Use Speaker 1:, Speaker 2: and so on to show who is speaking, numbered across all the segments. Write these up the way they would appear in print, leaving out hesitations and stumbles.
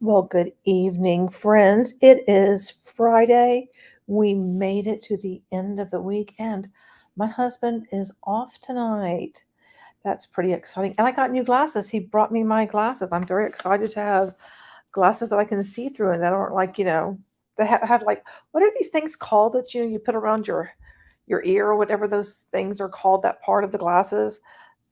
Speaker 1: Well, good evening, friends. It is Friday. We made it to the end of the week, and my husband is off tonight. That's pretty exciting. And I got new glasses. He brought me my glasses. I'm very excited to have glasses that I can see through and that aren't that have like, what are these things called that you put around your ear or whatever those things are called, that part of the glasses?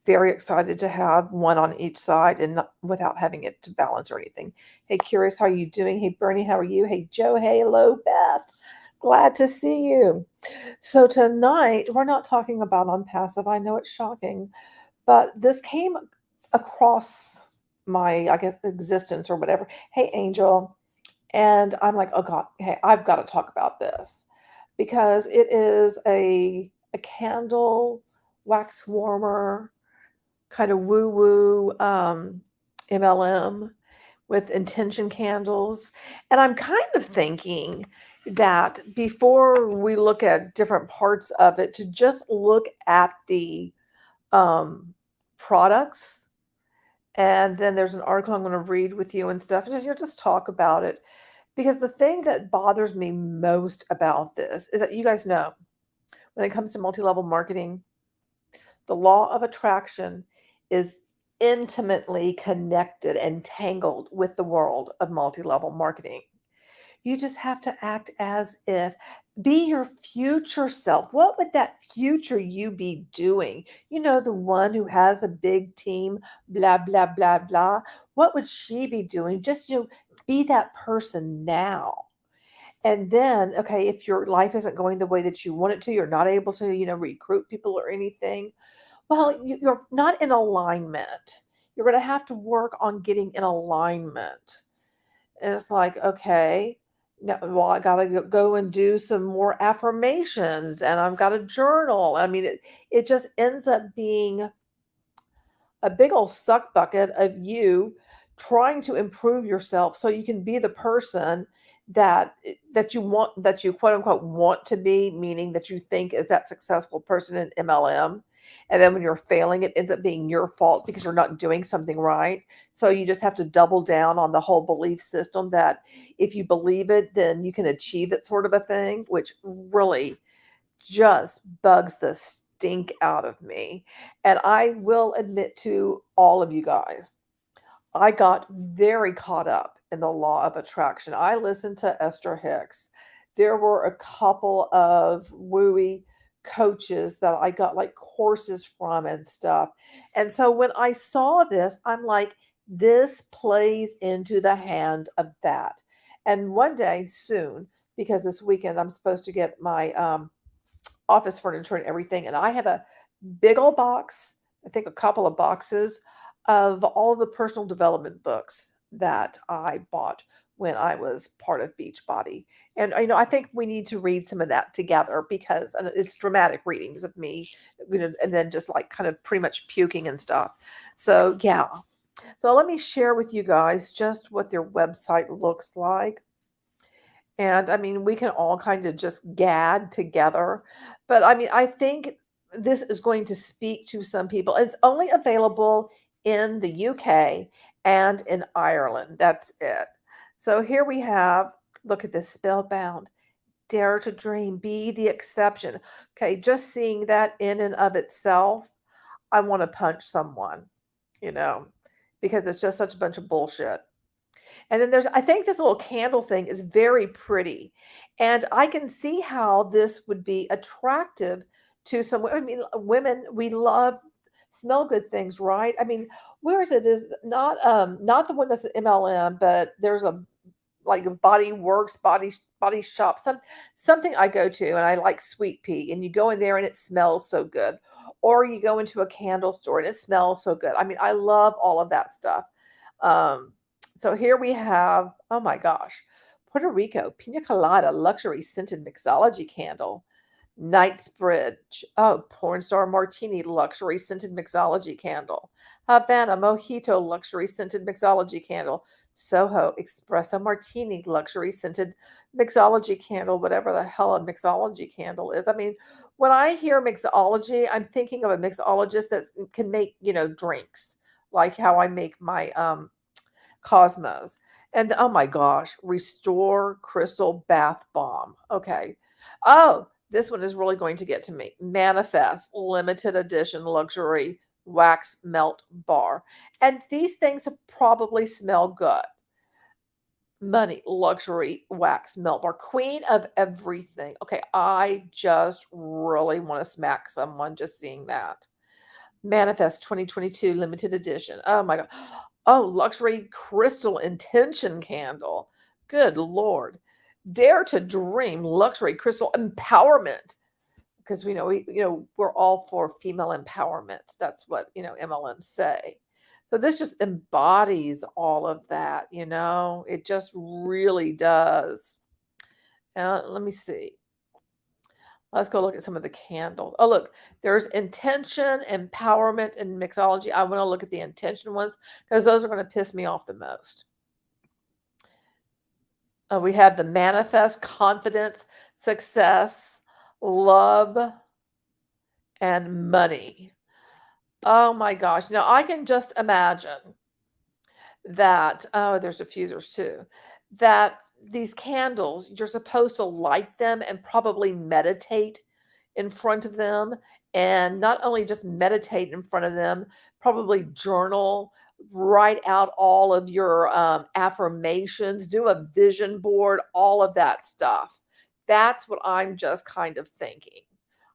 Speaker 1: Very excited to have one on each side and not, without having it to balance or anything. Hey, Curious, how are you doing? Hey, Bernie, how are you? Hey, Joe. Hey, hello, Beth. Glad to see you. So tonight we're not talking about Unpassive. I know it's shocking, but this came across my, I guess, existence or whatever. Hey, Angel. And I'm like, oh God, hey, I've got to talk about this because it is a candle wax warmer kind of woo woo MLM with intention candles. And I'm kind of thinking that before we look at different parts of it, to just look at the um, products. And then there's an article I'm going to read with you and stuff, and just talk about it. Because the thing that bothers me most about this is that you guys know when it comes to multi level marketing, the law of attraction is intimately connected and tangled with the world of multi level marketing. You just have to act as if, be your future self. What would that future you be doing? You know, the one who has a big team, blah, blah, blah, blah. What would she be doing? Just, be that person now. And then, okay, if your life isn't going the way that you want it to, you're not able to, recruit people or anything, well, you're not in alignment. You're going to have to work on getting in alignment. And it's like, okay, now, well, I got to go and do some more affirmations and I've got a journal. I mean, it just ends up being a big old suck bucket of you trying to improve yourself so you can be the person that you want, that you quote unquote want to be, meaning that you think is that successful person in MLM. And then when you're failing, it ends up being your fault because you're not doing something right. So you just have to double down on the whole belief system that if you believe it, then you can achieve it, sort of a thing, which really just bugs the stink out of me. And I will admit to all of you guys, I got very caught up in the law of attraction. I listened to Esther Hicks. There were a couple of wooey coaches that I got like courses from and stuff. And so when I saw this, I'm like, this plays into the hand of that. And one day soon, because this weekend I'm supposed to get my office furniture and everything. And I have a big old box, I think a couple of boxes of all of the personal development books that I bought when I was part of Beachbody. And I think we need to read some of that together because it's dramatic readings of me, and then just like kind of pretty much puking and stuff. So yeah. So let me share with you guys just what their website looks like. And I mean, we can all kind of just gad together. But I mean, I think this is going to speak to some people. It's only available in the UK and in Ireland. That's it. So here we have, look at this, Spellbound. Dare to dream, be the exception. Okay, just seeing that in and of itself, I want to punch someone, you know, because it's just such a bunch of bullshit. And then I think this little candle thing is very pretty. And I can see how this would be attractive to some, I mean, women, we love smell good things, right? I mean, where is it? Is not the one that's an MLM, but there's a like a Body Works, body shop, something I go to, and I like Sweet Pea, and you go in there and it smells so good. Or you go into a candle store and it smells so good. I mean, I love all of that stuff. Um, so here we have, oh my gosh, Puerto Rico Pina Colada luxury scented mixology candle. Knightsbridge, oh, porn star martini luxury scented mixology candle. Havana mojito luxury scented mixology candle. Soho espresso martini luxury scented mixology candle, whatever the hell a mixology candle is. I mean, when I hear mixology, I'm thinking of a mixologist that can make, drinks like how I make my Cosmos. And oh my gosh, Restore Crystal Bath Bomb. Okay. Oh, this one is really going to get to me. Manifest limited edition luxury wax melt bar. And these things probably smell good. Money, luxury wax melt bar. Queen of everything. Okay, I just really want to smack someone just seeing that. Manifest 2022 limited edition. Oh my god. Oh, luxury crystal intention candle. Good lord. Dare to dream luxury crystal empowerment. Because we're all for female empowerment. That's what, MLMs say. So this just embodies all of that, It just really does. Let me see. Let's go look at some of the candles. Oh, look, there's intention, empowerment, and mixology. I want to look at the intention ones because those are going to piss me off the most. We have the manifest, confidence, success, love, and money. Oh my gosh. Now I can just imagine that, oh, there's diffusers too, that these candles, you're supposed to light them and probably meditate in front of them. And not only just meditate in front of them, probably journal, write out all of your affirmations, do a vision board, all of that stuff. That's what I'm just kind of thinking.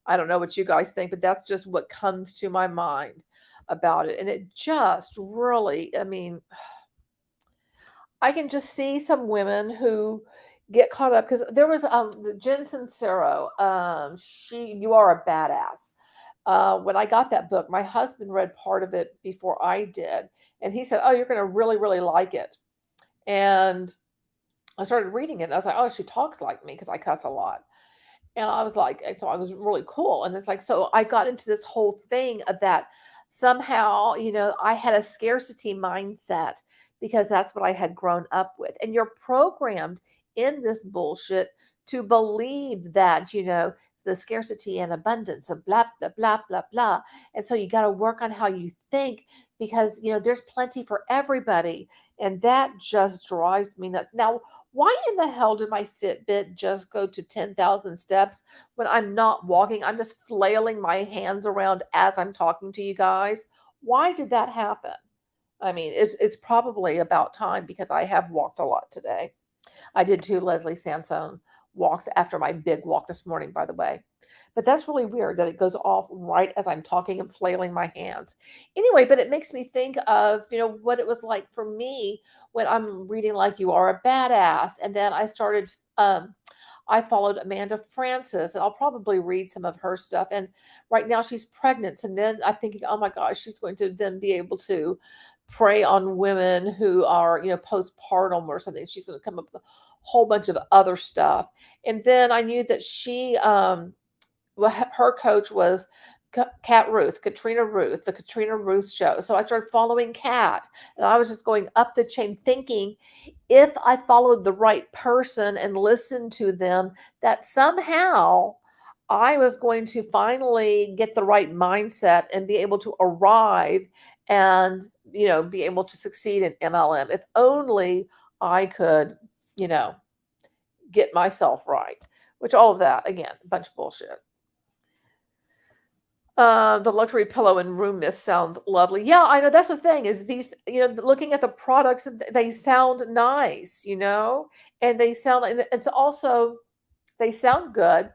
Speaker 1: I don't know what you guys think, but that's just what comes to my mind about it. And it just really, I mean, I can just see some women who get caught up because there was the Jen Sincero. You are a badass. When I got that book, my husband read part of it before I did, and he said, "Oh, you're going to really, really like it." And I started reading it, and I was like, "Oh, she talks like me because I cuss a lot." And I was like, and so I was really cool. And it's like, so I got into this whole thing of that somehow, I had a scarcity mindset because that's what I had grown up with. And you're programmed in this bullshit to believe that, the scarcity and abundance of blah, blah, blah, blah, blah. And so you got to work on how you think because, there's plenty for everybody. And that just drives me nuts. Now, why in the hell did my Fitbit just go to 10,000 steps when I'm not walking? I'm just flailing my hands around as I'm talking to you guys. Why did that happen? I mean, it's probably about time because I have walked a lot today. I did 2 Leslie Sansone walks after my big walk this morning, by the way. But that's really weird that it goes off right as I'm talking and flailing my hands. Anyway, but it makes me think of, what it was like for me when I'm reading like You Are a Badass. And then I followed Amanda Francis, and I'll probably read some of her stuff. And right now she's pregnant. And then I'm thinking, oh my gosh, she's going to then be able to prey on women who are, postpartum or something. She's going to come up with a whole bunch of other stuff. And then I knew that her coach was Katrina Ruth, the Katrina Ruth show. So I started following Kat, and I was just going up the chain thinking if I followed the right person and listened to them, that somehow I was going to finally get the right mindset and be able to arrive and, be able to succeed in MLM. If only I could, get myself right, which all of that, again, a bunch of bullshit. The luxury pillow and room mist sounds lovely. Yeah, I know that's the thing is these, looking at the products, they sound nice, and they sound like it's also they sound good.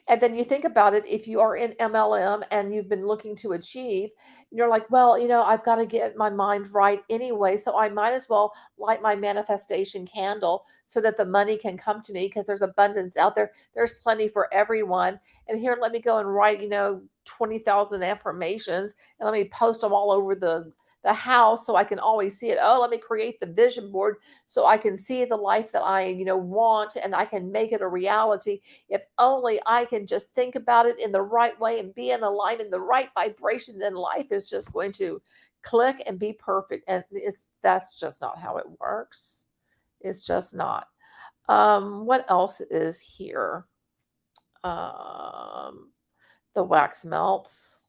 Speaker 1: And then you think about it, if you are in MLM and you've been looking to achieve, you're like, well, I've got to get my mind right anyway. So I might as well light my manifestation candle so that the money can come to me because there's abundance out there. There's plenty for everyone. And here, let me go and write, 20,000 affirmations and let me post them all over the house so I can always see it. Oh, let me create the vision board so I can see the life that I, want and I can make it a reality. If only I can just think about it in the right way and be in alignment, the right vibration, then life is just going to click and be perfect. And that's just not how it works. It's just not. What else is here? The wax melts.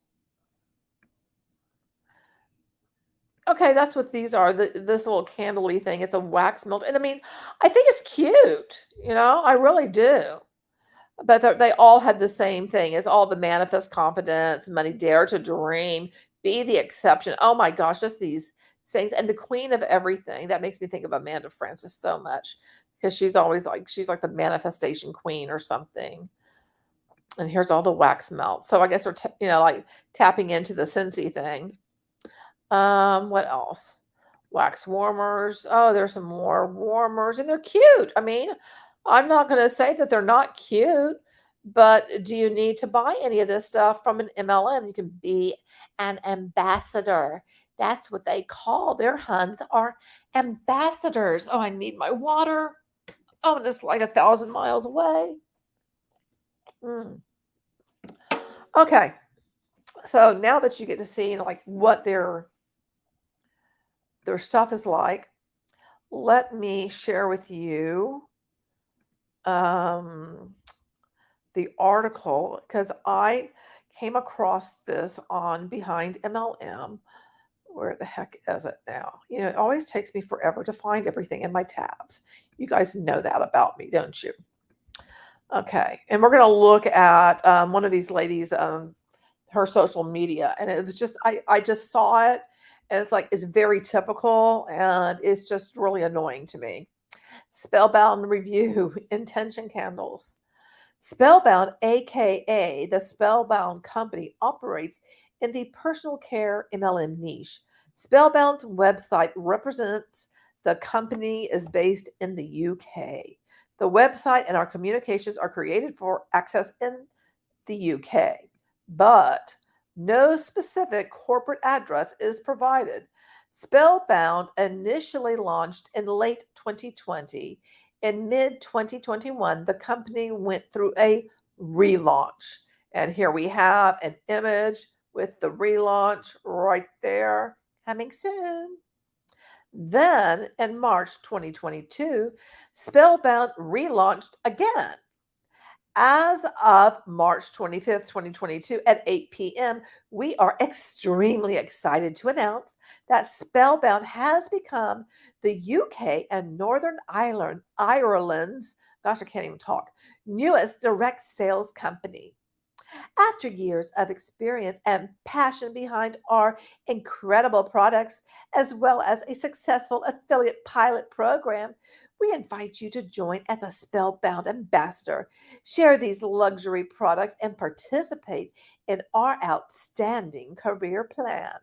Speaker 1: Okay, that's what these are. This little candle-y thing. It's a wax melt. And I mean, I think it's cute. I really do. But they all have the same thing. It's all the manifest confidence, money, dare to dream, be the exception. Oh my gosh, just these things. And the queen of everything. That makes me think of Amanda Francis so much because she's like the manifestation queen or something. And here's all the wax melt. So I guess they're, like tapping into the Scentsy thing. What else? Wax warmers. Oh, there's some more warmers and they're cute. I mean, I'm not going to say that they're not cute, but do you need to buy any of this stuff from an MLM? You can be an ambassador. That's what they call their Huns are ambassadors. Oh, I need my water. Oh, and it's like 1,000 miles away. Okay. So now that you get to see like what their stuff is like, let me share with you the article because I came across this on Behind MLM. Where the heck is it now? It always takes me forever to find everything in my tabs. You guys know that about me, don't you? Okay, and we're going to look at one of these ladies, her social media, and it was just I just saw it, and it's very typical, and it's just really annoying to me. Spellbound review intention candles. Spellbound, aka the Spellbound Company, operates in the personal care MLM niche. Spellbound's website represents the company is based in the UK. The website and our communications are created for access in the UK, but no specific corporate address is provided. Spellbound initially launched in late 2020. In mid 2021, the company went through a relaunch. And here we have an image with the relaunch right there, coming soon. Then in March 2022, Spellbound relaunched again. As of March 25th, 2022 at 8 p.m., we are extremely excited to announce that Spellbound has become the UK and Northern Ireland's, gosh, I can't even talk, newest direct sales company. After years of experience and passion behind our incredible products, as well as a successful affiliate pilot program, we invite you to join as a Spellbound ambassador, share these luxury products, and participate in our outstanding career plan.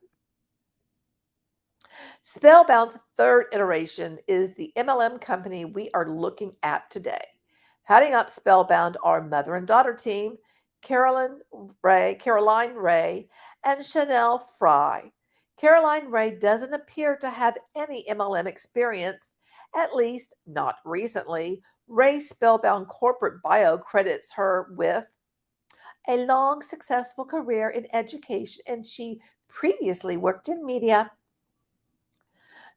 Speaker 1: Spellbound's third iteration is the MLM company we are looking at today. Heading up Spellbound are mother and daughter team, Caroline Ray, and Chanel Fry. Caroline Ray doesn't appear to have any MLM experience, at least not recently. Ray's Spellbound corporate bio credits her with a long, successful career in education, and she previously worked in media.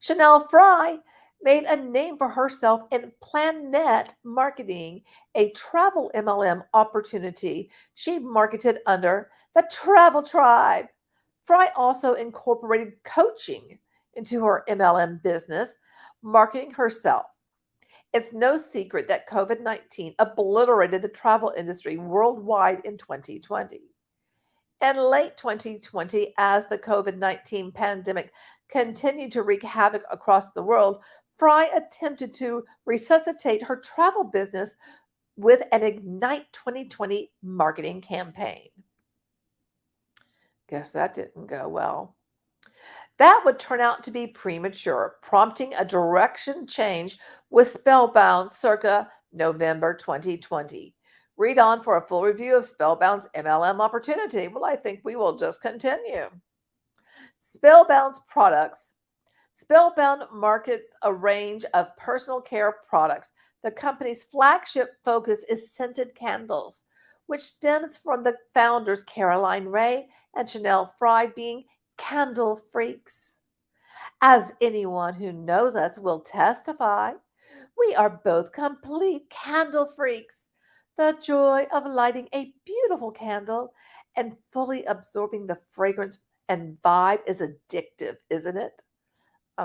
Speaker 1: Chanel Fry made a name for herself in Planet Marketing, a travel MLM opportunity she marketed under the Travel Tribe. Fry also incorporated coaching into her MLM business, marketing herself. It's no secret that COVID-19 obliterated the travel industry worldwide in 2020. In late 2020, as the COVID-19 pandemic continued to wreak havoc across the world, Fry attempted to resuscitate her travel business with an Ignite 2020 marketing campaign. Guess that didn't go well. That would turn out to be premature, prompting a direction change with Spellbound circa November 2020. Read on for a full review of Spellbound's MLM opportunity. Well, I think we will just continue. Spellbound's products. Spellbound markets a range of personal care products. The company's flagship focus is scented candles, which stems from the founders Caroline Ray and Chanel Fry being candle freaks. As anyone who knows us will testify, we are both complete candle freaks. The joy of lighting a beautiful candle and fully absorbing the fragrance and vibe is addictive, isn't it?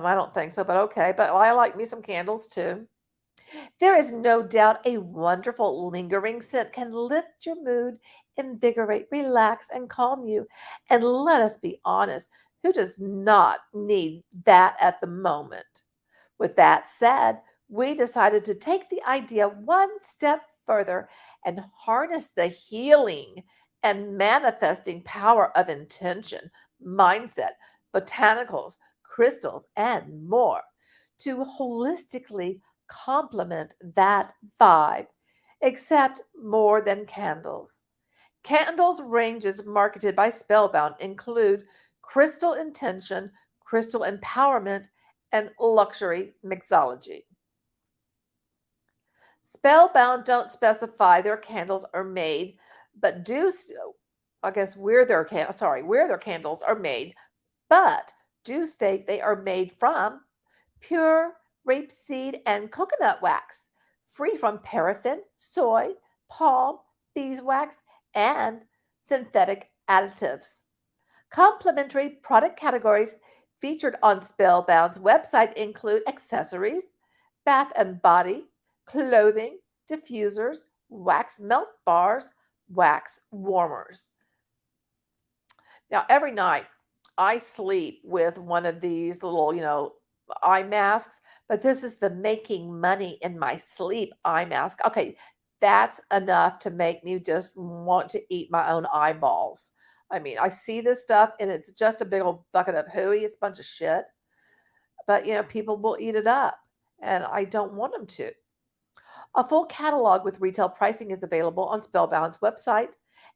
Speaker 1: I don't think so, but okay. But I like me some candles too. There is no doubt a wonderful lingering scent can lift your mood, invigorate, relax, and calm you. And let us be honest, who does not need that at the moment? With that said, we decided to take the idea one step further and harness the healing and manifesting power of intention, mindset, botanicals, crystals, and more to holistically complement that vibe, except more than candles. Candles ranges marketed by Spellbound include crystal intention, crystal empowerment, and luxury mixology. Spellbound don't specify their candles are made, but I guess where their candles are made, but do state they are made from pure rapeseed and coconut wax, free from paraffin, soy, palm, beeswax, and synthetic additives. Complementary product categories featured on Spellbound's website include accessories, bath and body, clothing, diffusers, wax melt bars, wax warmers. Now, every night I sleep with one of these little, eye masks, but this is the making money in my sleep eye mask. Okay, that's enough to make me just want to eat my own eyeballs. I mean, I see this stuff and it's just a big old bucket of hooey. It's a bunch of shit, but people will eat it up, and I don't want them to. A full catalog with retail pricing is available on Spellbound's website.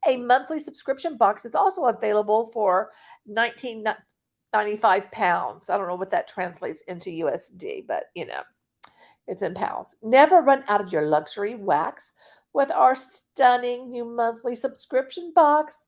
Speaker 1: A monthly subscription box is also available for 19.95 pounds. I don't know what that translates into USD, but it's in pounds. Never run out of your luxury wax with our stunning new monthly subscription box.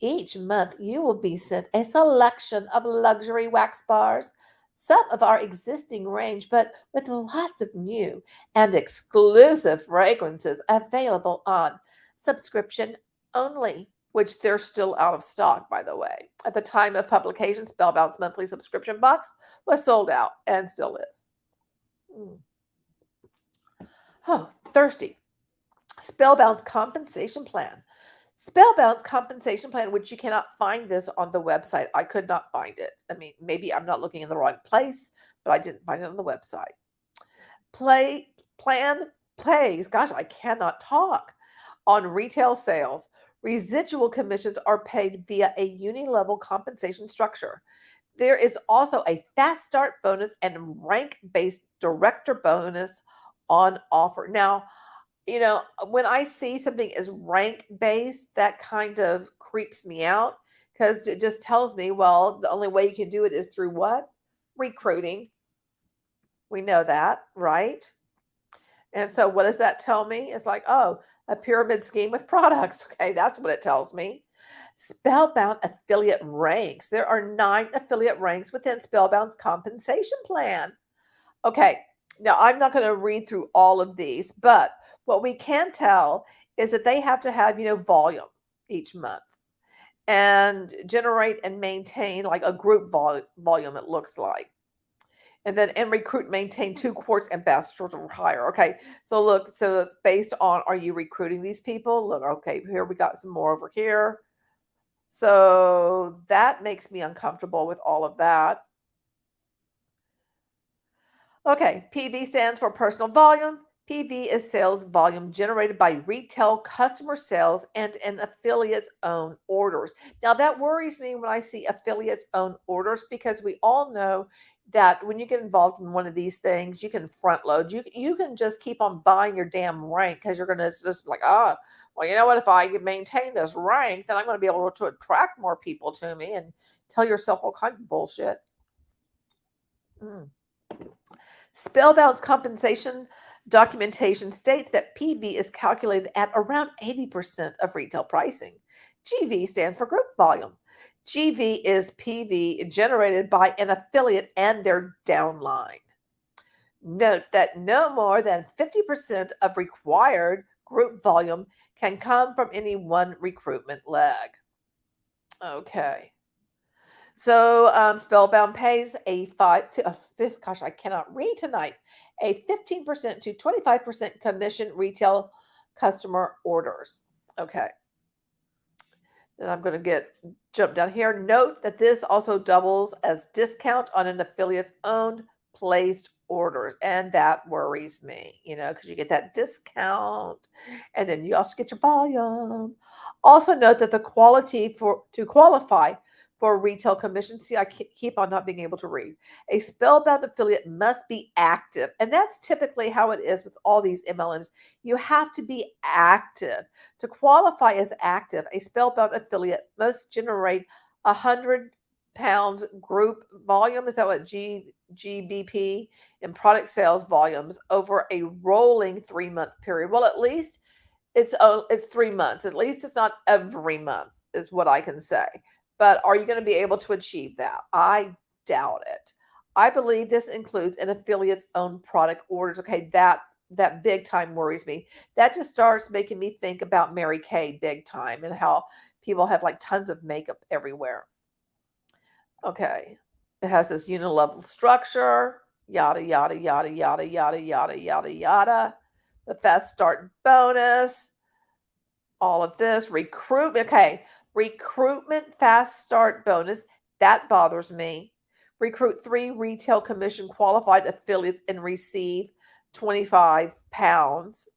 Speaker 1: Each month, you will be sent a selection of luxury wax bars, some of our existing range, but with lots of new and exclusive fragrances available on subscription only, which they're still out of stock, by the way. At the time of publication, Spellbound's monthly subscription box was sold out and still is. Oh, thirsty. Spellbound's compensation plan. Spellbound's compensation plan, which you cannot find this on the website. I could not find it. I mean, maybe I'm not looking in the wrong place, but I didn't find it on the website. Plan plays, gosh, I cannot talk, on retail sales. Residual commissions are paid via a unilevel compensation structure. There is also a fast start bonus and rank-based director bonus on offer. Now, when I see something is rank based, that kind of creeps me out because it just tells me, well, the only way you can do it is through what? Recruiting. We know that, right? And so what does that tell me? It's like, oh, a pyramid scheme with products. Okay, that's what it tells me. Spellbound affiliate ranks. There are 9 affiliate ranks within Spellbound's compensation plan. Okay, now I'm not going to read through all of these, but what we can tell is that they have to have, volume each month and generate and maintain like a group volume, it looks like. And then recruit, maintain 2 quartz ambassadors or higher. Okay, so look, so it's based on, are you recruiting these people? Look, okay, here we got some more over here. So that makes me uncomfortable with all of that. Okay, PV stands for personal volume. PV is sales volume generated by retail customer sales and an affiliate's own orders. Now, that worries me when I see affiliates' own orders because we all know that when you get involved in one of these things, you can front load. You can just keep on buying your damn rank because you're going to just be like, oh, well, you know what? If I maintain this rank, then I'm going to be able to attract more people to me and tell yourself all kinds of bullshit. Spellbound's compensation documentation states that PV is calculated at around 80% of retail pricing. GV stands for group volume. GV is PV generated by an affiliate and their downline. Note that no more than 50% of required group volume can come from any one recruitment leg. Okay. So Spellbound pays a gosh, I cannot read tonight, a 15% to 25% commission retail customer orders. Okay. Then I'm going to jump down here. Note that this also doubles as discount on an affiliate's owned placed orders. And that worries me, because you get that discount and then you also get your volume. Also note that the quality to qualify for retail commission. See, I keep on not being able to read. A Spellbound affiliate must be active. And that's typically how it is with all these MLMs. You have to be active. To qualify as active, a Spellbound affiliate must generate 100 pounds group volume. Is that what GBP in product sales volumes over a rolling 3-month period? Well, at least it's 3 months. At least it's not every month, is what I can say. But are you going to be able to achieve that? I doubt it. I believe this includes an affiliate's own product orders. Okay, that big time worries me. That just starts making me think about Mary Kay big time and how people have like tons of makeup everywhere. Okay. It has this unilevel structure, yada, yada, yada, yada, yada, yada, yada, yada. The fast start bonus, all of this. Recruitment. Okay. Recruitment fast start bonus. That bothers me. Recruit 3 retail commission qualified affiliates and receive 25 pounds.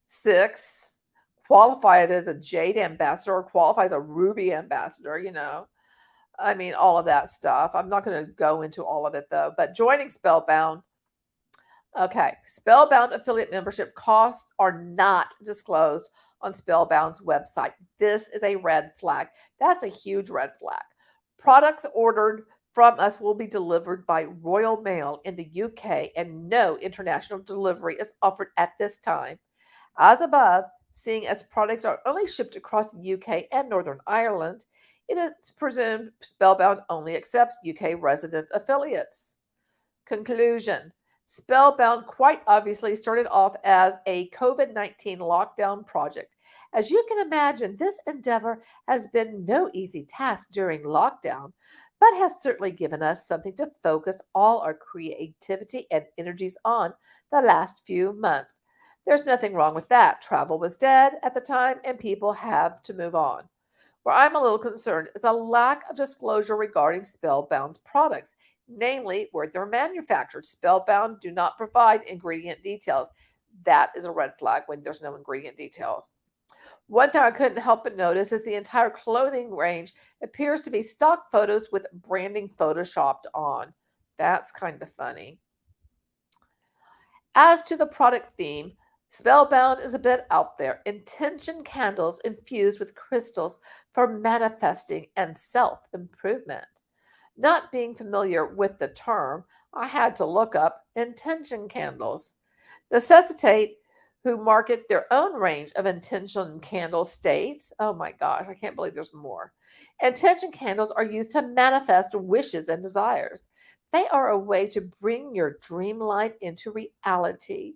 Speaker 1: 6, qualify it as a Jade ambassador or qualify as a Ruby ambassador, I mean, all of that stuff. I'm not going to go into all of it though, but joining Spellbound. Okay. Spellbound affiliate membership costs are not disclosed on Spellbound's website. This is a red flag. That's a huge red flag. Products ordered from us will be delivered by Royal Mail in the UK, and no international delivery is offered at this time. As above, seeing as products are only shipped across the UK and Northern Ireland, it is presumed Spellbound only accepts UK resident affiliates. Conclusion. Spellbound quite obviously started off as a COVID-19 lockdown project. As you can imagine, this endeavor has been no easy task during lockdown, but has certainly given us something to focus all our creativity and energies on the last few months. There's nothing wrong with that. Travel was dead at the time and people have to move on. Where I'm a little concerned is a lack of disclosure regarding Spellbound's products, namely where they're manufactured. Spellbound do not provide ingredient details. That is a red flag when there's no ingredient details. One thing I couldn't help but notice is the entire clothing range appears to be stock photos with branding photoshopped on. That's kind of funny. As to the product theme, Spellbound is a bit out there. Intention candles infused with crystals for manifesting and self-improvement. Not being familiar with the term, I had to look up intention candles. Necessitate, who market their own range of intention candle states. Oh my gosh, I can't believe there's more. Intention candles are used to manifest wishes and desires. They are a way to bring your dream life into reality.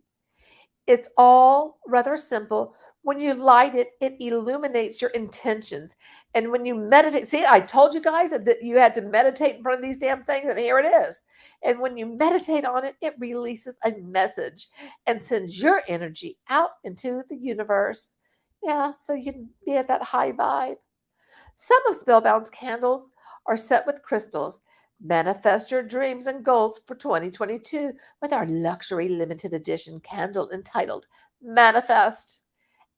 Speaker 1: It's all rather simple. When you light it, it illuminates your intentions. And when you meditate, see, I told you guys that you had to meditate in front of these damn things, and here it is. And when you meditate on it, it releases a message and sends your energy out into the universe. Yeah, so you can be at that high vibe. Some of Spellbound's candles are set with crystals. Manifest your dreams and goals for 2022 with our luxury limited edition candle entitled Manifest.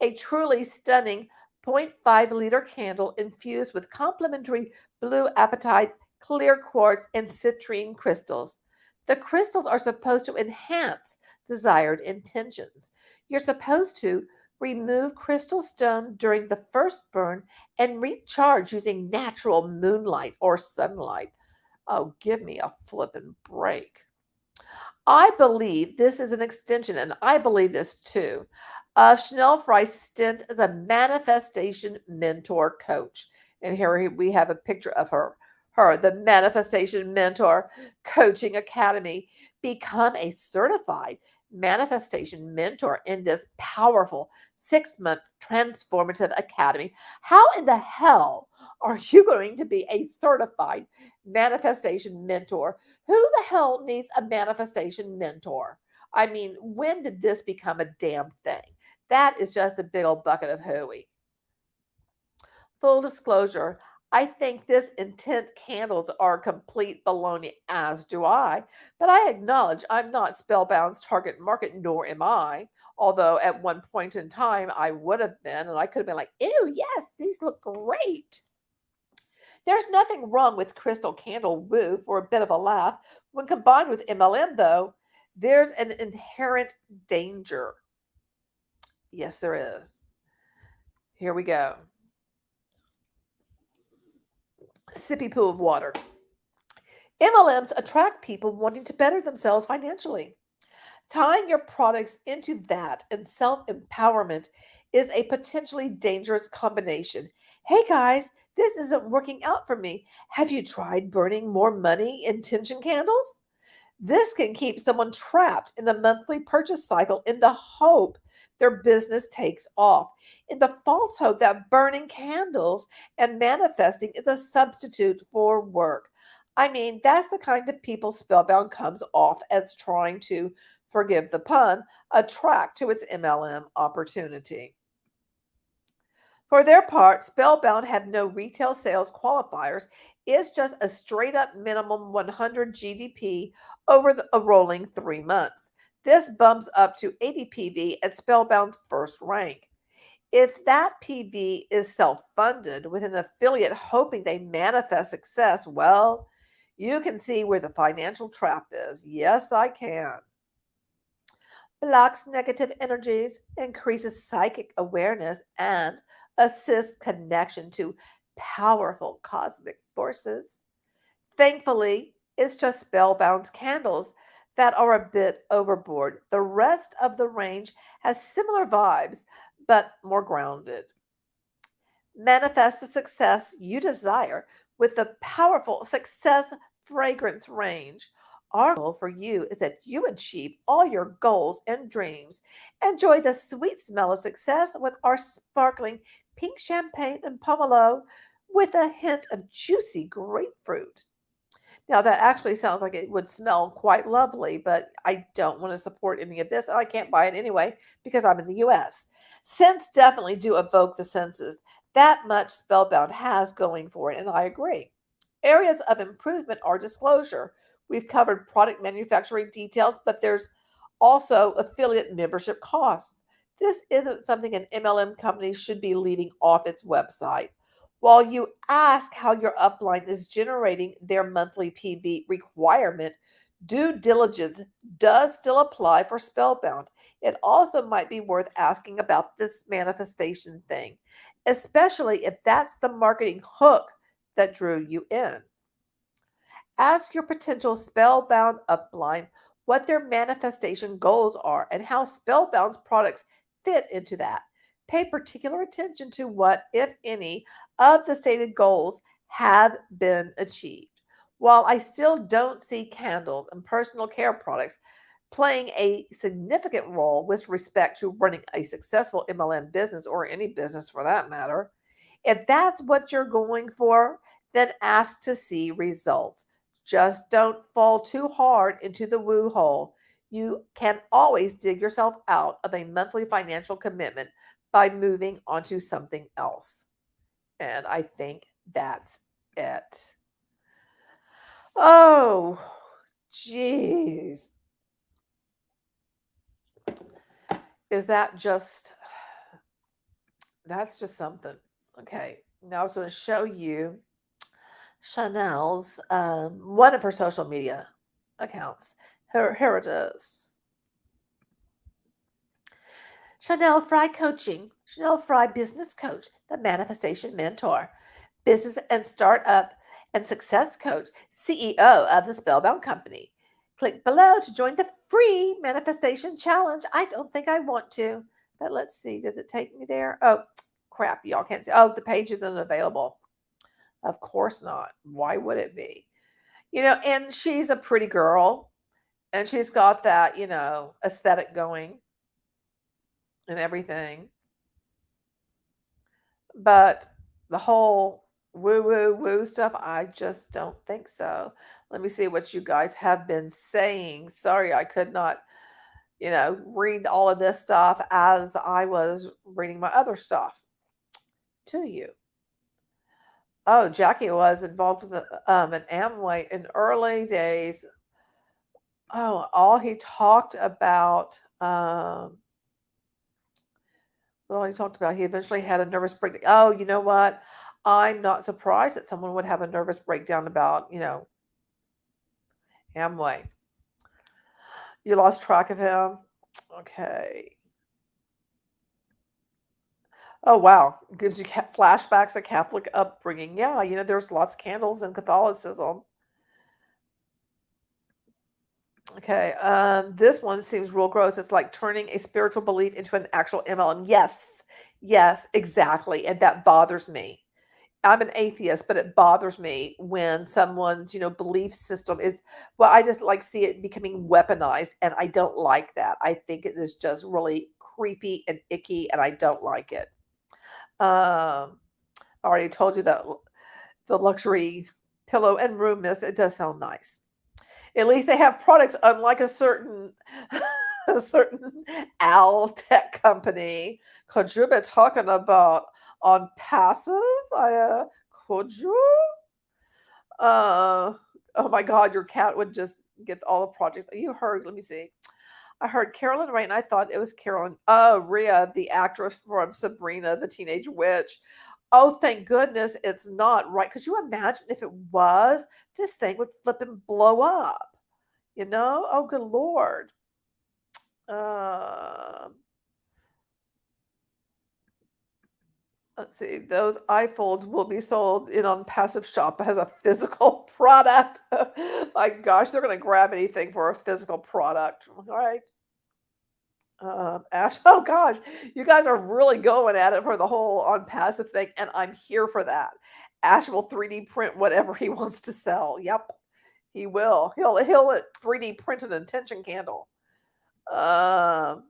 Speaker 1: A truly stunning 0.5 liter candle infused with complementary blue apatite, clear quartz, and citrine crystals. The crystals are supposed to enhance desired intentions. You're supposed to remove crystal stone during the first burn and recharge using natural moonlight or sunlight. Oh, give me a flippin' break. I believe this is an extension, and I believe this too, of Chanel Fry's stint as a manifestation mentor coach. And here we have a picture of her, the Manifestation Mentor Coaching Academy. Become a certified manifestation mentor in this powerful 6-month transformative academy. How in the hell are you going to be a certified manifestation mentor? Who the hell needs a manifestation mentor? I mean, when did this become a damn thing? That is just a big old bucket of hooey. Full disclosure, I think this intent candles are complete baloney, as do I, but I acknowledge I'm not Spellbound's target market, nor am I. Although at one point in time I would have been, and I could have been like, ew, yes, these look great. There's nothing wrong with crystal candle woo for a bit of a laugh. When combined with MLM, though, there's an inherent danger. Yes, there is. Here we go. Sippy poo of water. MLMs attract people wanting to better themselves financially. Tying your products into that and self empowerment is a potentially dangerous combination. Hey guys, this isn't working out for me. Have you tried burning more money intention candles? This can keep someone trapped in a monthly purchase cycle in the hope their business takes off, in the false hope that burning candles and manifesting is a substitute for work. I mean, that's the kind of people Spellbound comes off as trying to, forgive the pun, attract to its MLM opportunity. For their part, Spellbound had no retail sales qualifiers. It's just a straight up minimum 100 GDP over a rolling 3 months. This bumps up to 80 PV at Spellbound's first rank. If that PV is self funded with an affiliate hoping they manifest success, well, you can see where the financial trap is. Yes, I can. Blocks negative energies, increases psychic awareness, and assists connection to powerful cosmic forces. Thankfully, it's just Spellbound's candles that are a bit overboard. The rest of the range has similar vibes, but more grounded. Manifest the success you desire with the powerful success fragrance range. Our goal for you is that you achieve all your goals and dreams. Enjoy the sweet smell of success with our sparkling pink champagne and pomelo with a hint of juicy grapefruit. Now, that actually sounds like it would smell quite lovely, but I don't want to support any of this, and I can't buy it anyway because I'm in the US. Scents definitely do evoke the senses. That much Spellbound has going for it, and I agree. Areas of improvement are disclosure. We've covered product manufacturing details, but there's also affiliate membership costs. This isn't something an MLM company should be leaving off its website. While you ask how your upline is generating their monthly PV requirement, due diligence does still apply for Spellbound. It also might be worth asking about this manifestation thing, especially if that's the marketing hook that drew you in. Ask your potential Spellbound upline what their manifestation goals are and how Spellbound's products fit into that. Pay particular attention to what, if any, of the stated goals have been achieved. While I still don't see candles and personal care products playing a significant role with respect to running a successful MLM business or any business for that matter, if that's what you're going for, then ask to see results. Just don't fall too hard into the woo hole. You can always dig yourself out of a monthly financial commitment by moving onto something else. And I think that's it. Oh, geez. Is that just, that's just something. Okay, now I was going to show you Chanel's, one of her social media accounts. Here it is. Chanel Fry Coaching, Chanel Fry Business Coach, the Manifestation Mentor, Business and Startup and Success Coach, CEO of the Spellbound Company. Click below to join the free Manifestation Challenge. I don't think I want to, but let's see. Does it take me there? Oh, crap. Y'all can't see. Oh, the page isn't available. Of course not. Why would it be? And she's a pretty girl. And she's got that, aesthetic going and everything. But the whole woo woo woo stuff, I just don't think so. Let me see what you guys have been saying. Sorry, I could not, read all of this stuff as I was reading my other stuff to you. Oh, Jackie was involved with an Amway in early days. Oh, all he talked about. Well, he talked about he eventually had a nervous breakdown. Oh, you know what? I'm not surprised that someone would have a nervous breakdown about, Amway. You lost track of him? Okay. Oh, wow. Gives you flashbacks of Catholic upbringing. Yeah, there's lots of candles in Catholicism. Okay. This one seems real gross. It's like turning a spiritual belief into an actual MLM. Yes. Yes, exactly. And that bothers me. I'm an atheist, but it bothers me when someone's, belief system is, well, I just like see it becoming weaponized, and I don't like that. I think it is just really creepy and icky, and I don't like it. I already told you that the luxury pillow and room mist, it does sound nice. At least they have products, unlike a certain a certain owl tech company. Could you be talking about on passive? Could you? Oh my God, your cat would just get all the projects. You heard? Let me see. I heard Carolyn Rain. I thought it was Carolyn. Oh, Rhea, the actress from Sabrina, the Teenage Witch. Oh, thank goodness it's not, right? Could you imagine if it was? This thing would flip and blow up. Oh, good Lord. Um, let's see. Those iPhones will be sold in on Passive Shop as a physical product. My gosh, they're going to grab anything for a physical product. All right. Ash, oh gosh, you guys are really going at it for the whole on passive thing, and I'm here for that. Ash will 3D print whatever he wants to sell. Yep, he will. He'll 3D print an intention candle. Um,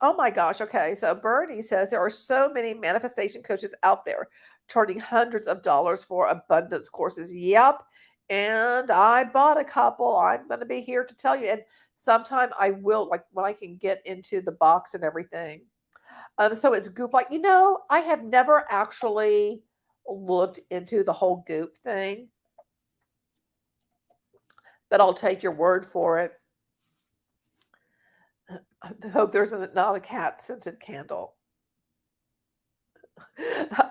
Speaker 1: oh my gosh. Okay, so Bernie says there are so many manifestation coaches out there charging hundreds of dollars for abundance courses. Yep, and I bought a couple. I'm going to be here to tell you, and sometime I will, like when I can get into the box and everything. So it's Goop. Like I have never actually looked into the whole Goop thing, but I'll take your word for it. I hope there's not a cat scented candle.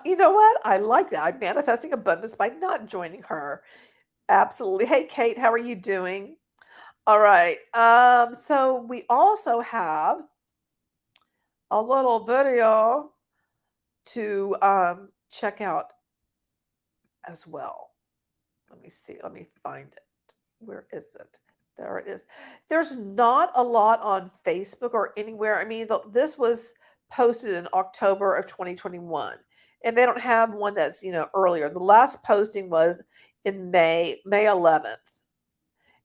Speaker 1: You know what? I like that. I'm manifesting abundance by not joining her. Absolutely. Hey, Kate, how are you doing? All right. So we also have a little video to check out as well. Let me see. Let me find it. Where is it? There it is. There's not a lot on Facebook or anywhere. I mean, this was posted in October of 2021, and they don't have one that's earlier. The last posting was in May 11th,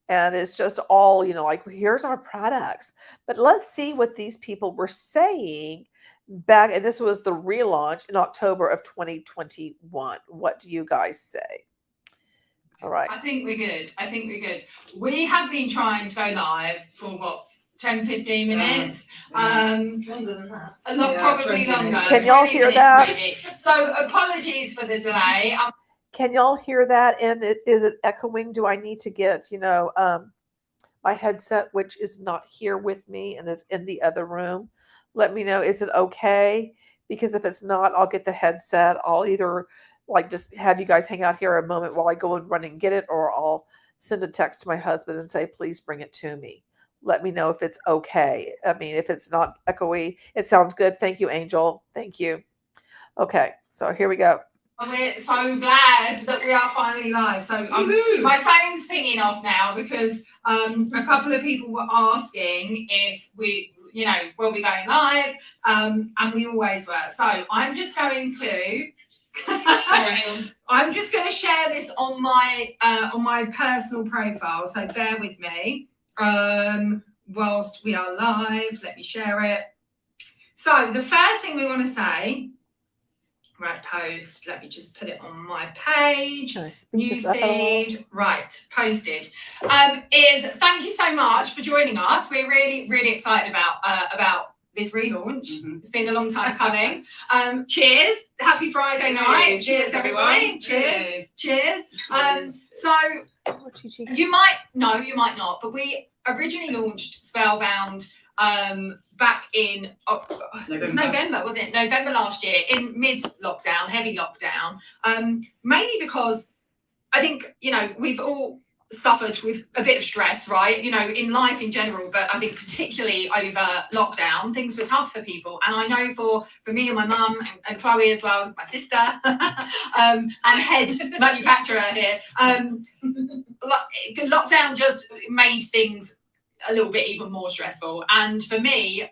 Speaker 1: and it's just all like here's our products. But let's see what these people were saying back, and this was the relaunch in October of 2021. What do you guys say? All right.
Speaker 2: I think we're good. We have been trying to go live for what, 10, 15 minutes?
Speaker 3: Longer than that.
Speaker 2: A lot, probably longer.
Speaker 1: Can y'all hear that?
Speaker 2: Maybe. So apologies for the delay.
Speaker 1: Can y'all hear that? And is it echoing? Do I need to get, my headset, which is not here with me and is in the other room? Let me know. Is it okay? Because if it's not, I'll get the headset. I'll either just have you guys hang out here a moment while I go and run and get it, or I'll send a text to my husband and say, please bring it to me. Let me know if it's okay. I mean, if it's not echoey, it sounds good. Thank you, Angel. Thank you. Okay, so here we go.
Speaker 2: And we're so glad that we are finally live. So my phone's pinging off now because a couple of people were asking if we, will be going live, and we always were. So I'm just going to. I'm just going to share this on my personal profile. So bear with me. whilst we are live, let me share it. So the first thing we want to say, right, post, let me just put it on my page. Newsfeed, right, posted, is thank you so much for joining us. We're really, really excited about this relaunch. It's been a long time coming. Cheers. Happy Friday night. Cheers, everybody. Cheers. Cheers. So you might know, you might not, but we originally launched Spellbound back in November, wasn't it? November last year, in mid-lockdown, heavy lockdown, mainly because I think, you know, we've all suffered with a bit of stress, right? You know, in life in general, but I think particularly over lockdown, things were tough for people. And I know for me and my mum and Chloe as well, my sister, and head manufacturer here, lockdown just made things a little bit even more stressful. And for me,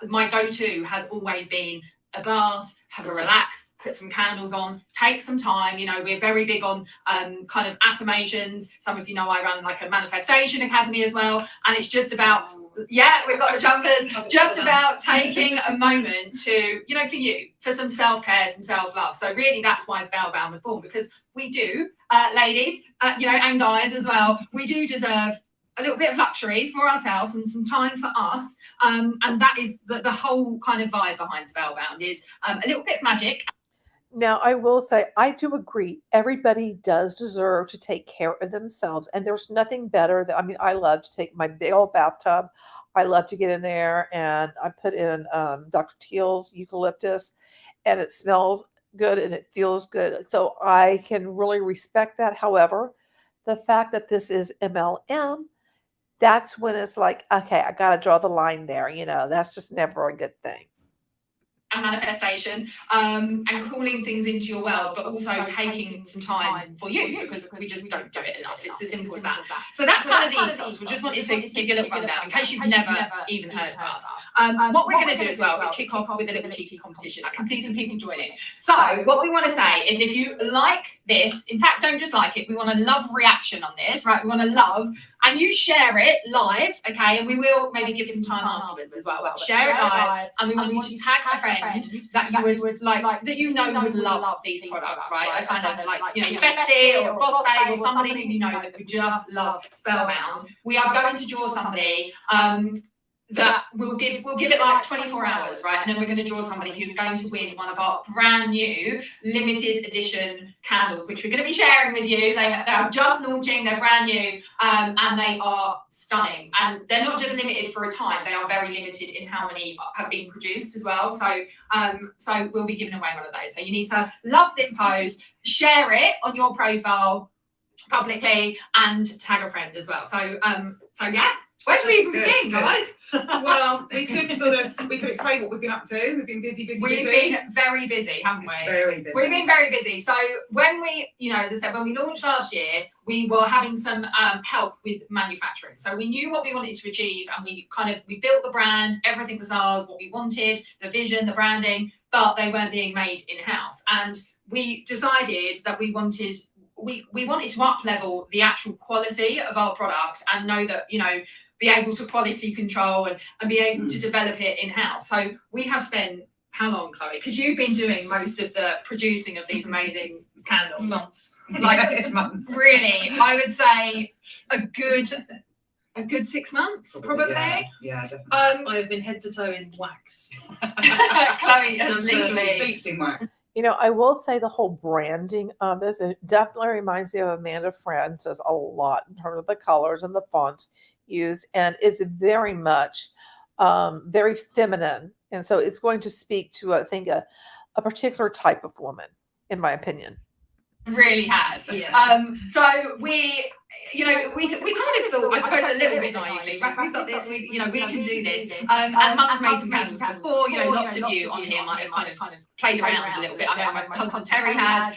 Speaker 2: my go-to has always been a bath, have a relax, put some candles on, take some time. You know, we're very big on kind of affirmations. Some of you know I run like a manifestation academy as well. And it's just about, yeah, we've got the jumpers, just about taking a moment to, you know, for you, for some self-care, some self-love. So really that's why Spellbound was born, because we do, ladies, you know, and guys as well, we do deserve a little bit of luxury for ourselves and some time for us. And that is the whole kind of vibe behind Spellbound is a little bit of magic.
Speaker 1: Now, I will say, I do agree. Everybody does deserve to take care of themselves. And there's nothing better than, I mean, I love to take my big old bathtub. I love to get in there and I put in Dr. Teal's eucalyptus, and it smells good and it feels good. So I can really respect that. However, the fact that this is MLM, that's when it's like, okay, I got to draw the line there. You know, that's just never a good thing.
Speaker 2: And manifestation, and calling things into your world, but also taking some time for you, because we just don't do it enough. It's as simple as that. So that's kind of the ethos. We just wanted to give you a little rundown in case you've never even heard of us. What we're going to do as well is kick off with a little cheeky competition. I can see some people joining. So what we want to say is, if you like this, in fact, don't just like it, we want a love reaction on this, right? We want to love, and you share it live, okay? And we will maybe give some time afterwards as well. But share it live, and we want you to tag a friend that you would like that you know would love these products, right? A kind of like, you know, bestie or boss babe or somebody who you know that would just love Spellbound. We are going to draw somebody that we'll give it like 24 hours, right? And then we're going to draw somebody who's going to win one of our brand new limited edition candles, which we're going to be sharing with you. They're just launching, they're brand new, and they are stunning. And they're not just limited for a time, they are very limited in how many have been produced as well. So we'll be giving away one of those. So you need to love this post, share it on your profile publicly, and tag a friend as well. So yeah. Where should we even begin, guys?
Speaker 4: Well, we could explain what we've been up to. We've been busy.
Speaker 2: We've been very busy, haven't we?
Speaker 4: Very busy.
Speaker 2: We've been very busy. So when we, you know, as I said, when we launched last year, we were having some help with manufacturing. So we knew what we wanted to achieve, and we built the brand. Everything was ours, what we wanted, the vision, the branding, but they weren't being made in-house. And we decided that we wanted to up-level the actual quality of our product and know that, you know, be able to quality control and be able to develop it in-house. So we have spent, how long, Chloe? Because you've been doing most of the producing of these amazing candles.
Speaker 4: Months.
Speaker 2: Like,
Speaker 4: months.
Speaker 2: Really, I would say a good 6 months, probably.
Speaker 4: Yeah, definitely.
Speaker 3: I've been head to toe in wax.
Speaker 2: Chloe has literally
Speaker 4: Speaks in wax.
Speaker 1: You know, I will say the whole branding of this, it definitely reminds me of Amanda Frances a lot in terms of the colors and the fonts used, and it's very much very feminine, and so it's going to speak to, I think, a particular type of woman, in my opinion.
Speaker 2: Really has.
Speaker 3: Yeah.
Speaker 2: So we, you know, we kind of thought, I suppose, a little bit naively, right? We've got this, we can do this. And Mum's made some candles before. You know, lots of you on here might have kind of played around a little bit. I know my husband Terry had.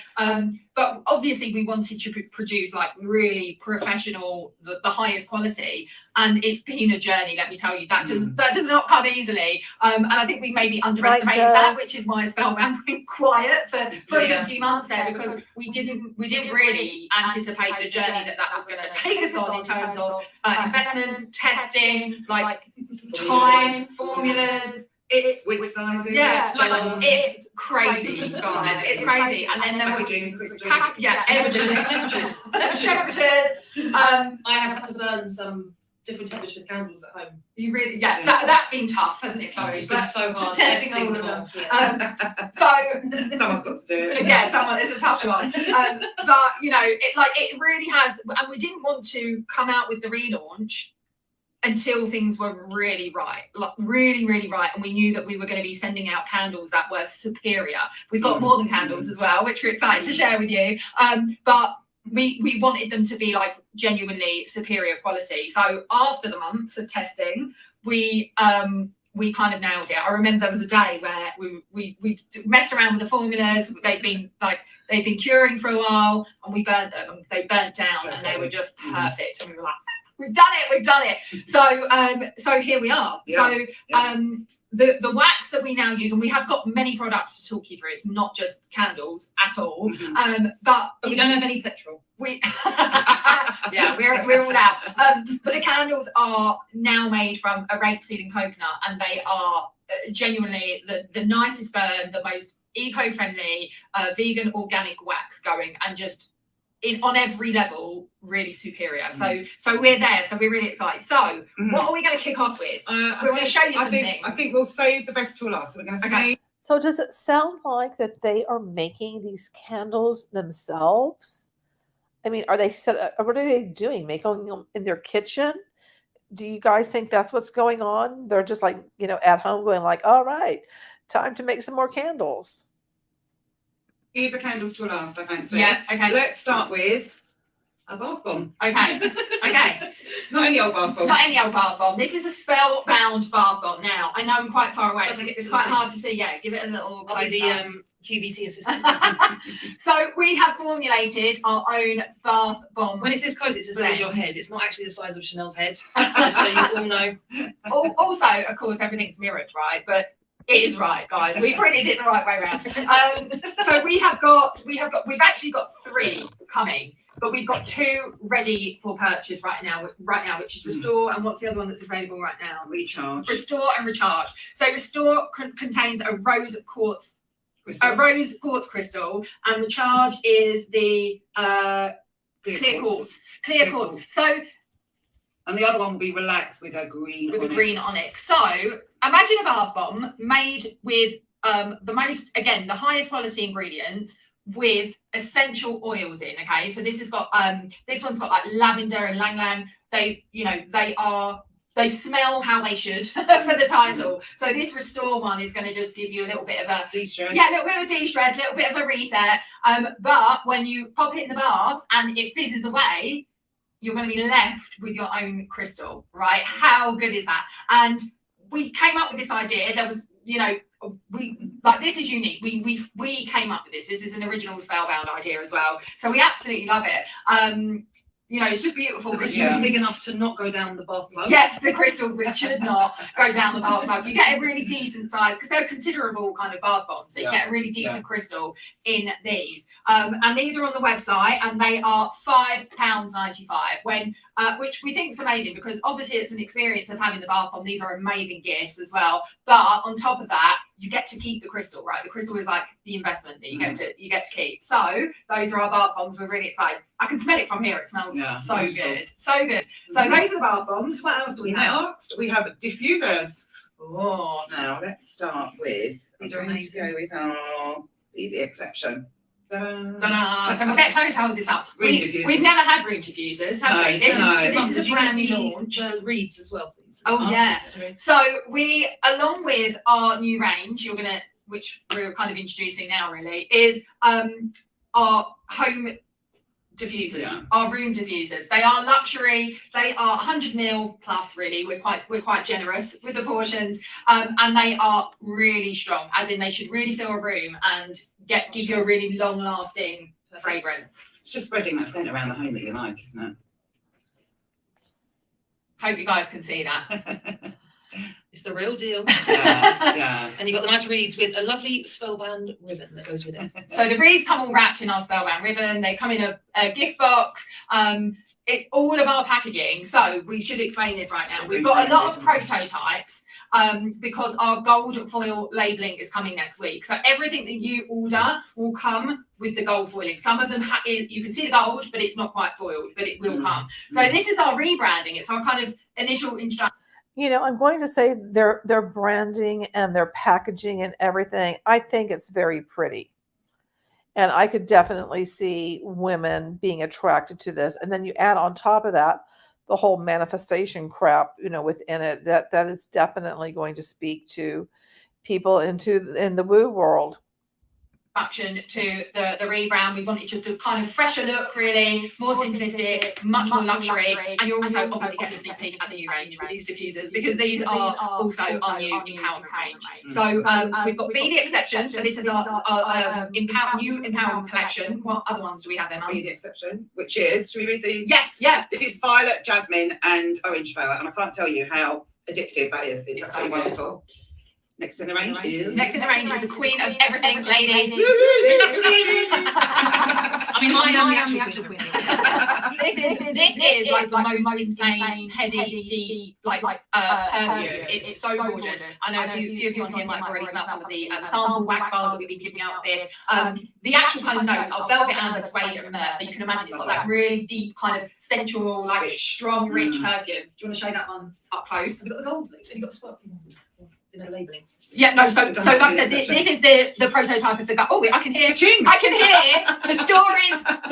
Speaker 2: But obviously we wanted to produce like really professional, the highest quality, and it's been a journey. Let me tell you, that does not come easily. And I think we maybe underestimated that, which is why Spellbound went quiet for a few months there, because we didn't really anticipate the journey that was going to take us on in terms of investment, testing, like time, formulas.
Speaker 4: Which sizes?
Speaker 2: Yeah,
Speaker 3: Jars.
Speaker 2: it's crazy, guys. It's crazy. And then there was temperatures.
Speaker 3: I have had to burn some different temperature candles at home.
Speaker 2: You really, that's been tough, hasn't it, Chloe?
Speaker 3: It's been so hard
Speaker 2: testing
Speaker 3: testing
Speaker 2: all
Speaker 3: them
Speaker 2: of
Speaker 3: all.
Speaker 2: them.
Speaker 3: Yeah.
Speaker 2: So
Speaker 4: Someone's got to do it.
Speaker 2: yeah, it's a tough one. But you know, it really has, and we didn't want to come out with the relaunch until things were really right, like really, really right, and we knew that we were going to be sending out candles that were superior. We've got more than candles as well, which we're excited to share with you. But we wanted them to be like genuinely superior quality. So after the months of testing, we kind of nailed it. I remember there was a day where we messed around with the formulas. They'd been curing for a while, and we burnt them, and they burnt down, and they were just perfect. And we were like, we've done it. So here we are. So the wax that we now use, and we have got many products to talk you through. It's not just candles at all. But
Speaker 3: we don't have any petrol.
Speaker 2: We're all out. But the candles are now made from a rapeseed and coconut, and they are genuinely the nicest burn, the most eco-friendly, vegan, organic wax going, and just on every level, really superior. So we're there. So we're really excited. So what are we going to kick off with? We're going to show you some things.
Speaker 4: I think we'll save the best till last. So we're going to save.
Speaker 1: So does it sound like that they are making these candles themselves? I mean, are they what are they doing? Making them in their kitchen? Do you guys think that's what's going on? They're just like, at home going like, all right, time to make some more candles.
Speaker 4: Leave the candles till last, I fancy.
Speaker 2: Yeah, okay.
Speaker 4: Let's start with a bath bomb.
Speaker 2: Okay.
Speaker 4: Not any old bath bomb.
Speaker 2: Not any old bath bomb. This is a Spellbound bath bomb. Now, I know I'm quite far away. It's quite hard to see. Yeah, give it a little
Speaker 3: I'll be
Speaker 2: close-up.
Speaker 3: the QVC assistant.
Speaker 2: So we have formulated our own bath bomb.
Speaker 3: When it's this close, it's as big as your head. It's not actually the size of Chanel's head, just so you all know.
Speaker 2: Also, of course, everything's mirrored, right? But it is right, guys. We printed it the right way around. So we've actually got 3 coming, but we've got 2 ready for purchase right now, which is Restore, and what's the other one that's available right now?
Speaker 4: Recharge.
Speaker 2: Restore and Recharge. So Restore contains a rose quartz crystal, and Recharge is the clear quartz. So.
Speaker 4: And the other one will be relaxed with a green
Speaker 2: onyx. So imagine a bath bomb made with the highest quality ingredients with essential oils in. Okay, so this one's got like lavender and ylang ylang. They smell how they should for the title. So this Restore one is going to just give you a little bit of a
Speaker 4: de-stress.
Speaker 2: Yeah, a little bit of a de-stress, a little bit of a reset. But when you pop it in the bath and it fizzes away, you're going to be left with your own crystal, right? How good is that? And we came up with this idea. There was, this is unique. We came up with this. This is an original Spellbound idea as well. So we absolutely love it. It's just beautiful.
Speaker 3: The crystal is big enough to not go down the bath plug.
Speaker 2: Yes, the crystal should not go down the bath plug. You get a really decent size, because they're considerable kind of bath bombs. So you get a really decent crystal in these. And these are on the website, and they are £5.95. Which we think is amazing, because obviously it's an experience of having the bath bomb. These are amazing gifts as well. But on top of that, you get to keep the crystal, right? The crystal is like the investment that you get to keep. So those are our bath bombs. We're really excited. I can smell it from here. It smells so good. So good. So those are the bath bombs. What else do we have?
Speaker 4: Next, we have diffusers.
Speaker 2: Oh,
Speaker 4: now let's start with.
Speaker 3: These are amazing.
Speaker 4: Go with our Be the Exception.
Speaker 2: Ta-da. So we'll get Chloe to hold this up.
Speaker 4: Room
Speaker 2: We've never had room diffusers, have we? This is a brand new launch.
Speaker 3: Reeds as well, please.
Speaker 2: Oh yeah. So we, along with our new range, which we're kind of introducing now, really, is our home diffusers, our room diffusers. They are luxury. They are 100ml plus. Really, we're quite generous with the portions, and they are really strong. As in, they should really fill a room and give you a really long-lasting fragrance.
Speaker 4: It's just spreading that scent around the home that you like, isn't it?
Speaker 2: Hope you guys can see that.
Speaker 3: It's the real deal.
Speaker 4: Yeah.
Speaker 3: And you've got the nice reeds with a lovely Spellbound ribbon that goes with it.
Speaker 2: So the reeds come all wrapped in our Spellbound ribbon. They come in a gift box. it's all of our packaging. So we should explain this right now. We've got a lot of prototypes because our gold foil labelling is coming next week. So everything that you order will come with the gold foiling. Some of them, you can see the gold, but it's not quite foiled, but it will come. So this is our rebranding. It's our kind of initial introduction.
Speaker 1: You know, I'm going to say their branding and their packaging and everything, I think it's very pretty. And I could definitely see women being attracted to this. And then you add on top of that the whole manifestation crap, you know, within it, that is definitely going to speak to people in the woo world.
Speaker 2: To the rebrand. We wanted just a kind of fresher look, really, more simplistic, much more luxury, and you're also obviously getting a sneak peek at the new range with these diffusers, because these are also our new empowerment range. So we've got Be the Exception. So this is our new empowerment collection. What other ones do we have then?
Speaker 4: Be the Exception, which is, should we read these?
Speaker 2: Yes, yeah.
Speaker 4: This is Violet, Jasmine, and Orange Flower, and I can't tell you how addictive that is. It's absolutely wonderful. Next in the range is...
Speaker 2: Next in the range is the queen of everything, ladies. I mean, I am the actual queen. This is like the most insane, heady, deep, perfume. It's so gorgeous. I know a few of you on here might have already smelled some of the sample wax bars that we've been giving out of this. The actual kind of notes are velvet, amber, suede, and myrrh. So you can imagine it's got that really deep, kind of sensual, like strong, rich perfume. Do you want to show that one up close? Have you got the gold? Have you got the sparkling one? Labelling. Yeah, no. So like I said, this is the prototype of the gut. Oh, I can hear the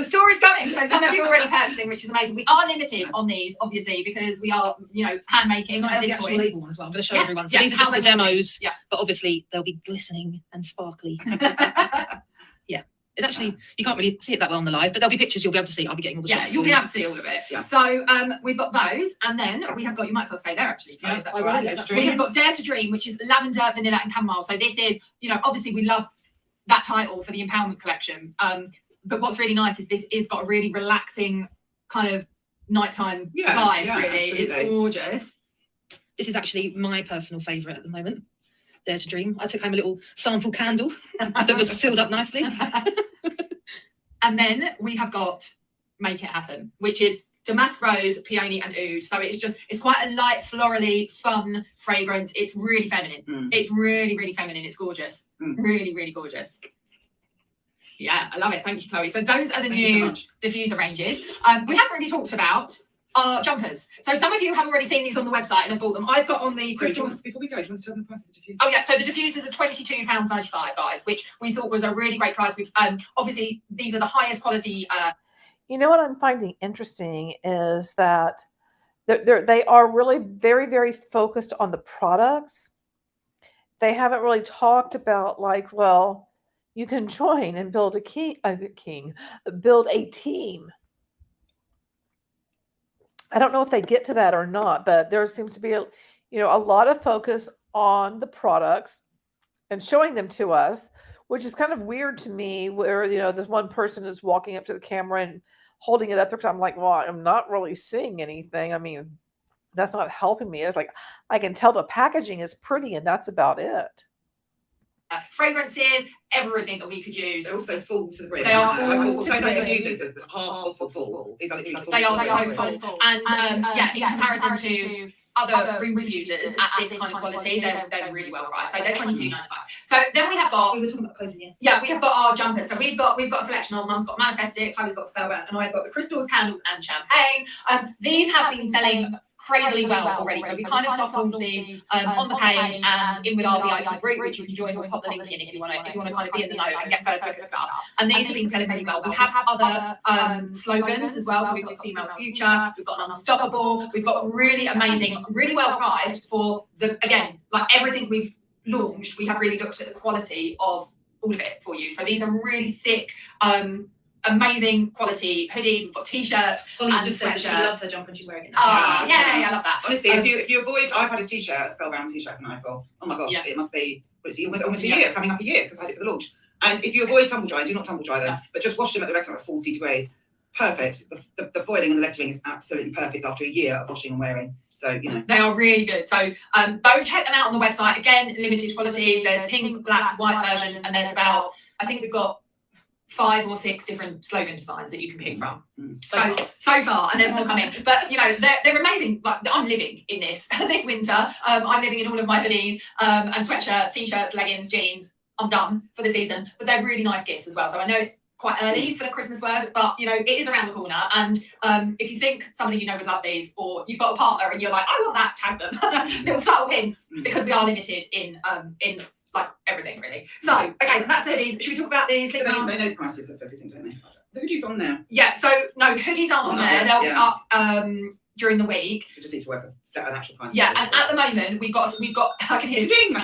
Speaker 2: stories going. So some of you are already purchasing, which is amazing. We are limited on these, obviously, because we are, hand making.
Speaker 3: At this point. Label one as well. I'm going to show everyone. So these are just the demos. Yeah. But obviously they'll be glistening and sparkly. Yeah. It actually, you can't really see it that well on the live, but there'll be pictures you'll be able to see. I'll be getting all the shots.
Speaker 2: You'll be able to see all of it. Yeah. So we've got those, and then we have got, you might as well stay there actually. Yeah, that's all right. We have got Dare to Dream, which is lavender, vanilla, and chamomile. So this is, obviously we love that title for the empowerment collection. But what's really nice is this is got a really relaxing kind of nighttime vibe. Really, absolutely. It's gorgeous.
Speaker 3: This is actually my personal favourite at the moment. Dare to Dream. I took home a little sample candle that was filled up nicely.
Speaker 2: And then we have got Make It Happen, which is damask rose, peony, and oud. So it's quite a light, florally, fun fragrance. It's really feminine. It's really, really feminine. It's gorgeous. Really, really gorgeous. Yeah, I love it. Thank you, Chloe. So those are the new diffuser ranges. We haven't really talked about our jumpers. So some of you have already seen these on the website and have bought them. I've got on the crystals.
Speaker 4: Before we go, do you want to tell them the price of the diffuser?
Speaker 2: Oh yeah, so the diffusers are £22.95, guys, which we thought was a really great price. We've obviously these are the highest quality.
Speaker 1: You know what I'm finding interesting is that they are really very, very focused on the products. They haven't really talked about, like, well, you can join and build build a team. I don't know if they get to that or not, but there seems to be a lot of focus on the products and showing them to us, which is kind of weird to me, where this one person is walking up to the camera and holding it up there. I'm like, well, I'm not really seeing anything. I mean, that's not helping me. It's like I can tell the packaging is pretty, and that's about it.
Speaker 2: Fragrances, everything that we could use.
Speaker 4: They're also full to the brim.
Speaker 2: They are full.
Speaker 4: So many diffusers as half bottle full. These are literally full.
Speaker 2: They are so full. And in comparison to other room diffusers at this kind of quality, they're really well priced. So they're £22.95. So then we have got.
Speaker 3: We were talking about clothing, yeah.
Speaker 2: Yeah, we have got our jumpers. So we've got a selection on. Mum's got Manifestic, Chloe's got Spellbound, and I've got the crystals, candles, and champagne. These have been selling crazily well already. So we kind of soft launched these on the page and in with our VIP group, which you can join. We'll pop the link in if you want to kind of be in the know and get first look at stuff. And these have been selling really well. We have other slogans as well. So we've got Females Future, we've got Unstoppable, we've got really amazing, really well priced for everything we've launched. We have really looked at the quality of all of it for you. So these are really thick, amazing quality hoodies. We've got t-shirts.
Speaker 3: Holly's just said that she loves her jumper and she's wearing it now.
Speaker 2: Yeah, I love that.
Speaker 4: Honestly, if you avoid, I've had a t-shirt, a Spellbound t-shirt from Eiffel. Oh my gosh, it must be almost a year, coming up a year, because I had it for the launch. And if you avoid tumble dry, do not tumble dry them, but just wash them at the reckon at 40 degrees. Perfect. The foiling and the lettering is absolutely perfect after a year of washing and wearing. So they
Speaker 2: are really good. So go check them out on the website. Again, limited quantities. There's pink, black, white versions, and there's about, I think we've got 5 or 6 different slogan designs that you can pick from.
Speaker 3: So
Speaker 2: far, and there's more coming. But you know, they're amazing. Like, I'm living in this winter. I'm living in all of my hoodies and sweatshirts, t-shirts, leggings, jeans. I'm done for the season. But they're really nice gifts as well. So I know it's quite early for the Christmas word, but you know, it is around the corner. And if you think somebody you know would love these, or you've got a partner and you're like, I want that, tag them. Little subtle hint, because we are limited in like everything really. So okay, so that's the hoodies. Should we talk about these?
Speaker 4: So they know the prices of everything, don't they? The hoodies on there.
Speaker 2: Yeah. So no, hoodies aren't on there. They'll be up during the week.
Speaker 4: You just need to set an actual price.
Speaker 2: Yeah, and at the moment we've got I can hear ching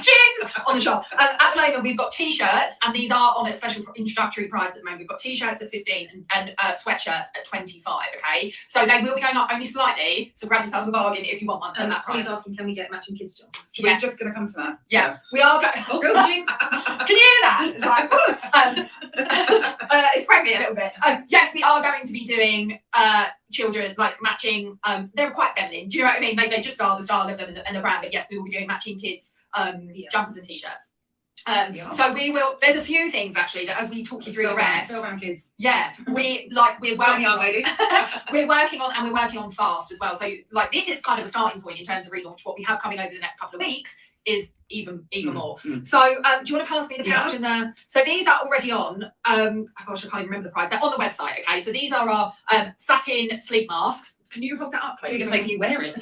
Speaker 2: on the shop. At the moment we've got t-shirts, and these are on a special introductory price at the moment. We've got t-shirts at 15 and sweatshirts at 25. Okay, so they will be going up only slightly. So grab yourself a bargain if you want one at that price.
Speaker 3: Please asking, can we get matching kids' jobs?
Speaker 4: We're just going to come to that.
Speaker 2: Yeah. We are going. Oh, can you hear that? It's like, it's pregnant a little bit. Yes, we are going to be doing children like matching. They're quite feminine. Do you know what I mean? They just are the style of them and the brand. But yes, we will be doing matching kids jumpers and t-shirts. So we will. There's a few things actually that as we talk you through the rest.
Speaker 4: Spellbound kids.
Speaker 2: Yeah, we're working on. we're working on fast as well. So like this is kind of a starting point in terms of relaunch. What we have coming over the next couple of weeks is even more. So do you want to pass me the pouch and the? So these are already on. Oh gosh, I can't even remember the price. They're on the website. Okay, so these are our satin sleep masks. Can you hold that up?
Speaker 3: I think you're saying, can you wear it?
Speaker 2: So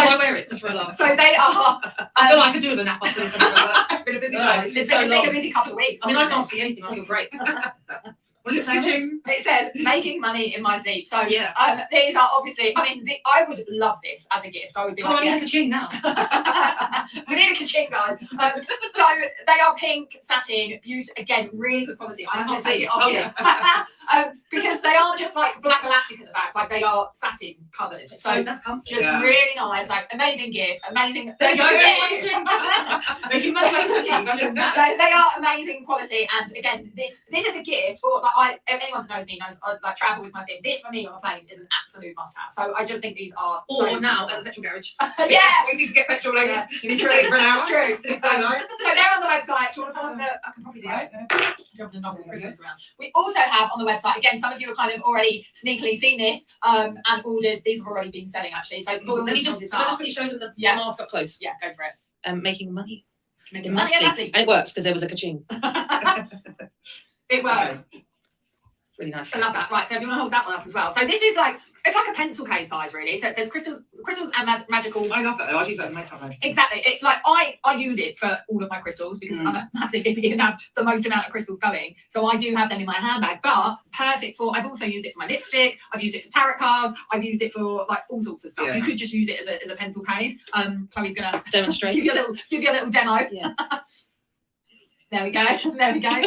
Speaker 3: I wear it just for a laugh.
Speaker 2: So they are.
Speaker 3: I feel like I could do with a nap after this.
Speaker 4: It's been a busy day.
Speaker 2: It's been a busy couple of weeks.
Speaker 3: I mean, I can't see anything. I feel great. What does it say?
Speaker 2: It says making money in my sleep. So
Speaker 3: yeah,
Speaker 2: these are obviously. I mean, I would love this as a gift. I would be
Speaker 3: come
Speaker 2: like,
Speaker 3: on, I need a ka-ching now.
Speaker 2: We need a ka-ching, guys. So they are pink satin, beautiful, again, really good quality.
Speaker 3: I can't see it.
Speaker 2: Oh yeah. Because they aren't just like black elastic at the back, like they are satin covered. So
Speaker 3: that's comfy.
Speaker 2: just really nice, like amazing gift, amazing.
Speaker 3: There you go.
Speaker 2: Making money like they are amazing quality, and again, this is a gift. Or like anyone that knows me knows like travel is my thing. This for me on a plane is an absolute must-have. So I just think these are.
Speaker 3: Or now at the petrol garage.
Speaker 2: Yeah,
Speaker 4: we need to get petrol later. You need to trade for an hour.
Speaker 2: True.
Speaker 4: It's so nice.
Speaker 2: So they're on the website. Do you want to pass I can probably do it. Jumping the Christmas around. We also have on the website, again, some of you have kind of already sneakily seen this and ordered. These have already been selling actually. So
Speaker 3: let me just quickly show them the mask up close.
Speaker 2: Yeah, go for it.
Speaker 3: Making money.
Speaker 2: Making money.
Speaker 3: And it works because there was a ka-ching.
Speaker 2: It works.
Speaker 3: Okay. Really nice.
Speaker 2: I love that. Right, so if you want to hold that one up as well. So this is like, it's like a pencil case size really. So it says crystals and magical.
Speaker 4: I love that though. I use that as my top.
Speaker 2: Exactly. It, like I use it for all of my crystals because I'm a massive hippie and have the most amount of crystals going. So I do have them in my handbag, but perfect for, I've also used it for my lipstick. I've used it for tarot cards. I've used it for like all sorts of stuff.
Speaker 4: Yeah.
Speaker 2: You could just use it as a pencil case. Chloe's gonna
Speaker 3: demonstrate.
Speaker 2: give you a little demo.
Speaker 3: Yeah.
Speaker 2: There we go. There we go.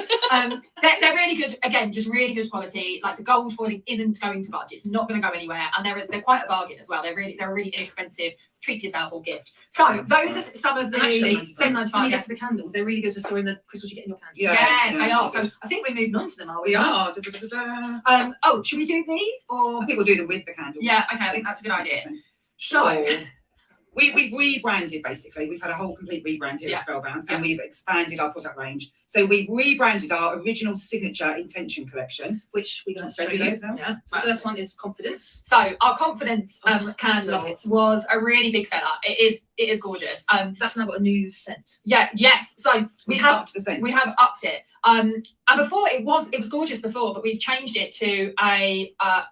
Speaker 2: They're really good. Again, just really good quality. Like the gold foiling isn't going to budge. It's not going to go anywhere, and they're quite a bargain as well. They're a really inexpensive treat yourself or gift. So those are some of the
Speaker 3: actually
Speaker 2: $7.95.
Speaker 3: When you get to the candles, they're really good for storing the crystals you get in your candles.
Speaker 2: Yes, they are. So I think we're moving on to them, are we?
Speaker 4: We are.
Speaker 2: Oh, should we do these or?
Speaker 4: I think we'll do them with the candles.
Speaker 2: Yeah. Okay. I think that's a good idea. So.
Speaker 4: We've rebranded basically. We've had a whole complete rebrand here at Spellbounds, and we've expanded our product range. So we've rebranded our original signature intention collection,
Speaker 3: which we're going to show
Speaker 4: you.
Speaker 3: Yeah. So the first one is confidence.
Speaker 2: So our confidence candle was a really big seller. It is gorgeous.
Speaker 3: That's now got a new scent.
Speaker 2: Yeah. Yes. So we have
Speaker 4: upped the scent.
Speaker 2: We have upped it. And before it was gorgeous before, but we've changed it to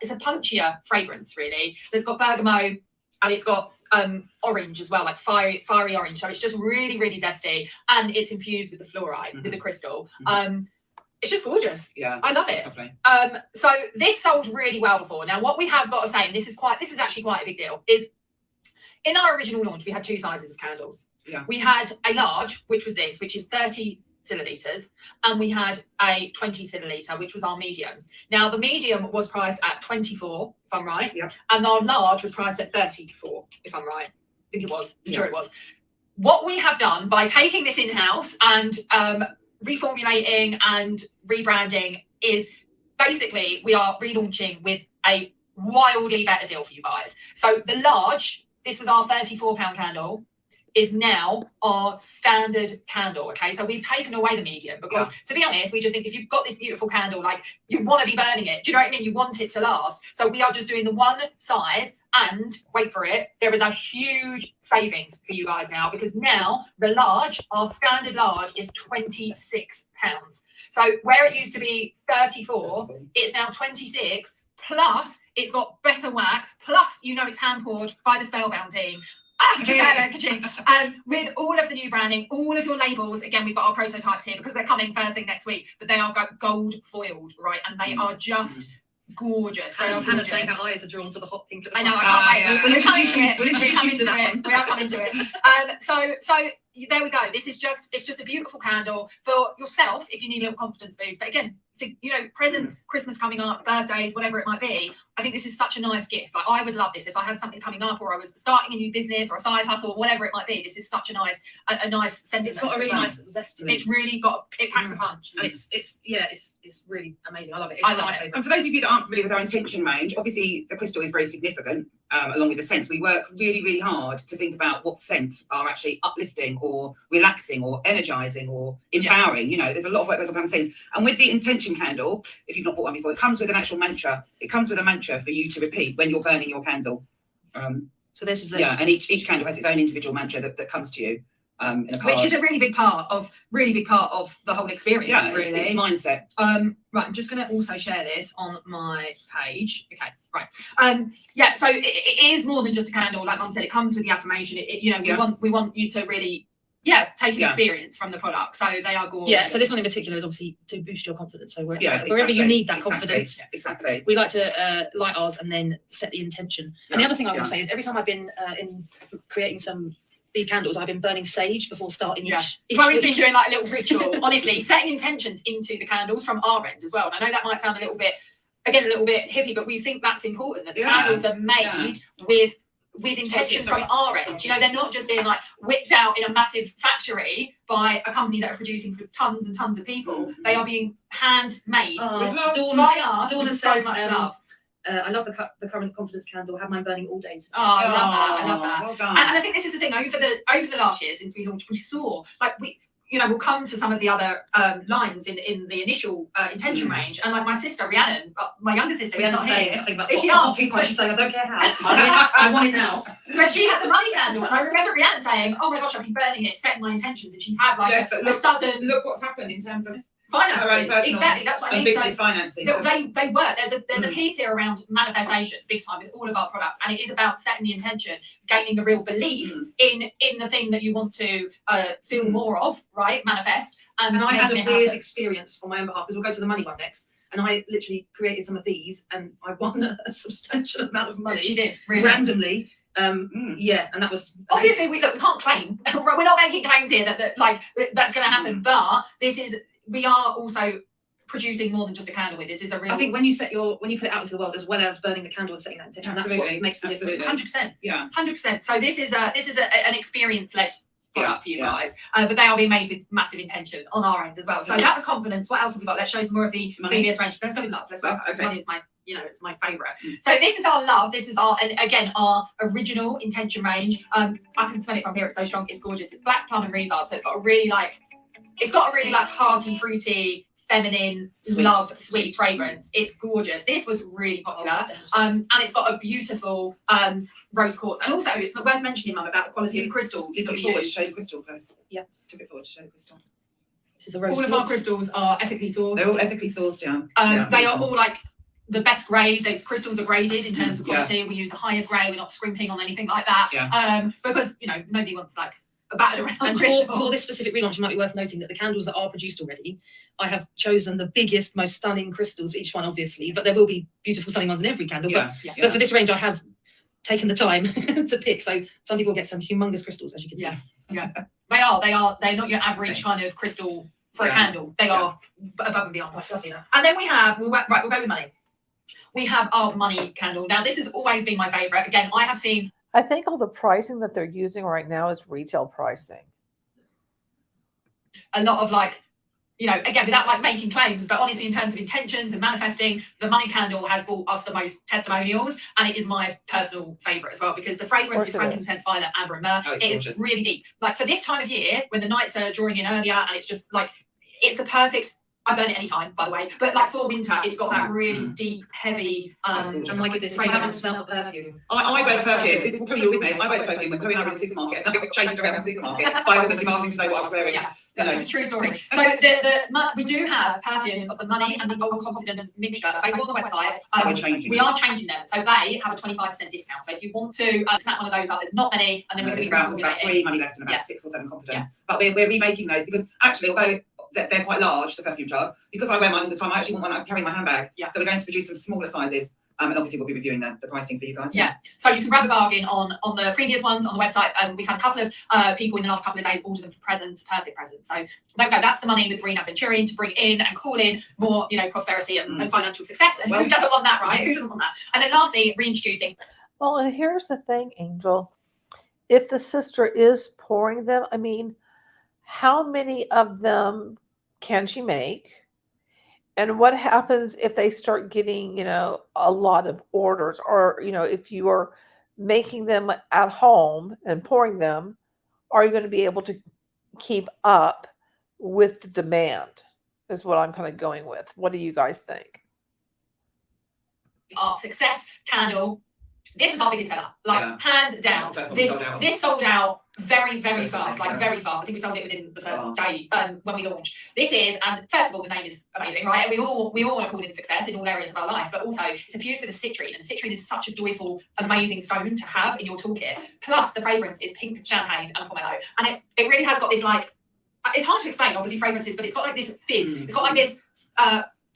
Speaker 2: it's a punchier fragrance really. So it's got bergamot. And it's got orange as well, like fiery orange. So it's just really, really zesty. And it's infused with the fluoride, with the crystal. It's just gorgeous.
Speaker 4: Yeah.
Speaker 2: I love it.
Speaker 4: Lovely.
Speaker 2: So this sold really well before. Now, what we have got to say, and this is actually quite a big deal, is in our original launch, we had 2 sizes of candles.
Speaker 4: Yeah.
Speaker 2: We had a large, which was this, which is 30 millilitres, and we had a 20 milliliter, which was our medium. Now the medium was priced at 24, if I'm right, and our large was priced at 34, if I'm right. I think it was. I'm sure it was. What we have done by taking this in-house and reformulating and rebranding is basically we are relaunching with a wildly better deal for you guys. So the large, this was our £34 candle. is now our standard candle. Okay, so we've taken away the medium because, to be honest, we just think if you've got this beautiful candle, like you want to be burning it. Do you know what I mean? You want it to last. So we are just doing the one size, and wait for it, there is a huge savings for you guys now, because now the large, our standard large, is £26. So where it used to be 34, it's now 26. Plus, it's got better wax. Plus, it's hand poured by the Spellbound team. With all of the new branding, all of your labels. Again, we've got our prototypes here because they're coming first thing next week. But they are gold foiled, right? And they are just gorgeous.
Speaker 3: Hannah's saying her eyes are drawn to the hot pink.
Speaker 2: I know. I can't wait. We'll introduce you. We are coming to it. So there we go. It's just a beautiful candle for yourself if you need a little confidence boost. But again, presents, Christmas coming up, birthdays, whatever it might be. I think this is such a nice gift. Like, I would love this if I had something coming up, or I was starting a new business or a side hustle, or whatever it might be. This is such a nice sentiment.
Speaker 3: It's got a really nice zest to it.
Speaker 2: It's really it packs a punch.
Speaker 3: And it's really amazing. I love it.
Speaker 2: I love it.
Speaker 4: And for those of you that aren't familiar with our intention range, obviously the crystal is very significant, along with the scents. We work really, really hard to think about what scents are actually uplifting or relaxing or energizing or empowering. There's a lot of work that goes on behind the scenes. And with the intention candle, if you've not bought one before, it comes with an actual mantra. It comes with a mantra for you to repeat when you're burning your candle.
Speaker 3: So this is the
Speaker 4: and each candle has its own individual mantra that comes to you in a card.
Speaker 2: Which is a really big part of the whole experience.
Speaker 4: Yeah,
Speaker 2: really.
Speaker 4: It's mindset.
Speaker 2: Right, I'm just going to also share this on my page. Okay, right. So it is more than just a candle. Like Mum said, it comes with the affirmation. We want you to really take an experience from the product. So they are gorgeous.
Speaker 3: Yeah, so this one in particular is obviously to boost your confidence. So wherever you need that confidence,
Speaker 4: exactly.
Speaker 3: We like to light ours and then set the intention. And the other thing I want to say is every time I've been in creating these candles, I've been burning sage before starting each
Speaker 2: Chloe's been doing like a little ritual. Honestly, setting intentions into the candles from our end as well. And I know that might sound a little bit hippie, but we think that's important, that the candles are made with intentions from our end. They're not just being like whipped out in a massive factory by a company that are producing for tons and tons of people. They are being handmade by us with so much love.
Speaker 3: I love the current confidence candle. I have mine burning all day.
Speaker 2: I love that.
Speaker 4: Well done.
Speaker 2: And I think this is the thing over the last year since we launched, we saw we'll come to some of the other lines in the initial intention range. And like my sister Rhiannon, my younger sister,
Speaker 3: We're not saying anything about
Speaker 2: Is she
Speaker 3: hot pink. She's saying I don't care how. I want it now.
Speaker 2: But she had the money candle, and I remember Rhiannon saying, "Oh my gosh, I've been burning it, setting my intentions," and she had
Speaker 4: look what's happened in terms of
Speaker 2: finances. Exactly, that's what I mean.
Speaker 4: Business finances.
Speaker 2: They work. There's a piece here around manifestation, big time, with all of our products, and it is about setting the intention, gaining a real belief in the thing that you want to feel more of, right? Manifest.
Speaker 3: And I had a weird experience on my own behalf, because we'll go to the money one next. And I literally created some of these, and I won a substantial amount of money.
Speaker 2: She did, really.
Speaker 3: Randomly. And that was
Speaker 2: obviously we can't claim. We're not making claims here that that's going to happen. But we are also producing more than just a candle with this. Is a real.
Speaker 3: I think when you put it out into the world, as well as burning the candle and setting that intention, that's what makes the difference.
Speaker 2: 100%.
Speaker 4: Yeah.
Speaker 2: 100%. So this is an experience-led product for you guys, but they are being made with massive intention on our end as well. So that was confidence. What else have we got? Let's show some more of the previous range. Let's go with love. Let's go.
Speaker 4: Okay.
Speaker 2: Money is it's my favorite. So this is our love. This is our original intention range. I can smell it from here. It's so strong. It's gorgeous. It's black plum and green love. So it's got a really hearty, fruity, feminine, sweet fragrance. It's gorgeous. This was really popular. And it's got a beautiful rose quartz. And also, it's worth mentioning, Mum, about the quality of the crystals.
Speaker 4: Did it forward to show the crystal, though?
Speaker 3: Yeah.
Speaker 4: Just took it forward to show the crystal.
Speaker 3: This is the rose
Speaker 2: all of our crystals are ethically sourced.
Speaker 4: They're all ethically sourced, yeah.
Speaker 2: They are all the best grade. The crystals are graded in terms of quality. We use the highest grade. We're not scrimping on anything like that.
Speaker 4: Yeah.
Speaker 2: Because nobody wants a battle around.
Speaker 3: And for this specific relaunch, it might be worth noting that the candles that are produced already, I have chosen the biggest, most stunning crystals for each one, obviously, but there will be beautiful, stunning ones in every candle. But for this range, I have taken the time to pick. So some people get some humongous crystals, as you can see.
Speaker 2: Yeah. They're not your average kind of crystal for a candle. They are above and beyond. And then we'll go with money. We have our money candle. Now, this has always been my favorite. Again,
Speaker 1: I think all the pricing that they're using right now is retail pricing.
Speaker 2: A lot of you know, again, without like making claims, but honestly, in terms of intentions and manifesting, the money candle has brought us the most testimonials, and it is my personal favourite as well, because the fragrance is frankincense, violet, amber, and myrrh. It is really deep. Like for this time of year, when the nights are drawing in earlier, and it's just like, it's the perfect. I burn it any time, by the way. But like for winter, it's got that really deep, heavy.
Speaker 3: Oh my goodness, I haven't smelled the perfume.
Speaker 4: I wear the perfume. Probably you're with me. I wear the perfume when Chloe and I were in the supermarket, and I got chased around the supermarket by women demanding to know what I was wearing.
Speaker 2: Yeah. It's a true story. So we do have perfumes of the money and the golden confidence mixture available on the website. We are changing them, so they have a 25% discount. So if you want to snap one of those up, there's not many, and then we're going to be
Speaker 4: about 3 money left and about 6 or 7 confidence. But we're remaking those because actually, although they're quite large, the perfume jars, because I wear mine all the time, I actually want one I can carry in my handbag. Yeah. So we're going to produce some smaller sizes. And obviously we'll be reviewing the pricing for you guys.
Speaker 2: Yeah. So you can grab a bargain on the previous ones on the website. We've had a couple of people in the last couple of days order them for presents, perfect presents. So there we go. That's the money with Green Aventurine to bring in and call in more, you know, prosperity and financial success. And who doesn't want that, right? Who doesn't want that? And then lastly, reintroducing.
Speaker 1: Well, and here's the thing, Angel. If the sister is pouring them, I mean, how many of them can she make? And what happens if they start getting, you know, a lot of orders, or, you know, if you are making them at home and pouring them, are you going to be able to keep up with the demand is what I'm kind of going with. What do you guys think?
Speaker 2: Our success candle. This is our biggest seller, like hands down. This sold out very, very fast, like very fast. I think we sold it within the first day when we launched. This is, and first of all, the name is amazing, right? We all want to call it success in all areas of our life, but also it's infused with a citrine, and citrine is such a joyful, amazing stone to have in your toolkit. Plus, the fragrance is pink champagne and pomelo, and it really has got this like, it's hard to explain, obviously fragrances, but it's got like this fizz. It's got like this.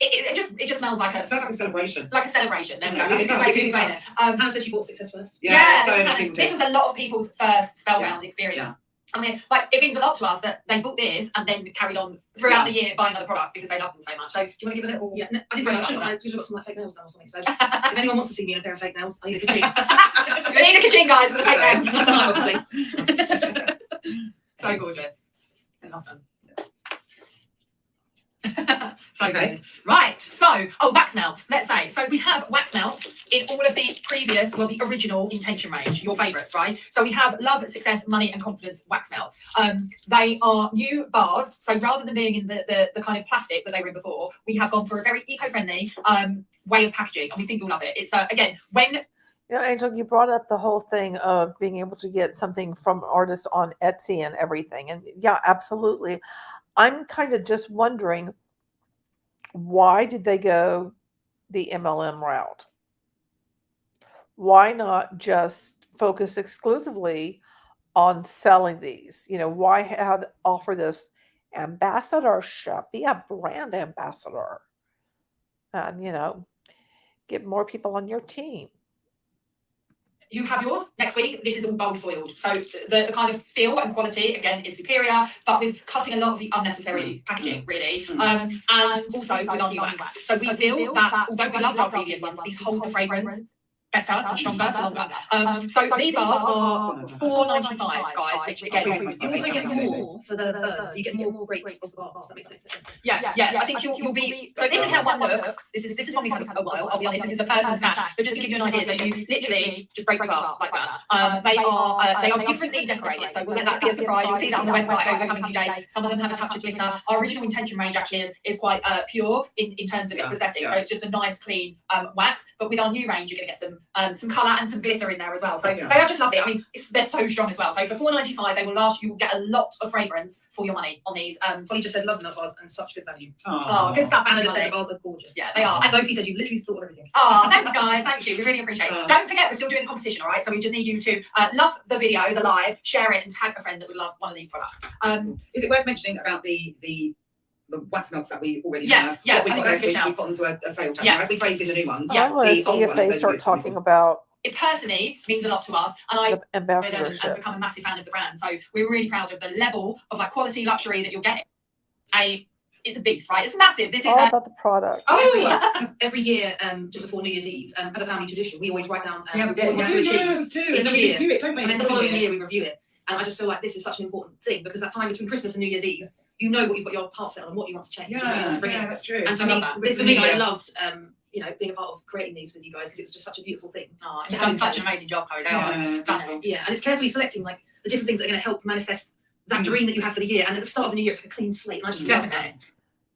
Speaker 2: It just smells like a.
Speaker 4: It smells like a celebration.
Speaker 2: Like a celebration. There we go. That's a good way to explain it.
Speaker 3: Hannah said she bought success first.
Speaker 2: This was a lot of people's first Spellbound experience. Yeah. I mean, like, it means a lot to us that they bought this and then carried on throughout the year buying other products because they love them so much. So, do you want to give a little?
Speaker 3: Yeah, no, I did. I should have got some like fake nails done or something. So, if anyone wants to see me in a pair of fake nails, I need a ka-ching.
Speaker 2: We need a ka-ching, guys, for the fake nails.
Speaker 3: That's tonight, obviously.
Speaker 2: So gorgeous. I love them. So good. Right, so wax melts, let's say. So we have wax melts in all of the previous, well, the original intention range, your favourites, right? So we have love, success, money and confidence wax melts. They are new bars, so rather than being in the kind of plastic that they were in before, we have gone for a very eco-friendly way of packaging, and we think you'll love it. It's again, when
Speaker 1: you know, Angel, you brought up the whole thing of being able to get something from artists on Etsy and everything, and yeah, absolutely. I'm kind of just wondering, why did they go the MLM route? Why not just focus exclusively on selling these? You know, why offer this ambassadorship? Be a brand ambassador, and you know, get more people on your team.
Speaker 2: You have yours next week. This is all gold foiled. So the kind of feel and quality, again, is superior, but with cutting a lot of the unnecessary packaging, really. And also with our new wax. So we feel that, although we loved our previous ones, these hold the fragrance better and stronger for longer. So these bars are $4.95, guys. Which again,
Speaker 3: you also get more for the birds. You get more breaks of the bars. That makes sense.
Speaker 2: Yeah. I think you'll be. So this is how one works. This is one we've had a while. I'll be honest. This is a person's stash, but just to give you an idea, so you literally just break apart like that. They are differently decorated. So we'll let that be a surprise. You'll see that on the website over the coming few days. Some of them have a touch of glitter. Our original intention range actually is quite pure in terms of its aesthetic. So it's just a nice clean wax. But with our new range, you're going to get some colour and some glitter in there as well. So they are just lovely. I mean, they're so strong as well. So for $4.95, they will last. You will get a lot of fragrance for your money on these.
Speaker 3: Polly just said love nut bars and such good value.
Speaker 2: Oh, good stuff.
Speaker 3: Anna just said the bars are gorgeous.
Speaker 2: Yeah, they are.
Speaker 3: And Sophie said you've literally thought of everything.
Speaker 2: Oh, thanks guys. Thank you. We really appreciate it. Don't forget, we're still doing the competition, all right? So we just need you to love the video, the live, share it, and tag a friend that would love one of these products.
Speaker 4: Is it worth mentioning about the wax melts that we already
Speaker 2: have?
Speaker 4: Yeah,
Speaker 2: we
Speaker 4: put onto a sale channel as we phase in the new ones.
Speaker 1: I want to see if they start talking about.
Speaker 2: It personally means a lot to us, and I have become a massive fan of the brand. So we're really proud of the level of like quality luxury that you're getting. It's a beast, right? It's massive. This is
Speaker 1: all about the product.
Speaker 3: Every year, just before New Year's Eve, as a family tradition, we always write down
Speaker 4: we do.
Speaker 3: what to achieve
Speaker 4: each year,
Speaker 3: and then the following year we review it. And I just feel like this is such an important thing because that time between Christmas and New Year's Eve, you know what you've got your heart set on and what you want to change. and what you want to bring in.
Speaker 4: That's true.
Speaker 3: And for me, I loved being a part of creating these with you guys because it's just such a beautiful thing.
Speaker 2: Oh, you've done such an amazing job, Chloe. They are stunning.
Speaker 3: Yeah, and it's carefully selecting like the different things that are going to help manifest that dream that you have for the year. And at the start of a new year, it's like a clean slate. And I just love that.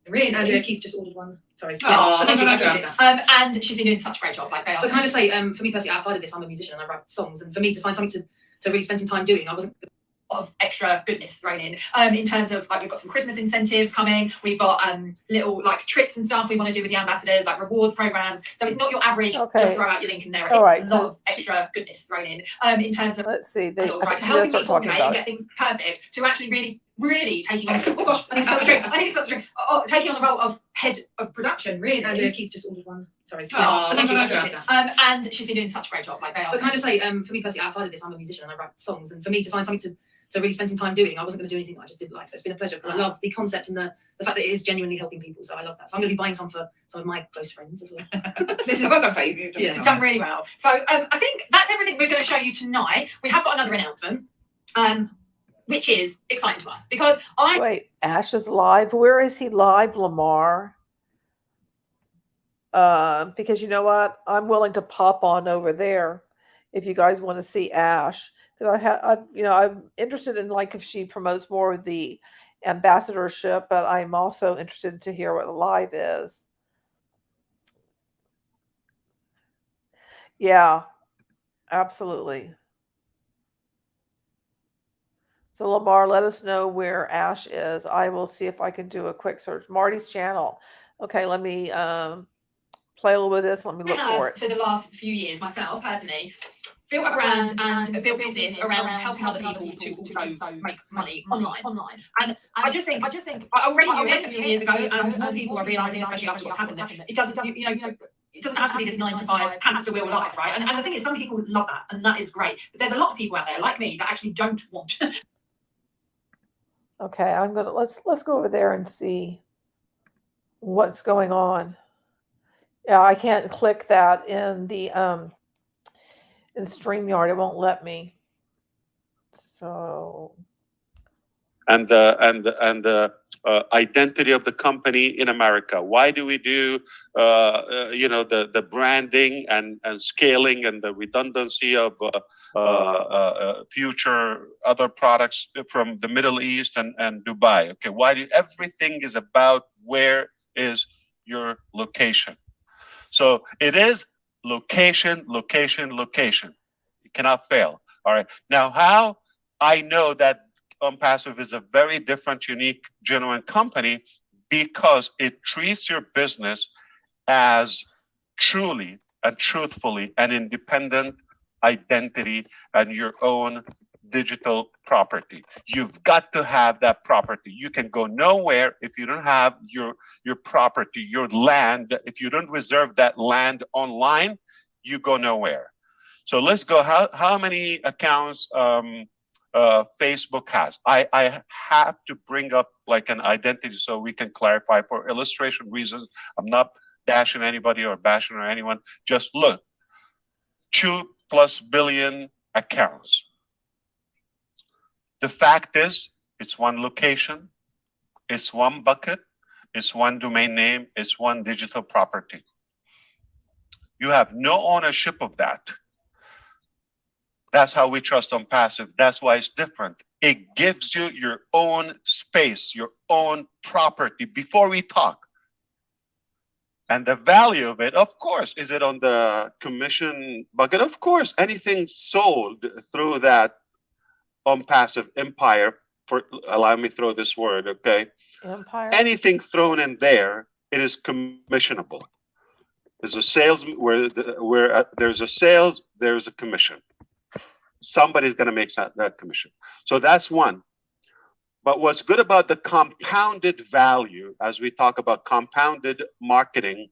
Speaker 3: Really, Andrea, Keith just ordered one. Sorry.
Speaker 4: Oh,
Speaker 3: Thank you. I appreciate that.
Speaker 2: And she's been doing such a great job. Like they are.
Speaker 3: But can I just say, for me personally, outside of this, I'm a musician and I write songs. And for me to find something to really spend some time doing, I wasn't.
Speaker 2: Of extra goodness thrown in terms of like we've got some Christmas incentives coming, we've got little like trips and stuff we want to do with the ambassadors, like rewards programs, so it's not your average just throw out your link and there
Speaker 1: All right,
Speaker 2: a lot of extra goodness thrown in terms of
Speaker 1: let's see,
Speaker 2: to helping me formulate and get things perfect, to actually really taking on oh gosh, I need to spell the drink, taking on the role of head of production, really.
Speaker 3: Andrea, Keith just ordered one. Sorry.
Speaker 2: Thank you, I appreciate that. And she's been doing such a great job. Like they are.
Speaker 3: But can I just say, for me personally, outside of this, I'm a musician and I write songs, and for me to find something to really spend some time doing, I wasn't going to do anything that I just did like. So it's been a pleasure because I love the concept and the fact that it is genuinely helping people. So I love that. So I'm going to be buying some for some of my close friends as well.
Speaker 2: This is you've done really well. So I think that's everything we're going to show you tonight. We have got another announcement, which is exciting to us because
Speaker 1: Wait, Ash is live. Where is he live, Lamar? Because you know what? I'm willing to pop on over there if you guys want to see Ash. Because I'm interested in like if she promotes more of the ambassadorship, but I'm also interested to hear what live is. Yeah, absolutely. So Lamar, let us know where Ash is. I will see if I can do a quick search. Marty's channel. Okay, let me play a little bit of this. Let me look for it.
Speaker 2: For the last few years, myself personally, built a brand and built business around helping other people to also make money online. And I just think I already knew it a few years ago, and more people are realising, especially after what's happened, that it doesn't have to be this 9 to 5 hamster wheel life, right? And the thing is, some people love that, and that is great. But there's a lot of people out there like me that actually don't want.
Speaker 1: Okay, let's go over there and see what's going on. Yeah, I can't click that in the in StreamYard. It won't let me. So
Speaker 5: and the identity of the company in America. Why do we do the branding and scaling and the redundancy of future other products from the Middle East and Dubai? Okay, why do everything is about where is your location? So it is location. You cannot fail. All right. Now, how I know that Unpassive is a very different, unique, genuine company because it treats your business as truly and truthfully an independent identity and your own digital property. You've got to have that property. You can go nowhere if you don't have your property, your land. If you don't reserve that land online, you go nowhere. So let's go. How many accounts Facebook has? I have to bring up like an identity so we can clarify for illustration reasons. I'm not dashing anybody or bashing or anyone. Just look. 2+ billion accounts. The fact is, it's one location, it's one bucket, it's one domain name, it's one digital property. You have no ownership of that. That's how we trust Unpassive. That's why it's different. It gives you your own space, your own property before we talk. And the value of it, of course, is it on the commission bucket? Of course, anything sold through that Unpassive empire, allow me to throw this word, okay?
Speaker 1: Empire.
Speaker 5: Anything thrown in there, it is commissionable. There's a sales where there's a sales, there's a commission. Somebody's going to make that commission. So that's one. But what's good about the compounded value, as we talk about compounded marketing,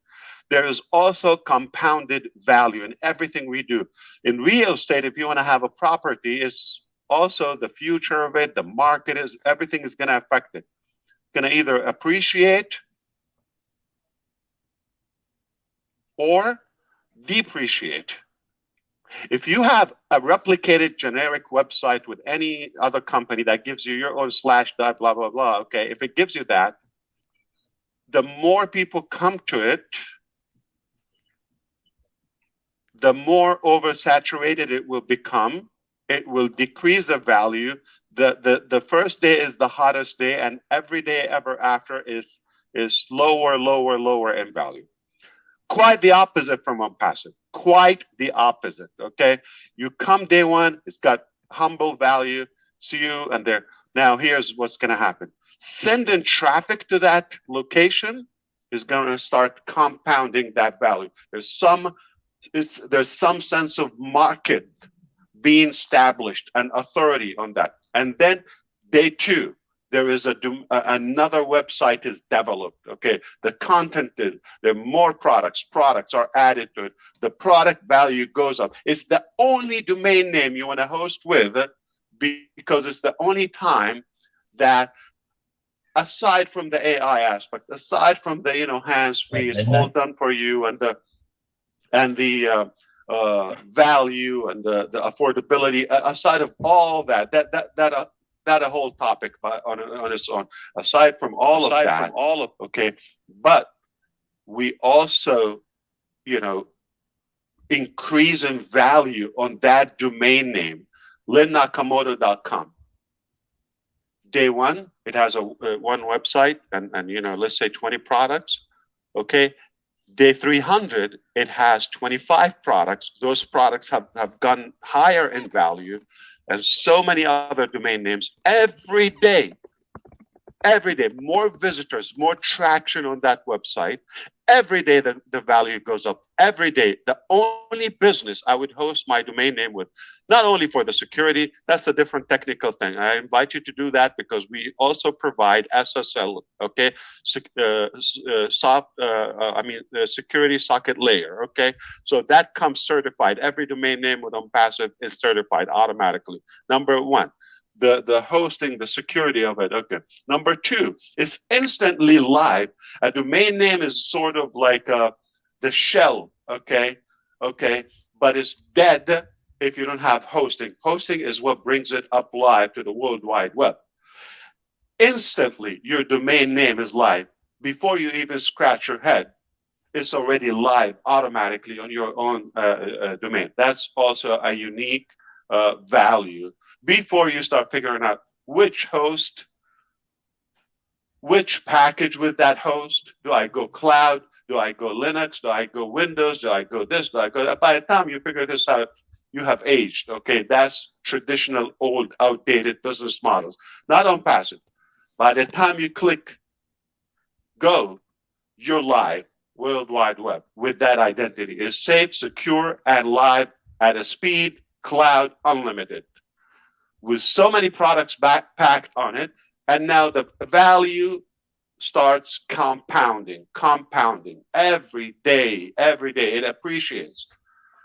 Speaker 5: there is also compounded value in everything we do. In real estate, if you want to have a property, it's also the future of it, the market is, everything is going to affect it. Going to either appreciate or depreciate. If you have a replicated generic website with any other company that gives you your own slash dot blah blah blah, okay, if it gives you that, the more people come to it, the more oversaturated it will become. It will decrease the value. The first day is the hottest day, and every day ever after is lower, lower, lower in value. Quite the opposite from Unpassive. Quite the opposite. Okay, you come day one, it's got humble value. See you, and there. Now here's what's going to happen. Sending traffic to that location is going to start compounding that value. There's some sense of market being established and authority on that. And then day two, there is another website is developed. Okay, the content is there are more products are added to it. The product value goes up. It's the only domain name you want to host with, because it's the only time that, aside from the AI aspect, aside from the hands-free, it's all done for you, and the value and the affordability, aside of all that a whole topic on its own. Aside from all of that, okay, but we also increase in value on that domain name, linnakamoto.com. Day one, it has one website and let's say 20 products. Okay, day 300, it has 25 products. Those products have gone higher in value, and so many other domain names. Every day, more visitors, more traction on that website. Every day the value goes up. Every day. The only business I would host my domain name with, not only for the security, that's a different technical thing. I invite you to do that because we also provide SSL, okay, security socket layer, okay? So that comes certified. Every domain name with Unpassive is certified automatically. Number one. The hosting, the security of it. Okay. Number two, it's instantly live. A domain name is sort of like the shell. Okay. But it's dead if you don't have hosting. Hosting is what brings it up live to the World Wide Web. Instantly, your domain name is live. Before you even scratch your head, it's already live automatically on your own domain. That's also a unique value. Before you start figuring out which host, which package with that host, do I go cloud? Do I go Linux? Do I go Windows? Do I go this? Do I go that? By the time you figure this out, you have aged. Okay, that's traditional, old, outdated business models. Not Unpassive. By the time you click go, you're live, World Wide Web, with that identity. It's safe, secure, and live at a speed, cloud, unlimited, with so many products packed on it. And now the value starts compounding every day. It appreciates.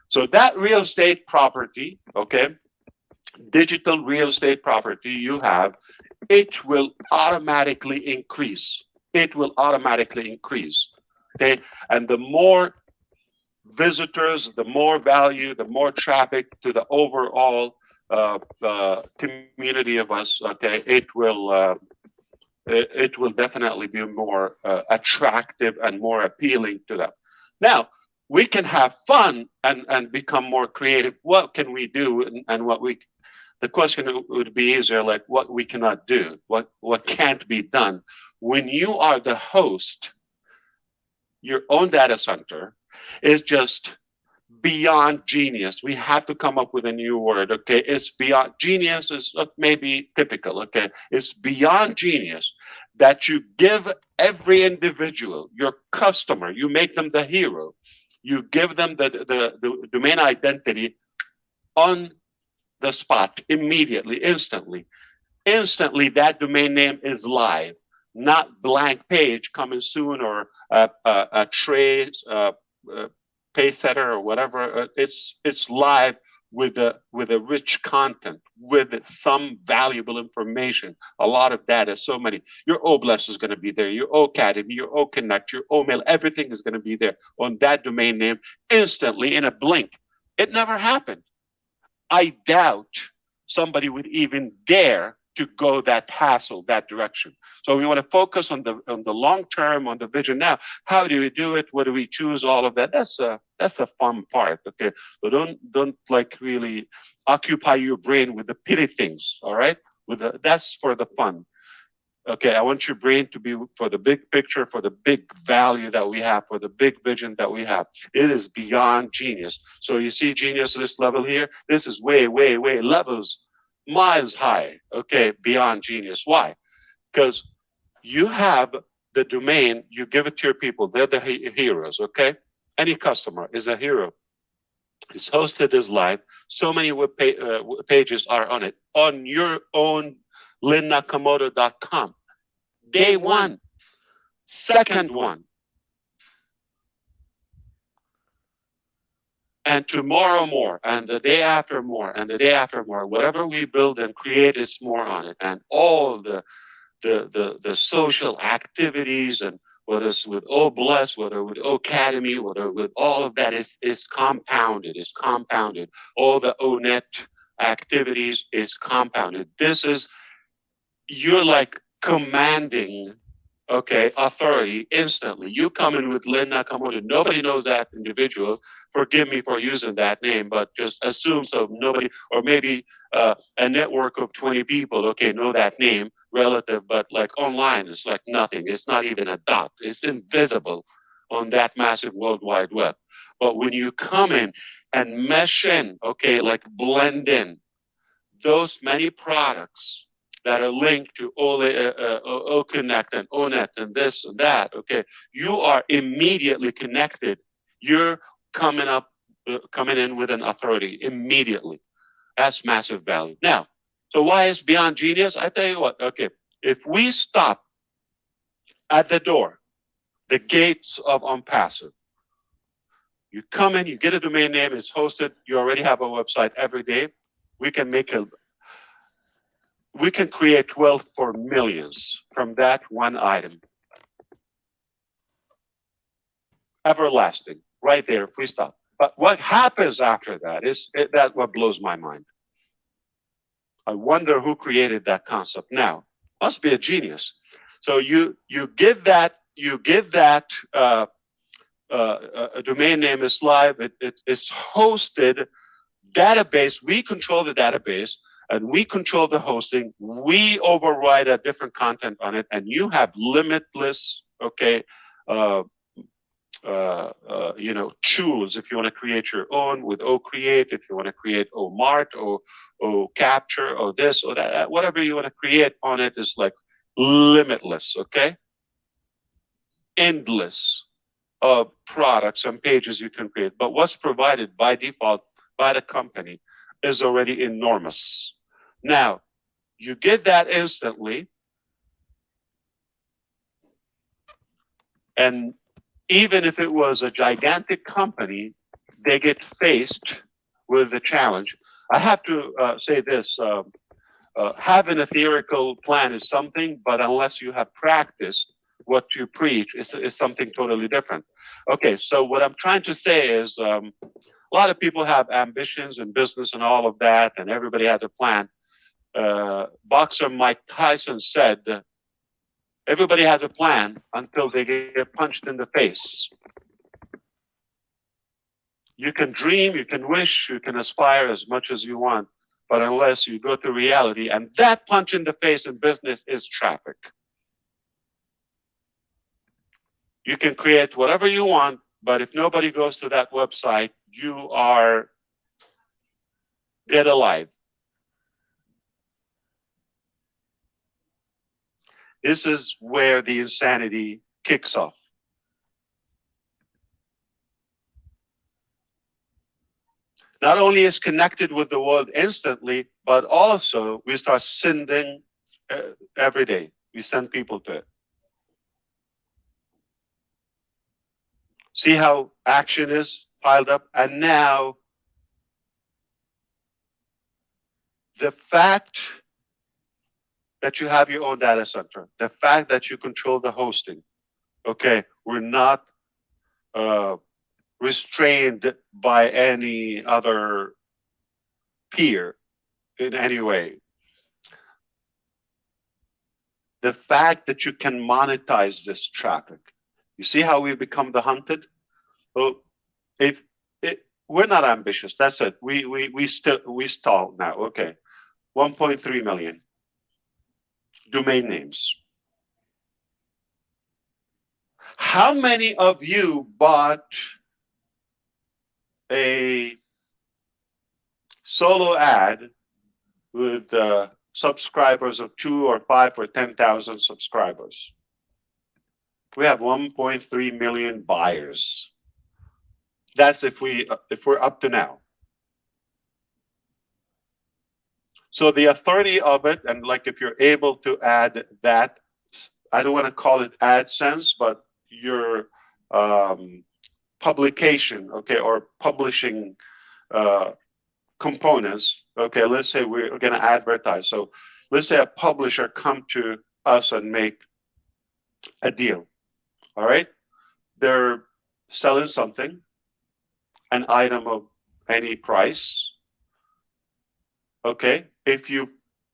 Speaker 5: So that real estate property, okay, digital real estate property you have, it will automatically increase. Okay, and the more visitors, the more value, the more traffic to the overall community of us. Okay, it will definitely be more attractive and more appealing to them. Now we can have fun and become more creative. What can we do, and the question would be easier, like what we cannot do, what can't be done. When you are the host, your own data center is just beyond genius. We have to come up with a new word. Okay, it's beyond genius is maybe typical. Okay, it's beyond genius that you give every individual, your customer, you make them the hero. You give them the domain identity on the spot, immediately, instantly. That domain name is live, not blank page coming soon, or a trace, pay setter or whatever. It's live with a rich content, with some valuable information. A lot of data, so many. Your OBLES is going to be there, your OAcademy, your OConnect, your OMail, everything is going to be there on that domain name instantly, in a blink. It never happened. I doubt somebody would even dare to go that hassle, that direction. So we want to focus on the long term, on the vision. Now, how do we do it? What do we choose? All of that. That's the fun part. Okay. So don't like really occupy your brain with the pity things. All right. That's for the fun. Okay, I want your brain to be for the big picture, for the big value that we have, for the big vision that we have. It is beyond genius. So you see genius, this level here, this is way, way, way levels miles high. Okay, beyond genius. Why? Because you have the domain, you give it to your people. They're the heroes. Okay, any customer is a hero. It's hosted, is live. So many pages are on it. On your own linnakamoto.com. Day one. Second one. And tomorrow more. And the day after more. And the day after more. Whatever we build and create is more on it. And all the social activities, and whether it's with O Bless, whether with Academy, whether with all of that is compounded. It's compounded. All the ONET activities is compounded. This is, you're like commanding, okay, authority instantly. You come in with Lynn Nakamoto. Nobody knows that individual. Forgive me for using that name, but just assume so. Nobody, or maybe a network of 20 people, okay, know that name relative, but like online, it's like nothing. It's not even a dot. It's invisible on that massive World Wide Web. But when you come in and mesh in, okay, like blend in those many products that are linked to OConnect and ONET and this and that, okay, you are immediately connected. You're coming in with an authority immediately. That's massive value. Now, so why is beyond genius? I tell you what, okay, if we stop at the door, the gates of Unpassive, you come in, you get a domain name, it's hosted, you already have a website every day. We can create wealth for millions from that one item. Everlasting, right there, if we stop. But what happens after that that's what blows my mind. I wonder who created that concept. Now, must be a genius. So you give that a domain name is live. It's hosted database. We control the database and we control the hosting. We override a different content on it, and you have limitless, okay, tools if you want to create your own with OCreate, if you want to create OMart or OCapture or this or that, whatever you want to create on it is like limitless, okay? Endless products and pages you can create. But what's provided by default by the company is already enormous. Now, you get that instantly, and even if it was a gigantic company, they get faced with the challenge. I have to say this, having a theoretical plan is something, but unless you have practiced what you preach, is something totally different. Okay, so what I'm trying to say is a lot of people have ambitions in business and all of that, and everybody has a plan. Boxer Mike Tyson said, everybody has a plan until they get punched in the face. You can dream, you can wish, you can aspire as much as you want, but unless you go to reality, and that punch in the face in business is traffic. You can create whatever you want, but if nobody goes to that website, you are dead alive. This is where the insanity kicks off. Not only is connected with the world instantly, but also we start sending every day. We send people to it. See how action is piled up? And now the fact that you have your own data center, the fact that you control the hosting, okay, we're not restrained by any other peer in any way. The fact that you can monetize this traffic. You see how we become the hunted? So if we're not ambitious, that's it. We stall now. Okay, 1.3 million domain names. How many of you bought a solo ad with subscribers of 2 or 5 or 10,000 subscribers? We have 1.3 million buyers. That's if we're up to now. So the authority of it, and like if you're able to add that, I don't want to call it AdSense, but your publication, okay, or publishing components. Okay, let's say we're going to advertise. So let's say a publisher come to us and make a deal. All right, they're selling something, an item of any price. Okay, if you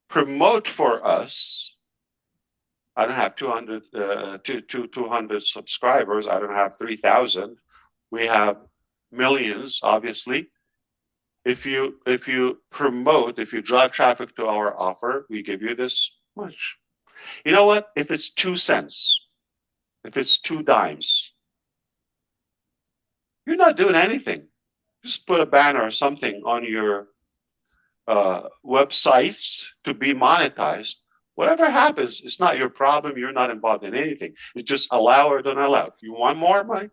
Speaker 5: promote for us, I don't have 200 subscribers. I don't have 3,000. We have millions, obviously. If you promote, if you drive traffic to our offer, we give you this much. You know what? If it's 2 cents, if it's 2 dimes, you're not doing anything. Just put a banner or something on your websites to be monetized. Whatever happens, it's not your problem. You're not involved in anything. You just allow or don't allow. You want more money?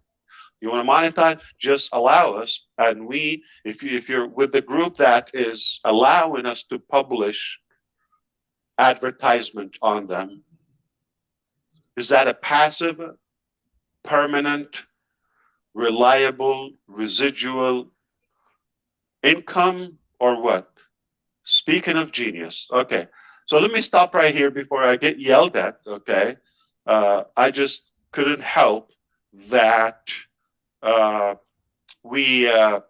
Speaker 5: You want to monetize? Just allow us. And we, if you're with the group that is allowing us to publish advertisement on them, is that a passive, permanent, reliable, residual income or what? Speaking of genius. Okay. So let me stop right here before I get yelled at. Okay. I just couldn't help that we are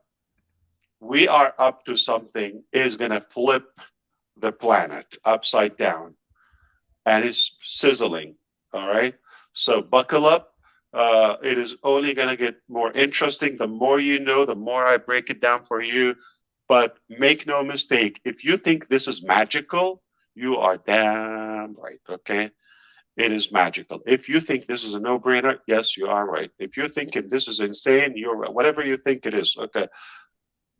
Speaker 5: up to something is going to flip the planet upside down, and it's sizzling. All right. So buckle up. It is only going to get more interesting. The more you know, the more I break it down for you. But make no mistake, if you think this is magical, you are damn right, okay? It is magical. If you think this is a no-brainer, yes, you are right. If you're thinking this is insane, you're right. Whatever you think it is, okay?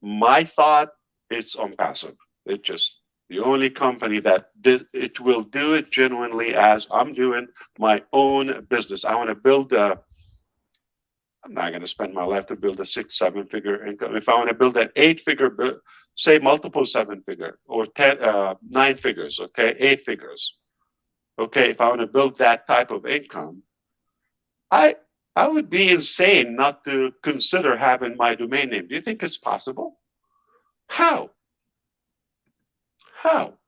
Speaker 5: My thought, it's on passive. It just, the only company that it will do it genuinely as I'm doing my own business. I want to build I'm not going to spend my life to build a 6-7 figure income. If I want to build an 8-figure, say multiple 7-figure or 9 figures, okay, 8 figures. Okay, if I want to build that type of income, I would be insane not to consider having my domain name. Do you think it's possible? How? How?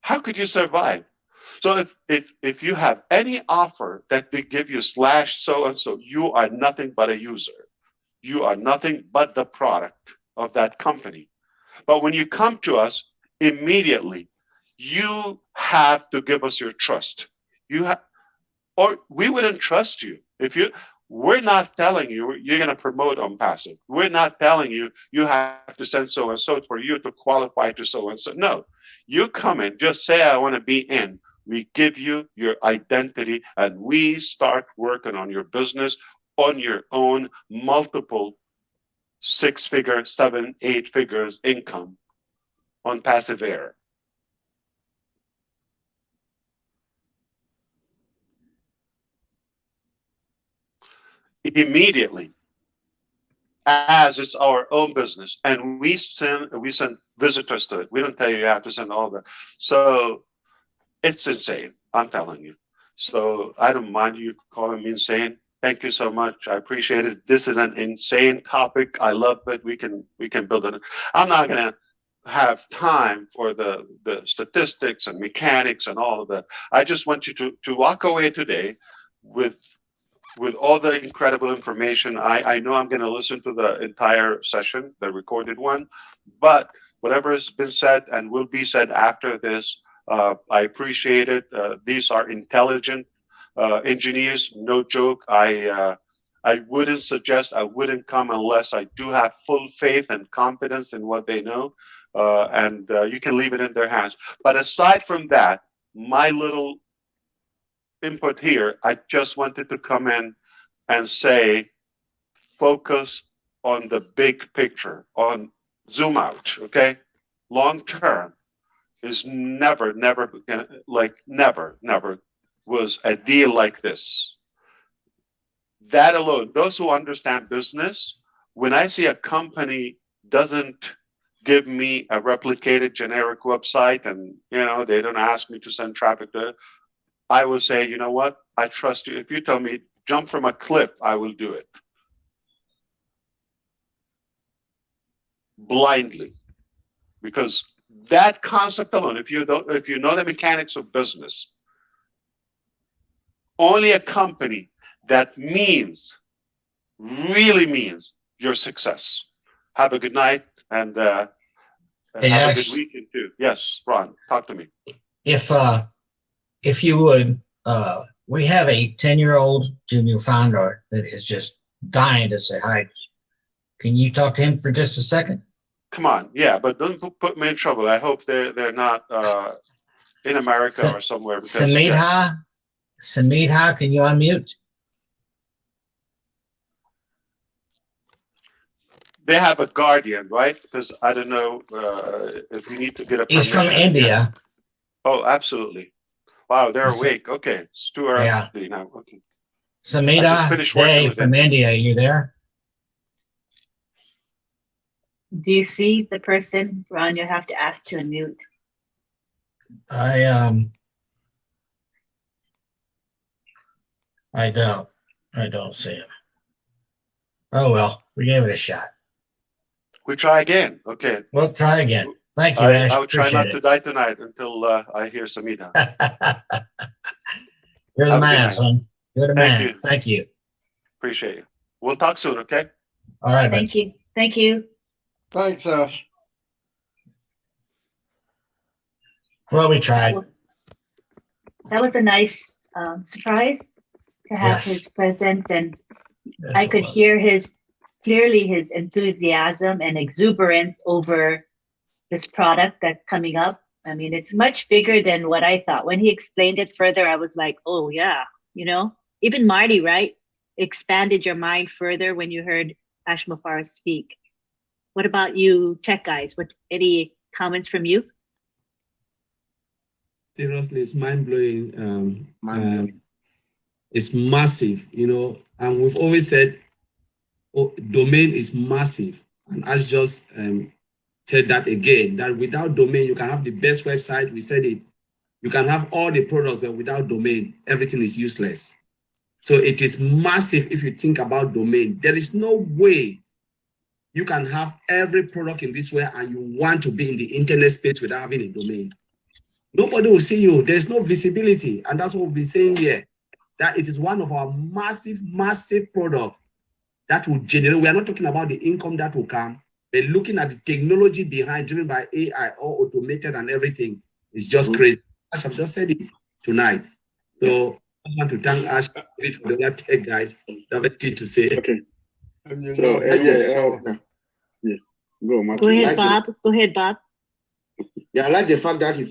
Speaker 5: How could you survive? So if you have any offer that they give you / so and so, you are nothing but a user. You are nothing but the product of that company. But when you come to us, immediately, you have to give us your trust. Or we wouldn't trust you. We're not telling you you're going to promote on passive. We're not telling you you have to send so and so for you to qualify to so and so. No, you come in, just say I want to be in. We give you your identity and we start working on your business on your own, multiple 6-figure, 7, 8 figures income on passive air. Immediately, as it's our own business, and we send visitors to it. We don't tell you have to send all that. So it's insane. I'm telling you. So I don't mind you calling me insane. Thank you so much. I appreciate it. This is an insane topic. I love it. We can build it. I'm not gonna have time for the statistics and mechanics and all of that. I just want you to walk away today with with all the incredible information. I know I'm going to listen to the entire session, the recorded one, but whatever has been said and will be said after this, I appreciate it. These are intelligent engineers, no joke. I wouldn't suggest, I wouldn't come unless I do have full faith and confidence in what they know, and you can leave it in their hands. But aside from that, my little input here, I just wanted to come in and say, focus on the big picture, on zoom out, okay? Long term is never was a deal like this. That alone, those who understand business, when I see a company doesn't give me a replicated generic website and they don't ask me to send traffic to it, I will say, you know what? I trust you. If you tell me jump from a cliff, I will do it. Blindly. Because that concept alone, if you know the mechanics of business, only a company that really means your success. Have a good night and have a good weekend too. Yes, Ron, talk to me.
Speaker 6: If you would, we have a 10-year-old junior founder that is just dying to say hi. Can you talk to him for just a second?
Speaker 5: Come on, yeah, but don't put me in trouble. I hope they're not in America or somewhere.
Speaker 6: Samidha, can you unmute?
Speaker 5: They have a guardian, right? Because I don't know if we need to get a permission.
Speaker 6: He's from India.
Speaker 5: Oh, absolutely. Wow, they're awake. Okay, it's too early now. Okay.
Speaker 6: Samidha Day from India, are you there?
Speaker 7: Do you see the person, Ron? You have to ask to unmute.
Speaker 6: I don't see him. Oh well, we gave it a shot.
Speaker 5: We try again. Okay.
Speaker 6: We'll try again. Thank you, Ash.
Speaker 5: I'll try not
Speaker 6: Appreciate
Speaker 5: to die tonight until I hear Samidha.
Speaker 6: You're the man, son. You're the man.
Speaker 5: You.
Speaker 6: Thank you.
Speaker 5: Appreciate you. We'll talk soon, okay?
Speaker 6: All right.
Speaker 7: Thank you. Thank you.
Speaker 8: Thanks, Ash.
Speaker 6: Well, we tried.
Speaker 7: That was a nice surprise to have his presence, and I could hear clearly his enthusiasm and exuberance over this product that's coming up. I mean, it's much bigger than what I thought. When he explained it further, I was like, oh yeah, even Marty, right? Expanded your mind further when you heard Ash Mufareh speak. What about you, tech guys? Any comments from you?
Speaker 9: Seriously, it's mind-blowing. It's massive, and we've always said domain is massive. And Ash just said that again, that without domain, you can have the best website. We said it. You can have all the products, but without domain, everything is useless. So it is massive if you think about domain. There is no way you can have every product in this way and you want to be in the internet space without having a domain. Nobody will see you. There's no visibility. And that's what we've been saying here, that it is one of our massive, massive products that will generate. We are not talking about the income that will come, but looking at the technology behind, driven by AI, all automated and everything. It's just crazy. Ash have just said it tonight. So I want to thank Ash for the other tech guys. They have a thing to say.
Speaker 8: Okay. So, yes.
Speaker 7: Go ahead, Bob. Go ahead, Bob.
Speaker 8: Yeah, I like the fact that he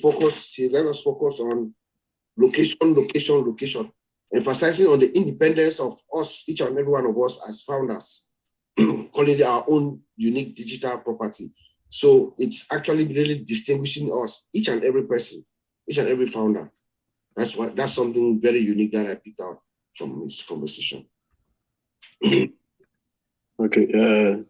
Speaker 8: let us focus on location, emphasizing on the independence of us, each and every one of us as founders, calling it our own unique digital property. So it's actually really distinguishing us, each and every person, each and every founder. That's something very unique that I picked out from this conversation.
Speaker 10: Okay,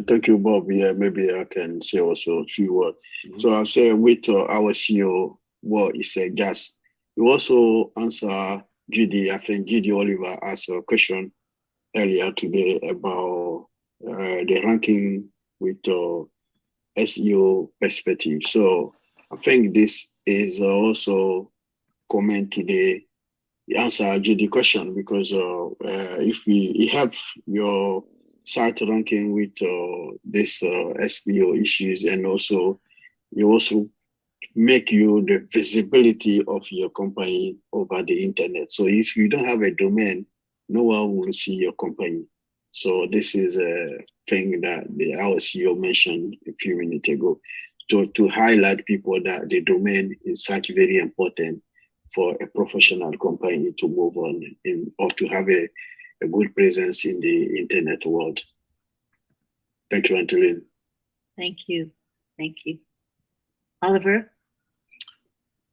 Speaker 10: thank you, Bob. Yeah, maybe I can say also a few words. So I'll say with our CEO, what he said, just you also answer Judy. I think Judy Oliver asked a question earlier today about the ranking with SEO perspective. So I think this is also comment today answer the question, because if it help your site ranking with this SEO issues, and also it also make you the visibility of your company over the internet. So if you don't have a domain, no one will see your company. So this is a thing that our CEO mentioned a few minutes ago, to highlight people that the domain is such very important for a professional company to move on or to have a good presence in the internet world. Thank you, Antolin.
Speaker 7: Thank you. Thank you. Oliver?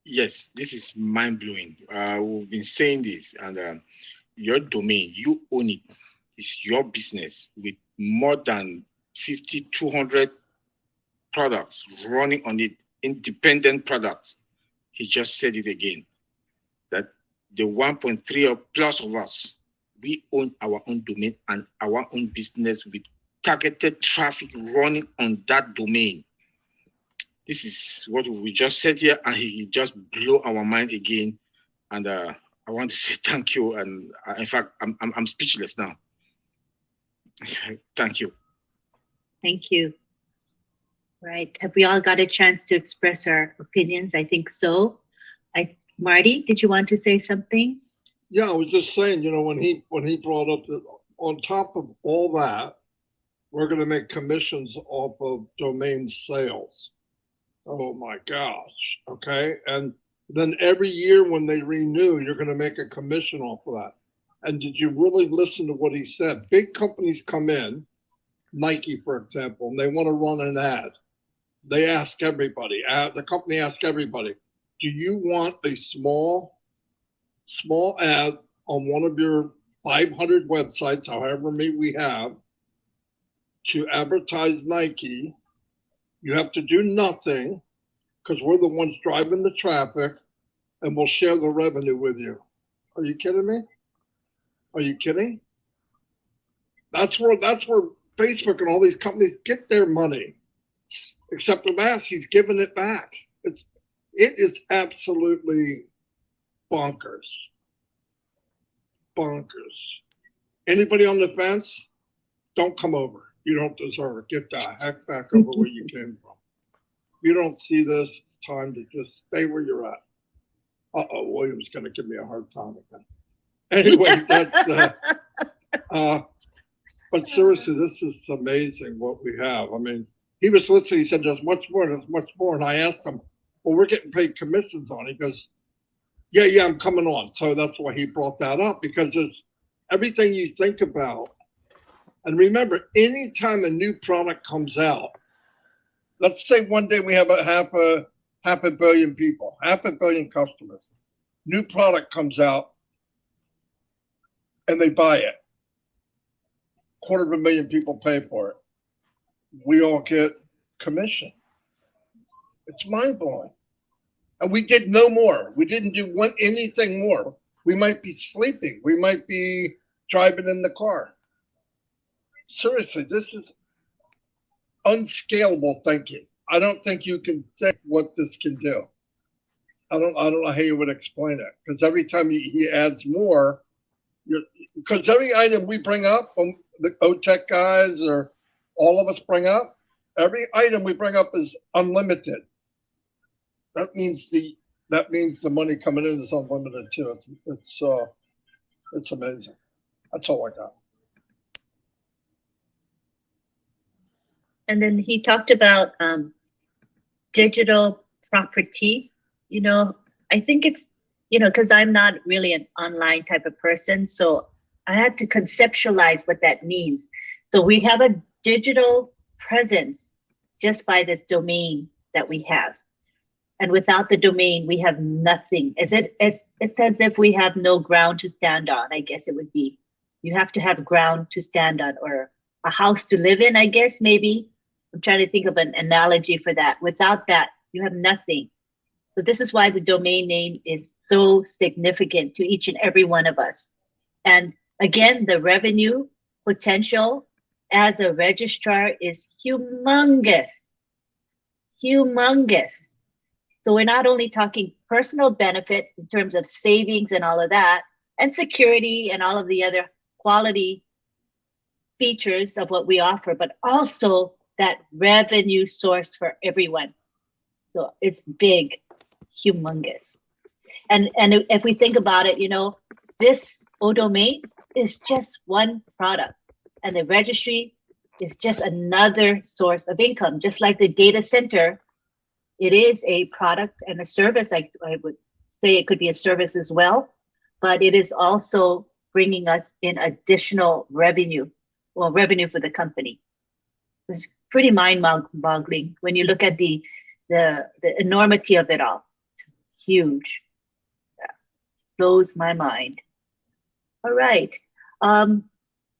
Speaker 11: Yes, this is mind-blowing. We've been saying this, and your domain, you own it. It's your business with more than 200 products running on it, independent products. He just said it again, that the 1.3 or plus of us, we own our own domain and our own business with targeted traffic running on that domain. This is what we just said here, and he just blew our mind again. And I want to say thank you. And in fact, I'm speechless now. Thank you.
Speaker 7: Thank you. Right. Have we all got a chance to express our opinions? I think so. Marty, did you want to say something?
Speaker 12: Yeah, I was just saying, you know, when he brought up that on top of all that, we're going to make commissions off of domain sales. Oh my gosh. Okay. And then every year when they renew, you're going to make a commission off of that. And did you really listen to what he said? Big companies come in, Nike, for example, and they want to run an ad. They ask everybody, the company asks everybody, do you want a small ad on one of your 500 websites, however many we have, to advertise Nike? You have to do nothing because we're the ones driving the traffic, and we'll share the revenue with you. Are you kidding me? Are you kidding? That's where Facebook and all these companies get their money. Except with us, he's giving it back. It is absolutely bonkers. Bonkers. Anybody on the fence? Don't come over. You don't deserve it. Get the heck back over where you came from. If you don't see this, it's time to just stay where you're at. Uh-oh, William's going to give me a hard time again. Anyway, that's, but seriously, this is amazing what we have. I mean, he was listening, he said, there's much more, And I asked him, well, we're getting paid commissions on it. He goes, yeah, I'm coming on. So that's why he brought that up, because it's everything you think about. And remember, anytime a new product comes out, let's say one day we have half a billion people, 500 million customers. New product comes out and they buy it. 250,000 people pay for it. We all get commission. It's mind-blowing. And we did no more. We didn't do anything more. We might be sleeping. We might be driving in the car. Seriously, this is unscalable thinking. I don't think you can think what this can do. I don't know how you would explain it, because every time he adds more, because every item we bring up, the OTech guys or all of us bring up, every item we bring up is unlimited. That means the money coming in is unlimited too. It's amazing. That's all I got.
Speaker 7: And then he talked about digital property. You know, I think it's, you know, because I'm not really an online type of person, so I had to conceptualize what that means. So we have a digital presence just by this domain that we have. And without the domain, we have nothing. It's as if we have no ground to stand on, I guess it would be. You have to have ground to stand on, or a house to live in, I guess, maybe. I'm trying to think of an analogy for that. Without that, you have nothing. So this is why the domain name is so significant to each and every one of us. And again, the revenue potential as a registrar is humongous. Humongous. So we're not only talking personal benefit in terms of savings and all of that, and security and all of the other quality features of what we offer, but also that revenue source for everyone. So it's big, humongous. And if we think about it, you know, this domain is just one product, and the registry is just another source of income. Just like the data center, it is a product and a service. I would say it could be a service as well, but it is also bringing us in additional revenue, well, revenue for the company. It's pretty mind-boggling when you look at the enormity of it all. It's huge. Yeah. Blows my mind. All right.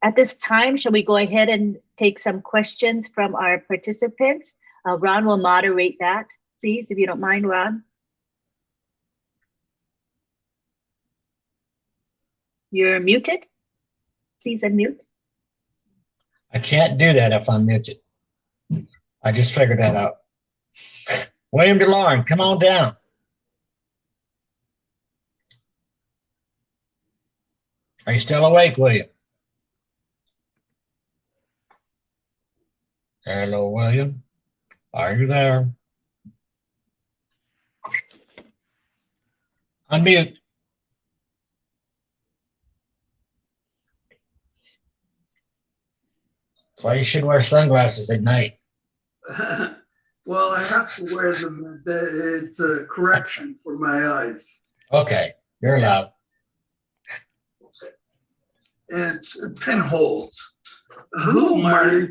Speaker 7: At this time, shall we go ahead and take some questions from our participants? Ron will moderate that, please, if you don't mind, Ron. You're muted. Please unmute.
Speaker 6: I can't do that if I'm muted. I just figured that out. William DeLauren, come on down. Are you still awake, William? Hello, William. Are you there? Unmute. That's why you should wear sunglasses at night.
Speaker 13: Well, I have to wear them. It's a correction for my eyes.
Speaker 6: Okay, you're allowed.
Speaker 13: It's pinholes. Hello, Marty.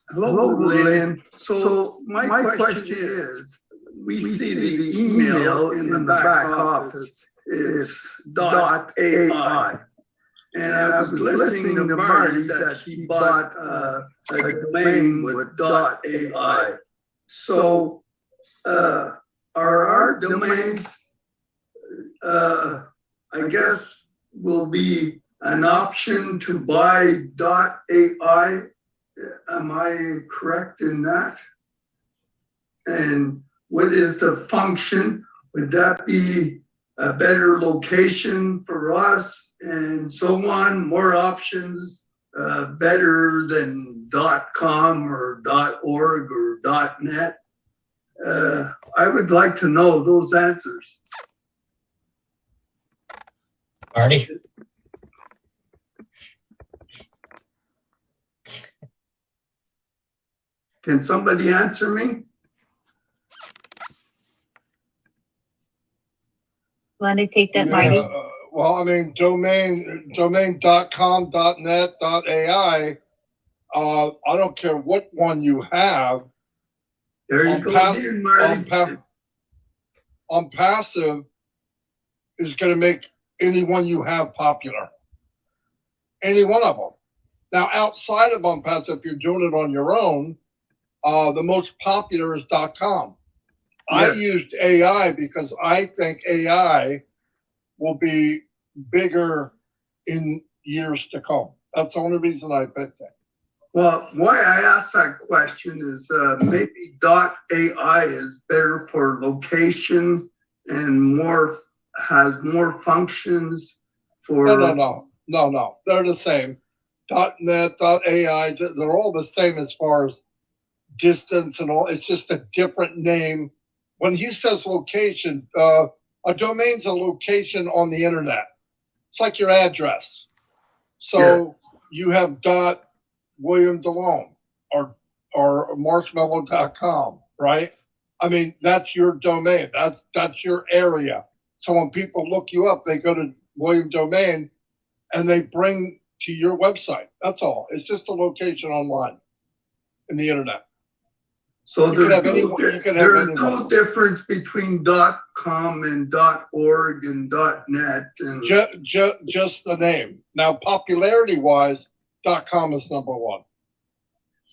Speaker 13: Hello, Lynn. So my question is, we see the email in the back office is .ai. And I was listening to Marty that he bought a domain with .ai. So are our domains, I guess, will be an option to buy .ai? Am I correct in that? And what is the function? Would that be a better location for us and so on? More options, better than .com or .org or .net? I would like to know those answers.
Speaker 6: Marty?
Speaker 13: Can somebody answer me?
Speaker 7: Want to take that, Marty?
Speaker 12: Well, I mean, domain.com, .net, .ai. I don't care what one you have.
Speaker 13: There you go again, Marty.
Speaker 12: On passive is going to make any one you have popular. Any one of them. Now, outside of on passive, if you're doing it on your own, the most popular is .com. I used AI because I think AI will be bigger in years to come. That's the only reason I picked it.
Speaker 13: Well, why I asked that question is maybe .ai is better for location and has more functions for.
Speaker 12: No. They're the same. .net, .ai, they're all the same as far as distance and all. It's just a different name. When he says location, a domain's a location on the internet. It's like your address. So you have .William DeLauren or marshmallow.com, right? I mean, that's your domain. That's your area. So when people look you up, they go to William Domain and they bring to your website. That's all. It's just a location online in the internet.
Speaker 13: So there's no difference between .com and .org and .net. And
Speaker 12: just the name. Now, popularity-wise, .com is number one.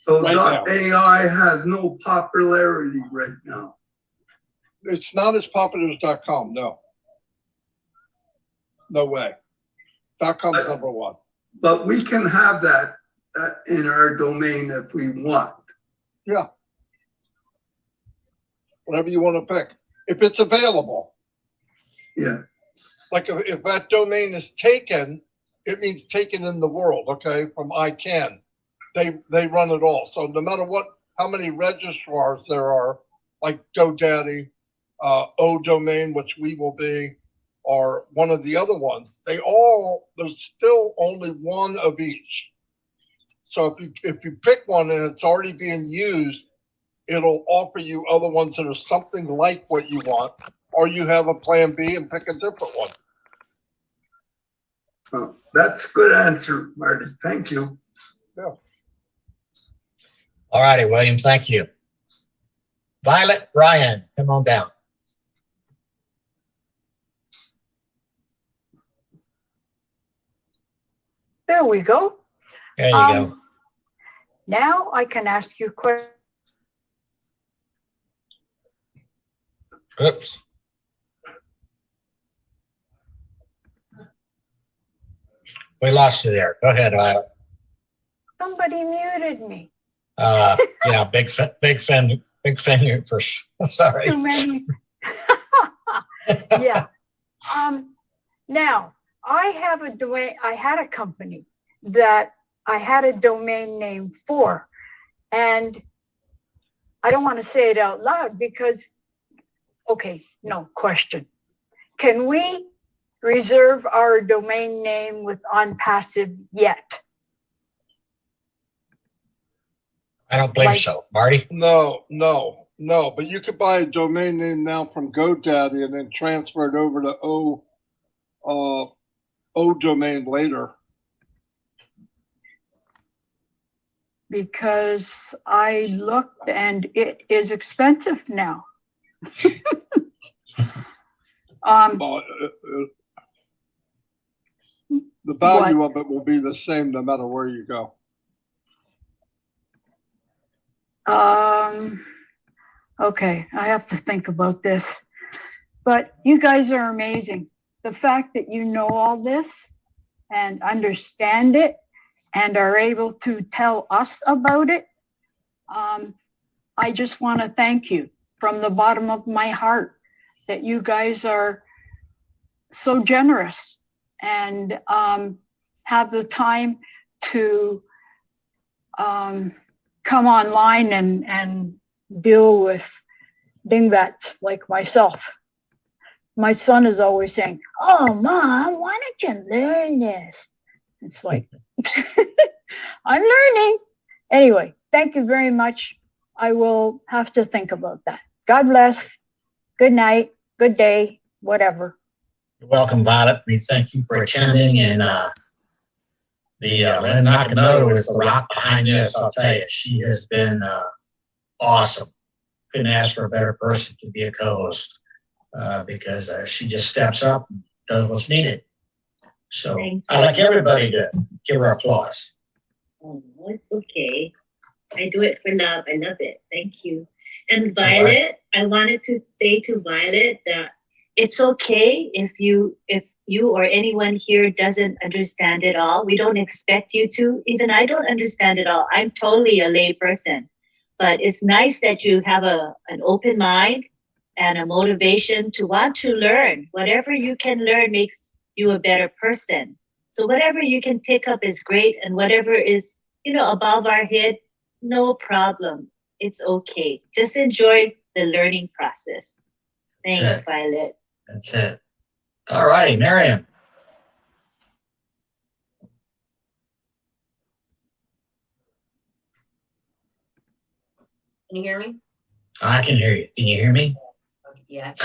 Speaker 13: So right .ai has no popularity right now.
Speaker 12: It's not as popular as .com, no. No way. .com is number one.
Speaker 13: But we can have that in our domain if we want.
Speaker 12: Yeah. Whatever you want to pick, if it's available.
Speaker 13: Yeah.
Speaker 12: like if that domain is taken, it means taken in the world, okay, from ICANN. They run it all. So no matter how many registrars there are, like GoDaddy, O-Domain, which we will be, or one of the other ones, there's still only one of each. So if you pick one and it's already being used, it'll offer you other ones that are something like what you want, or you have a plan B and pick a different one.
Speaker 13: Well, that's a good answer, Marty. Thank you.
Speaker 12: Yeah.
Speaker 6: All righty, William, thank you. Violet, Ryan, come on down.
Speaker 14: There we go.
Speaker 6: There you go.
Speaker 14: Now I can ask you questions.
Speaker 6: Oops. We lost you there. Go ahead, Violet.
Speaker 14: Somebody muted me.
Speaker 6: Yeah, big fan for sorry.
Speaker 14: Too many. Yeah. Now I have a domain. I had a company that I had a domain name for, and I don't want to say it out loud because, okay, no question. Can we reserve our domain name with OnPassive yet?
Speaker 6: I don't believe so. Marty?
Speaker 12: No. But you could buy a domain name now from GoDaddy and then transfer it over to O-Domain later.
Speaker 14: Because I looked and it is expensive now.
Speaker 12: The value of it will be the same no matter where you go.
Speaker 14: Okay, I have to think about this. But you guys are amazing. The fact that you know all this and understand it and are able to tell us about it, I just want to thank you from the bottom of my heart that you guys are so generous and have the time to come online and deal with dingbats like myself. My son is always saying, "Oh, Mom, why don't you learn this?" It's like, I'm learning. Anyway, thank you very much. I will have to think about that. God bless. Good night. Good day. Whatever.
Speaker 6: You're welcome, Violet. We thank you for attending. And the Lynn Nakamoto is the rock behind this. I'll tell you, she has been awesome. Couldn't ask for a better person to be a co-host because she just steps up and does what's needed. So I'd like everybody to give her applause.
Speaker 15: Oh, okay. I do it for love. I love it. Thank you. And Violet, I wanted to say to Violet that it's okay if you or anyone here doesn't understand it all. We don't expect you to. Even I don't understand it all. I'm totally a lay person. But it's nice that you have an open mind and a motivation to want to learn. Whatever you can learn makes you a better person. So whatever you can pick up is great, and whatever is, above our head, no problem. It's okay. Just enjoy the learning process. Thanks, Violet.
Speaker 6: That's it. All righty, Miriam.
Speaker 16: Can you hear me?
Speaker 6: I can hear you. Can you hear me?
Speaker 16: Yeah.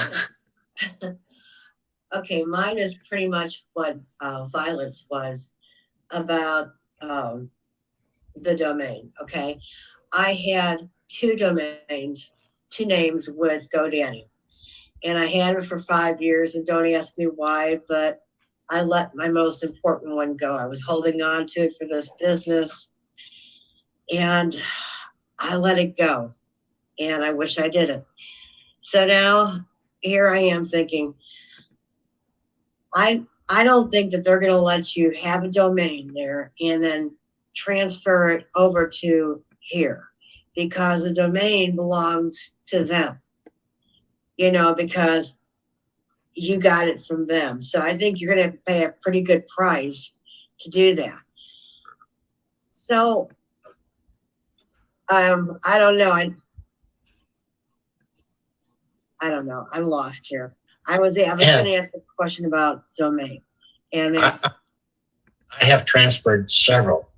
Speaker 16: Okay, mine is pretty much what Violet's was about the domain. Okay, I had two names with GoDaddy, and I had it for 5 years. And don't ask me why, but I let my most important one go. I was holding on to it for this business, and I let it go. And I wish I didn't. So now here I am thinking, I don't think that they're going to let you have a domain there and then transfer it over to here, because the domain belongs to them, because you got it from them. So I think you're going to pay a pretty good price to do that. So, I don't know. I don't know. I'm lost here. I was going to ask a question about domain, and that's.
Speaker 6: I have transferred several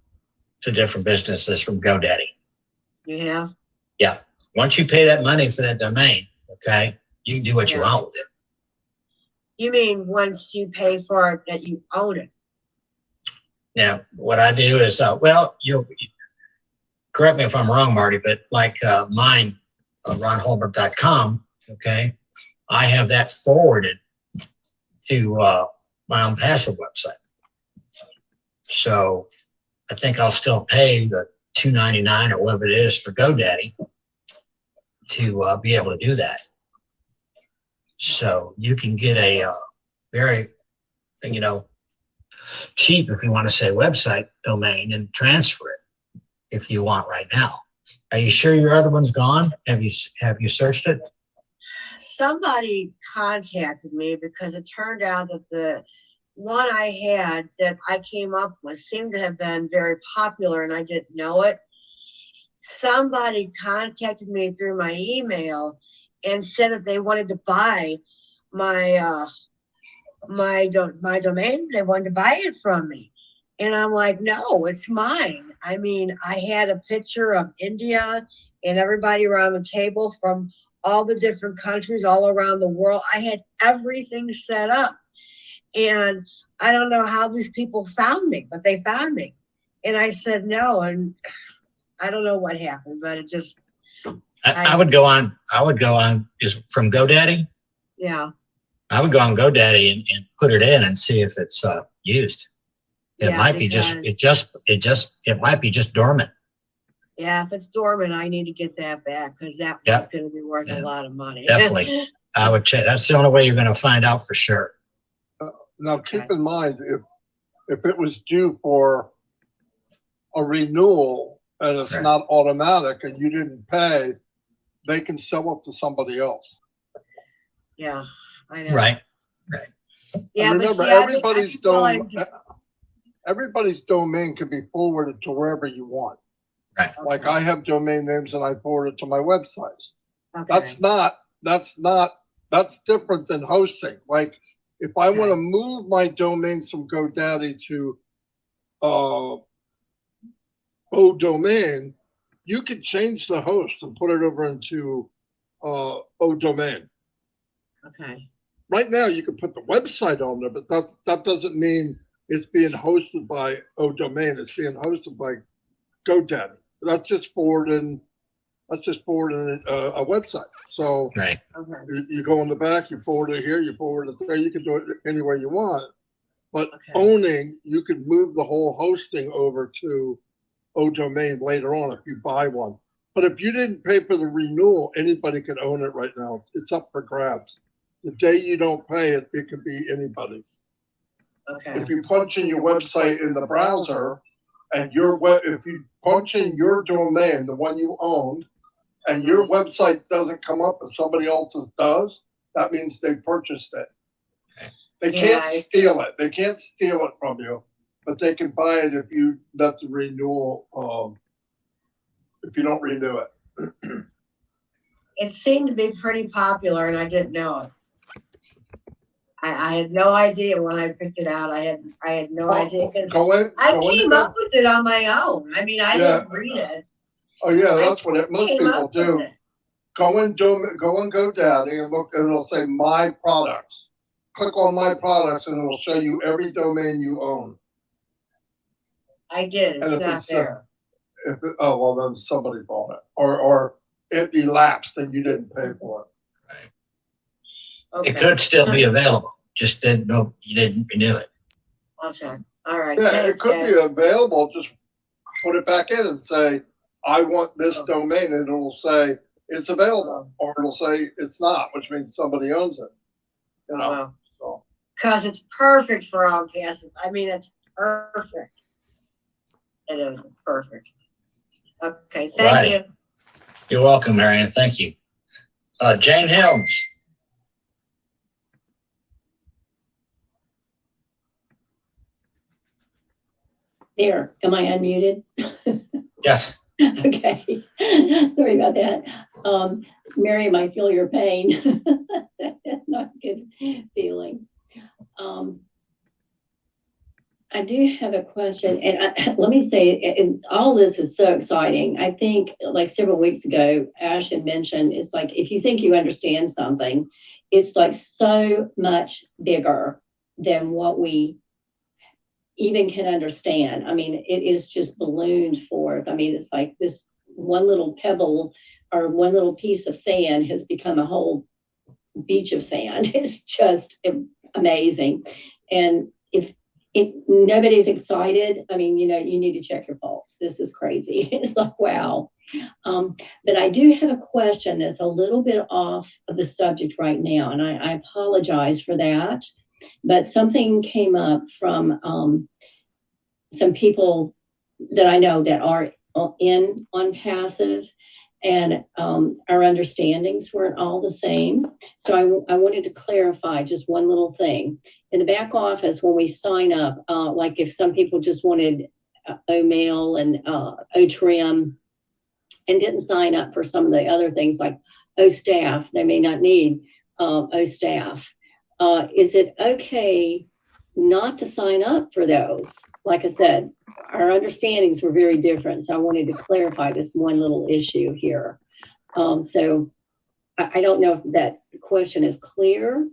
Speaker 6: to different businesses from GoDaddy.
Speaker 16: You have?
Speaker 6: Yeah. Once you pay that money for that domain, okay, you can do what you want with it.
Speaker 16: You mean once you pay for it that you own it?
Speaker 6: Now, what I do is, well, you'll correct me if I'm wrong, Marty, but like mine, ronholbert.com, okay, I have that forwarded to my own passive website. So I think I'll still pay the $2.99 or whatever it is for GoDaddy to be able to do that. So you can get a very, cheap, if you want to say, website domain and transfer it if you want right now. Are you sure your other one's gone? Have you searched it?
Speaker 16: Somebody contacted me because it turned out that the one I had that I came up with seemed to have been very popular and I didn't know it. Somebody contacted me through my email and said that they wanted to buy my my domain. They wanted to buy it from me. And I'm like, no, it's mine. I mean, I had a picture of India and everybody around the table from all the different countries all around the world. I had everything set up. And I don't know how these people found me, but they found me. And I said no, and I don't know what happened, but it just.
Speaker 6: I would go on. Is from GoDaddy?
Speaker 16: Yeah.
Speaker 6: I would go on GoDaddy and put it in and see if it's used. It might be it might be just dormant.
Speaker 16: Yeah, if it's dormant, I need to get that back because that was going to be worth a lot of money.
Speaker 6: Definitely. I would check. That's the only way you're going to find out for sure.
Speaker 12: Now, keep in mind, if it was due for a renewal and it's not automatic and you didn't pay, they can sell it to somebody else.
Speaker 16: Yeah, I know.
Speaker 6: Right.
Speaker 16: Yeah,
Speaker 12: and remember, everybody's domain can be forwarded to wherever you want.
Speaker 6: Right.
Speaker 12: Like I have domain names and I forward it to my website.
Speaker 16: Okay.
Speaker 12: That's different than hosting. Like if I want to move my domains from GoDaddy to ODomain, you could change the host and put it over into ODomain.
Speaker 16: Okay.
Speaker 12: Right now, you can put the website on there, but that doesn't mean it's being hosted by ODomain. It's being hosted by GoDaddy. That's just forwarding a website. So you go in the back, you forward it here, you forward it there. You can do it anywhere you want. But owning, you can move the whole hosting over to ODomain later on if you buy one. But if you didn't pay for the renewal, anybody can own it right now. It's up for grabs. The day you don't pay it, it can be anybody's.
Speaker 16: Okay.
Speaker 12: If you punch in your website in the browser, and if you punch in your domain, the one you owned, and your website doesn't come up and somebody else's does, that means they purchased it. They can't steal it. They can't steal it from you, but they can buy it if you let the renewal. If you don't renew it.
Speaker 16: It seemed to be pretty popular, and I didn't know it. I had no idea when I picked it out. I had no idea because I came up with it on my own. I mean, I didn't read it.
Speaker 12: Oh yeah, that's what most people do. Go on GoDaddy and look, and it'll say My Products. Click on My Products, and it'll show you every domain you own.
Speaker 16: I did. It's not there.
Speaker 12: Then somebody bought it, or it elapsed and you didn't pay for it.
Speaker 16: Okay.
Speaker 6: It could still be available. Just didn't know you didn't renew it.
Speaker 16: Okay. All right.
Speaker 12: Yeah,
Speaker 16: thanks,
Speaker 12: it could be available. Just put it back in and say, I want this domain, and it'll say it's available, or it'll say it's not, which means somebody owns it. You know.
Speaker 16: Because it's perfect for all guests. I mean, it's perfect. It is. It's perfect. Okay. Thank you.
Speaker 6: You're welcome, Marion. Thank you. Jane Helms.
Speaker 17: There, am I unmuted?
Speaker 6: Yes.
Speaker 17: Okay, sorry about that. Miriam, I feel your pain. That's not a good feeling. I do have a question, and let me say, and all this is so exciting. I think like several weeks ago, Ash had mentioned, it's like, if you think you understand something, it's like so much bigger than what we even can understand. I mean, it is just ballooned forth. I mean, it's like this one little pebble or one little piece of sand has become a whole beach of sand. It's just amazing. And if nobody's excited, I mean, you know, you need to check your pulse. This is crazy. It's like, wow. But I do have a question that's a little bit off of the subject right now, and I apologize for that. But something came up from some people that I know that are on passive, and our understandings weren't all the same. So I wanted to clarify just one little thing. In the back office, when we sign up, like if some people just wanted O-mail and O-trim and didn't sign up for some of the other things like O-staff, they may not need O-staff. Is it okay not to sign up for those? Like I said, our understandings were very different. So I wanted to clarify this one little issue here. So I don't know if that question is clear,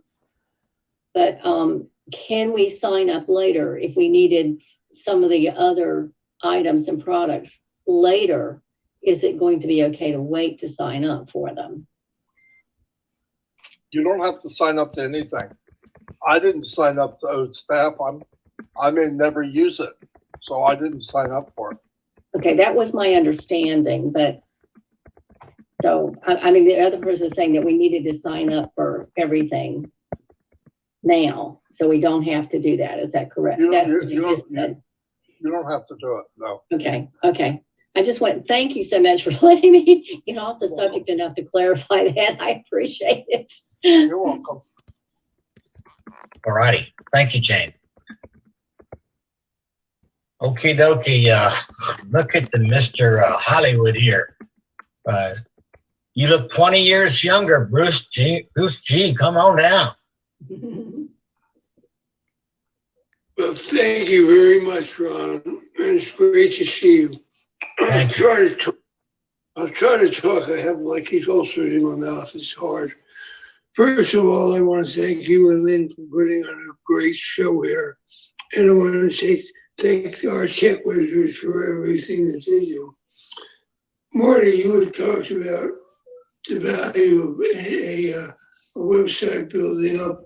Speaker 17: but can we sign up later if we needed some of the other items and products later? Is it going to be okay to wait to sign up for them?
Speaker 12: You don't have to sign up to anything. I didn't sign up to O-staff. I may never use it, so I didn't sign up for it.
Speaker 17: Okay, that was my understanding, but so I mean, the other person was saying that we needed to sign up for everything now, so we don't have to do that. Is that correct?
Speaker 12: You don't have to do it, no.
Speaker 17: Okay. I just want, thank you so much for letting me get off the subject enough to clarify that. I appreciate it.
Speaker 12: You're welcome.
Speaker 6: All righty. Thank you, Jane. Okie dokie. Look at the Mr. Hollywood here. You look 20 years younger, Bruce G. Bruce G, come on down.
Speaker 18: Well, thank you very much, Ron. And it's great to see you. I'll try to talk. I have like these ulcers in my mouth. It's hard. First of all, I want to thank you and Lynn for putting on a great show here. And I want to thank our tech wizards for everything that they do. Marty, you had talked about the value of a website building up.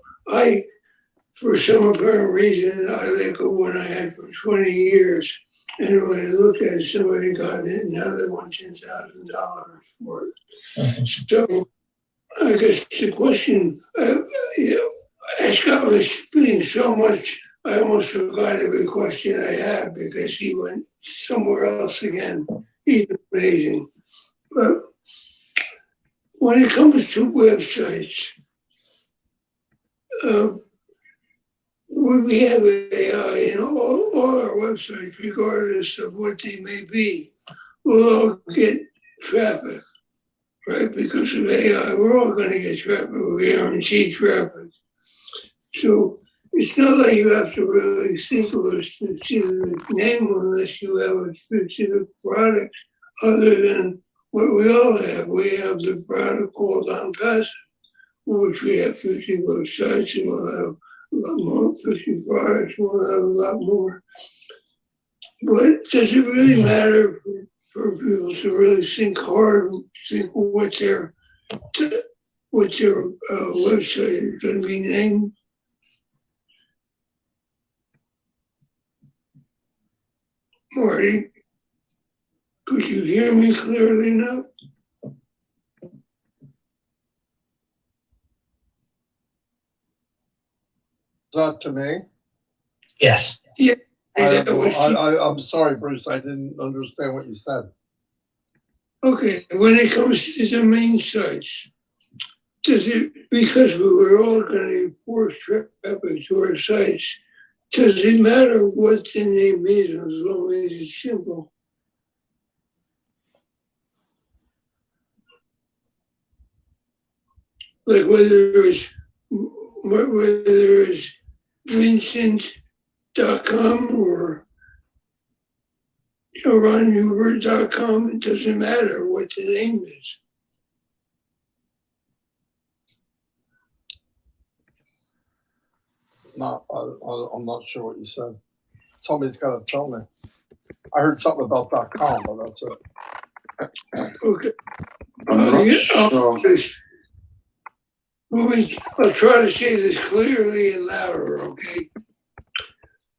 Speaker 18: For some apparent reason, I let go what I had for 20 years. And when I looked at it, somebody got it, now they want $10,000 for it. So I guess the question, Scott was spinning so much, I almost forgot every question I had because he went somewhere else again. He's amazing. But when it comes to websites, we have AI in all our websites, regardless of what they may be, we'll all get traffic, right? Because of AI, we're all going to get traffic. We guarantee traffic. So it's not like you have to really think of a specific name unless you have a specific product other than what we all have. We have the product called Unpassive, which we have 50 websites, and we'll have a lot more, 50 products, we'll have a lot more. But does it really matter for people to really think hard, think what their website is going to be named? Marty, could you hear me clearly now?
Speaker 12: That to me?
Speaker 6: Yes.
Speaker 18: Yeah.
Speaker 12: I'm sorry, Bruce. I didn't understand what you said.
Speaker 18: Okay. When it comes to the main sites, does it, because we were all going to force traffic to our sites, Does it matter what the name is as long as it's simple? Like whether it's Vincent.com or RonHubert.com, it doesn't matter what the name is.
Speaker 12: No, I'm not sure what you said. Somebody's got to tell me. I heard something about .com, but that's it.
Speaker 18: Okay. I'll try to say this clearly and louder, okay?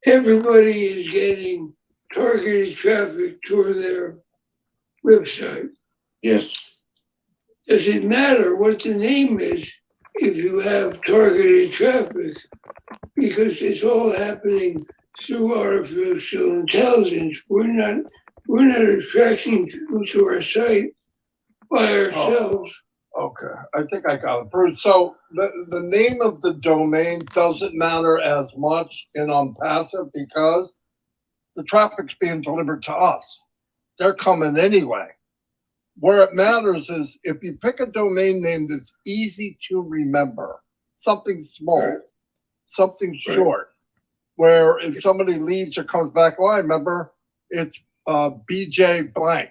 Speaker 18: Everybody is getting targeted traffic toward their website.
Speaker 8: Yes.
Speaker 18: Does it matter what the name is if you have targeted traffic? Because it's all happening through artificial intelligence. We're not attracting people to our site by ourselves.
Speaker 12: Okay, I think I got it. Bruce, so the name of the domain doesn't matter as much in OnPassive because the traffic's being delivered to us. They're coming anyway. Where it matters is if you pick a domain name that's easy to remember, something small, something short, where if somebody leaves or comes back, oh, I remember it's BJ blank,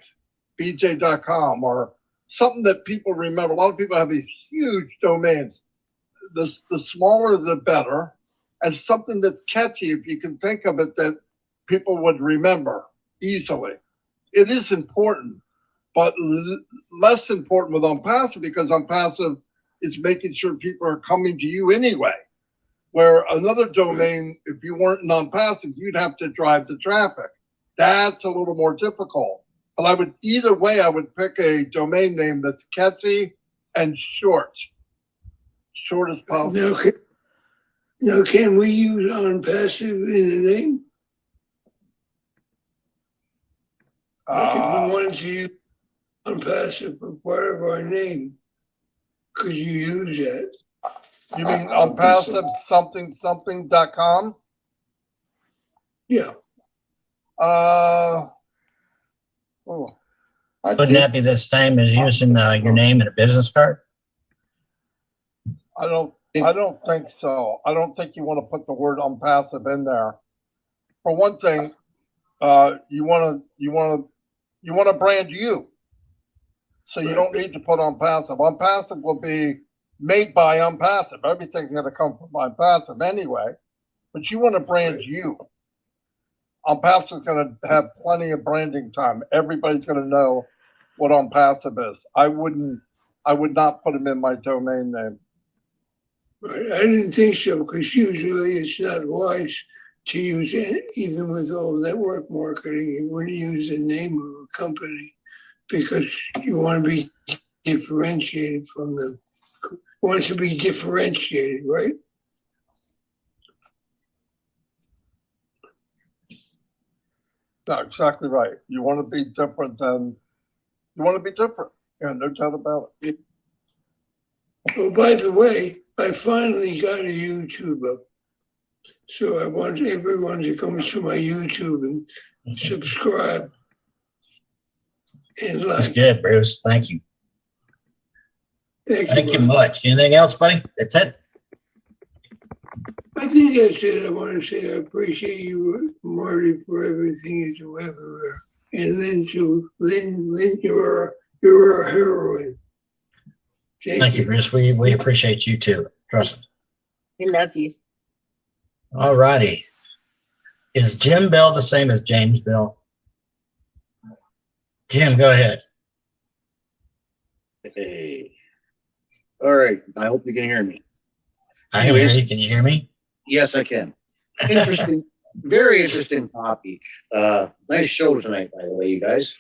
Speaker 12: BJ.com, or something that people remember. A lot of people have these huge domains. The smaller, the better, and something that's catchy, if you can think of it, that people would remember easily. It is important, but less important with OnPassive because OnPassive is making sure people are coming to you anyway. Where another domain, if you weren't non-passive, you'd have to drive the traffic. That's a little more difficult. But either way, I would pick a domain name that's catchy and short. Short as possible.
Speaker 18: Now, can we use OnPassive in the name? Like if we wanted to use OnPassive for part of our name, could you use that?
Speaker 12: You mean OnPassive something.com?
Speaker 18: Yeah.
Speaker 6: Wouldn't that be the same as using your name in a business card?
Speaker 12: I don't think so. I don't think you want to put the word OnPassive in there. For one thing, you want to brand you, so you don't need to put OnPassive. OnPassive will be made by OnPassive. Everything's going to come from OnPassive anyway, but you want to brand you. OnPassive is going to have plenty of branding time. Everybody's going to know what OnPassive is. I would not put them in my domain name.
Speaker 18: Right. I didn't think so because usually it's not wise to use it, even with all network marketing. You wouldn't use the name of a company because you want to be differentiated from them. Wants to be differentiated, right?
Speaker 12: No, exactly right. You want to be different. Yeah, no doubt about it.
Speaker 18: Oh, by the way, I finally got a YouTube up. So I want everyone to come to my YouTube and subscribe. And
Speaker 6: That's good, Bruce. Thank you.
Speaker 18: Thank
Speaker 6: you much. Anything else, buddy? That's it?
Speaker 18: I think that's it. I want to say I appreciate you, Marty, for everything you do everywhere. And Lynn, too. Lynn, you're a heroine.
Speaker 6: Thank you, Bruce. We appreciate you too. Trust me.
Speaker 7: We love you.
Speaker 6: All righty. Is Jim Bell the same as James Bell? Jim, go ahead.
Speaker 19: Hey. All right. I hope you can hear me.
Speaker 6: I can hear you. Can you hear me?
Speaker 19: Yes, I can. Interesting, very interesting topic. Nice show tonight, by the way, you guys.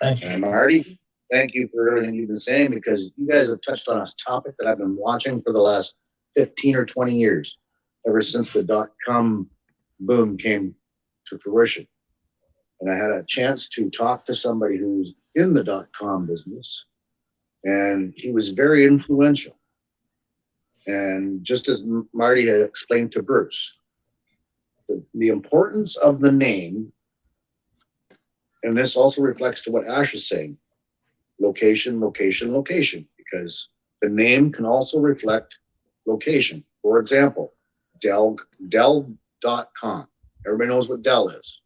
Speaker 6: Thank you.
Speaker 19: And Marty, thank you for everything you've been saying because you guys have touched on a topic that I've been watching for the last 15 or 20 years, ever since the .com boom came to fruition. And I had a chance to talk to somebody who's in the .com business, and he was very influential. And just as Marty had explained to Bruce, the importance of the name, and this also reflects to what Ash is saying, location, location, location, because the name can also reflect location. For example, Dell.com. Everybody knows what Dell is.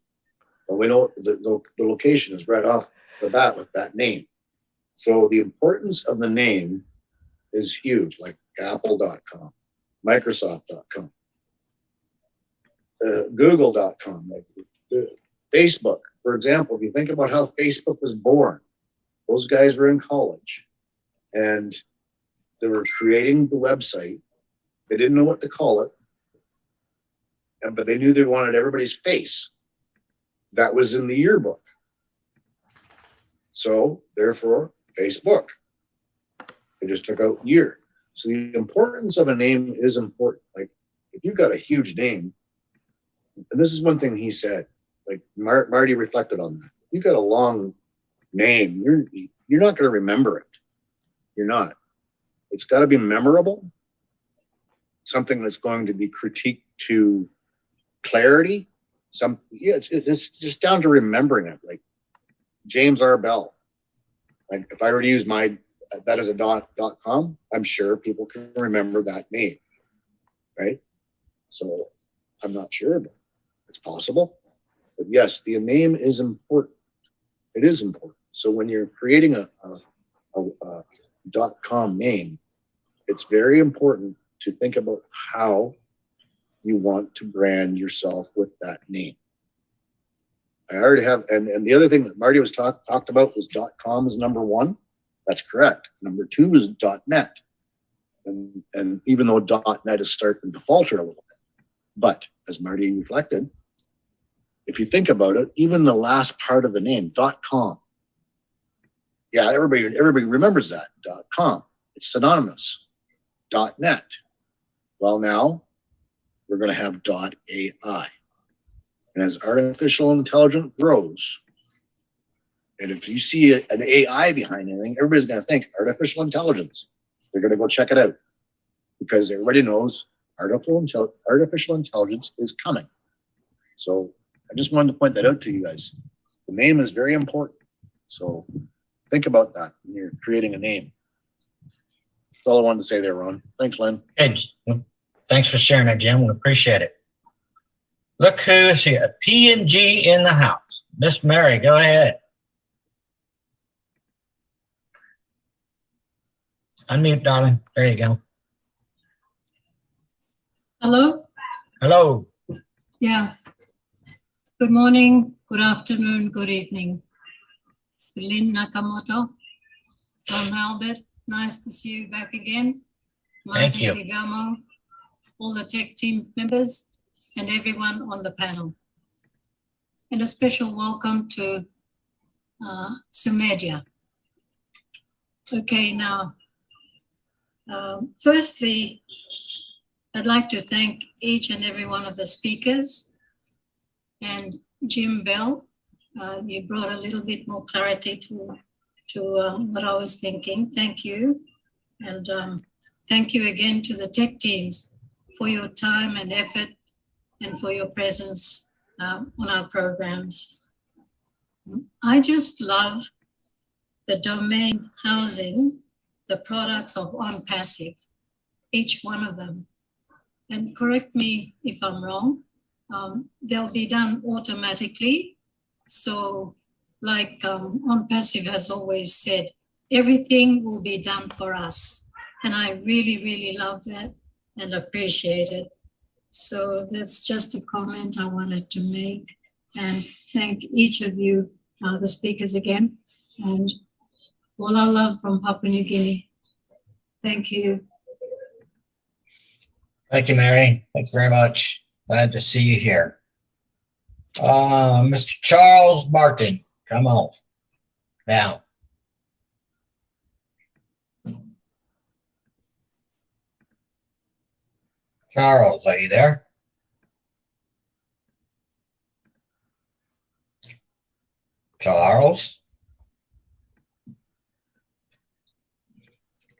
Speaker 19: But we know the location is right off the bat with that name. So the importance of the name is huge, like Apple.com, Microsoft.com, Google.com, like Facebook. For example, if you think about how Facebook was born, those guys were in college and they were creating the website. They didn't know what to call it, but they knew they wanted everybody's face. That was in the yearbook. So therefore, Facebook. They just took out year. So the importance of a name is important. Like if you've got a huge name, and this is one thing he said, like Marty reflected on that. You've got a long name, you're not going to remember it. You're not. It's got to be memorable. Something that's going to be critiqued to clarity. It's just down to remembering it. Like James R. Bell. Like if I were to use that as a .com, I'm sure people can remember that name, right? So I'm not sure, but it's possible. But yes, the name is important. It is important. So when you're creating a .com name, it's very important to think about how you want to brand yourself with that name. I already have, and the other thing that Marty was talked about was .com is number one. That's correct. Number two is .net. And even though .net is starting to falter a little bit, but as Marty reflected, if you think about it, even the last part of the name, .com. Yeah, everybody remembers that, .com. It's synonymous. .net. Well, now we're going to have .ai. And as artificial intelligence grows, and if you see an AI behind anything, everybody's going to think artificial intelligence. They're going to go check it out because everybody knows artificial intelligence is coming. So I just wanted to point that out to you guys. The name is very important. So think about that when you're creating a name. That's all I wanted to say there, Ron. Thanks, Len.
Speaker 6: Hey, thanks for sharing that, Jim. We appreciate it. Look who is here. P&G in the house. Miss Mary, go ahead. Unmute, darling. There you go.
Speaker 20: Hello?
Speaker 6: Hello.
Speaker 20: Yeah. Good morning, good afternoon, good evening. To Lynn Nakamoto, Tom Albert, nice to see you back again.
Speaker 6: Thank you.
Speaker 20: Gamo, all the tech team members, and everyone on the panel. And a special welcome to Sumedia. Okay, now, firstly, I'd like to thank each and every one of the speakers. And Jim Bell, you brought a little bit more clarity to what I was thinking. Thank you. And thank you again to the tech teams for your time and effort and for your presence on our programs. I just love the domain housing the products of OnPassive, each one of them. And correct me if I'm wrong, they'll be done automatically. So like OnPassive has always said, everything will be done for us. And I really, really love that and appreciate it. So that's just a comment I wanted to make, and thank each of you, the speakers again, and all our love from Papua New Guinea. Thank you.
Speaker 6: Thank you, Mary. Thank you very much. Glad to see you here. Mr. Charles Martin, come on. Now. Charles, are you there? Charles?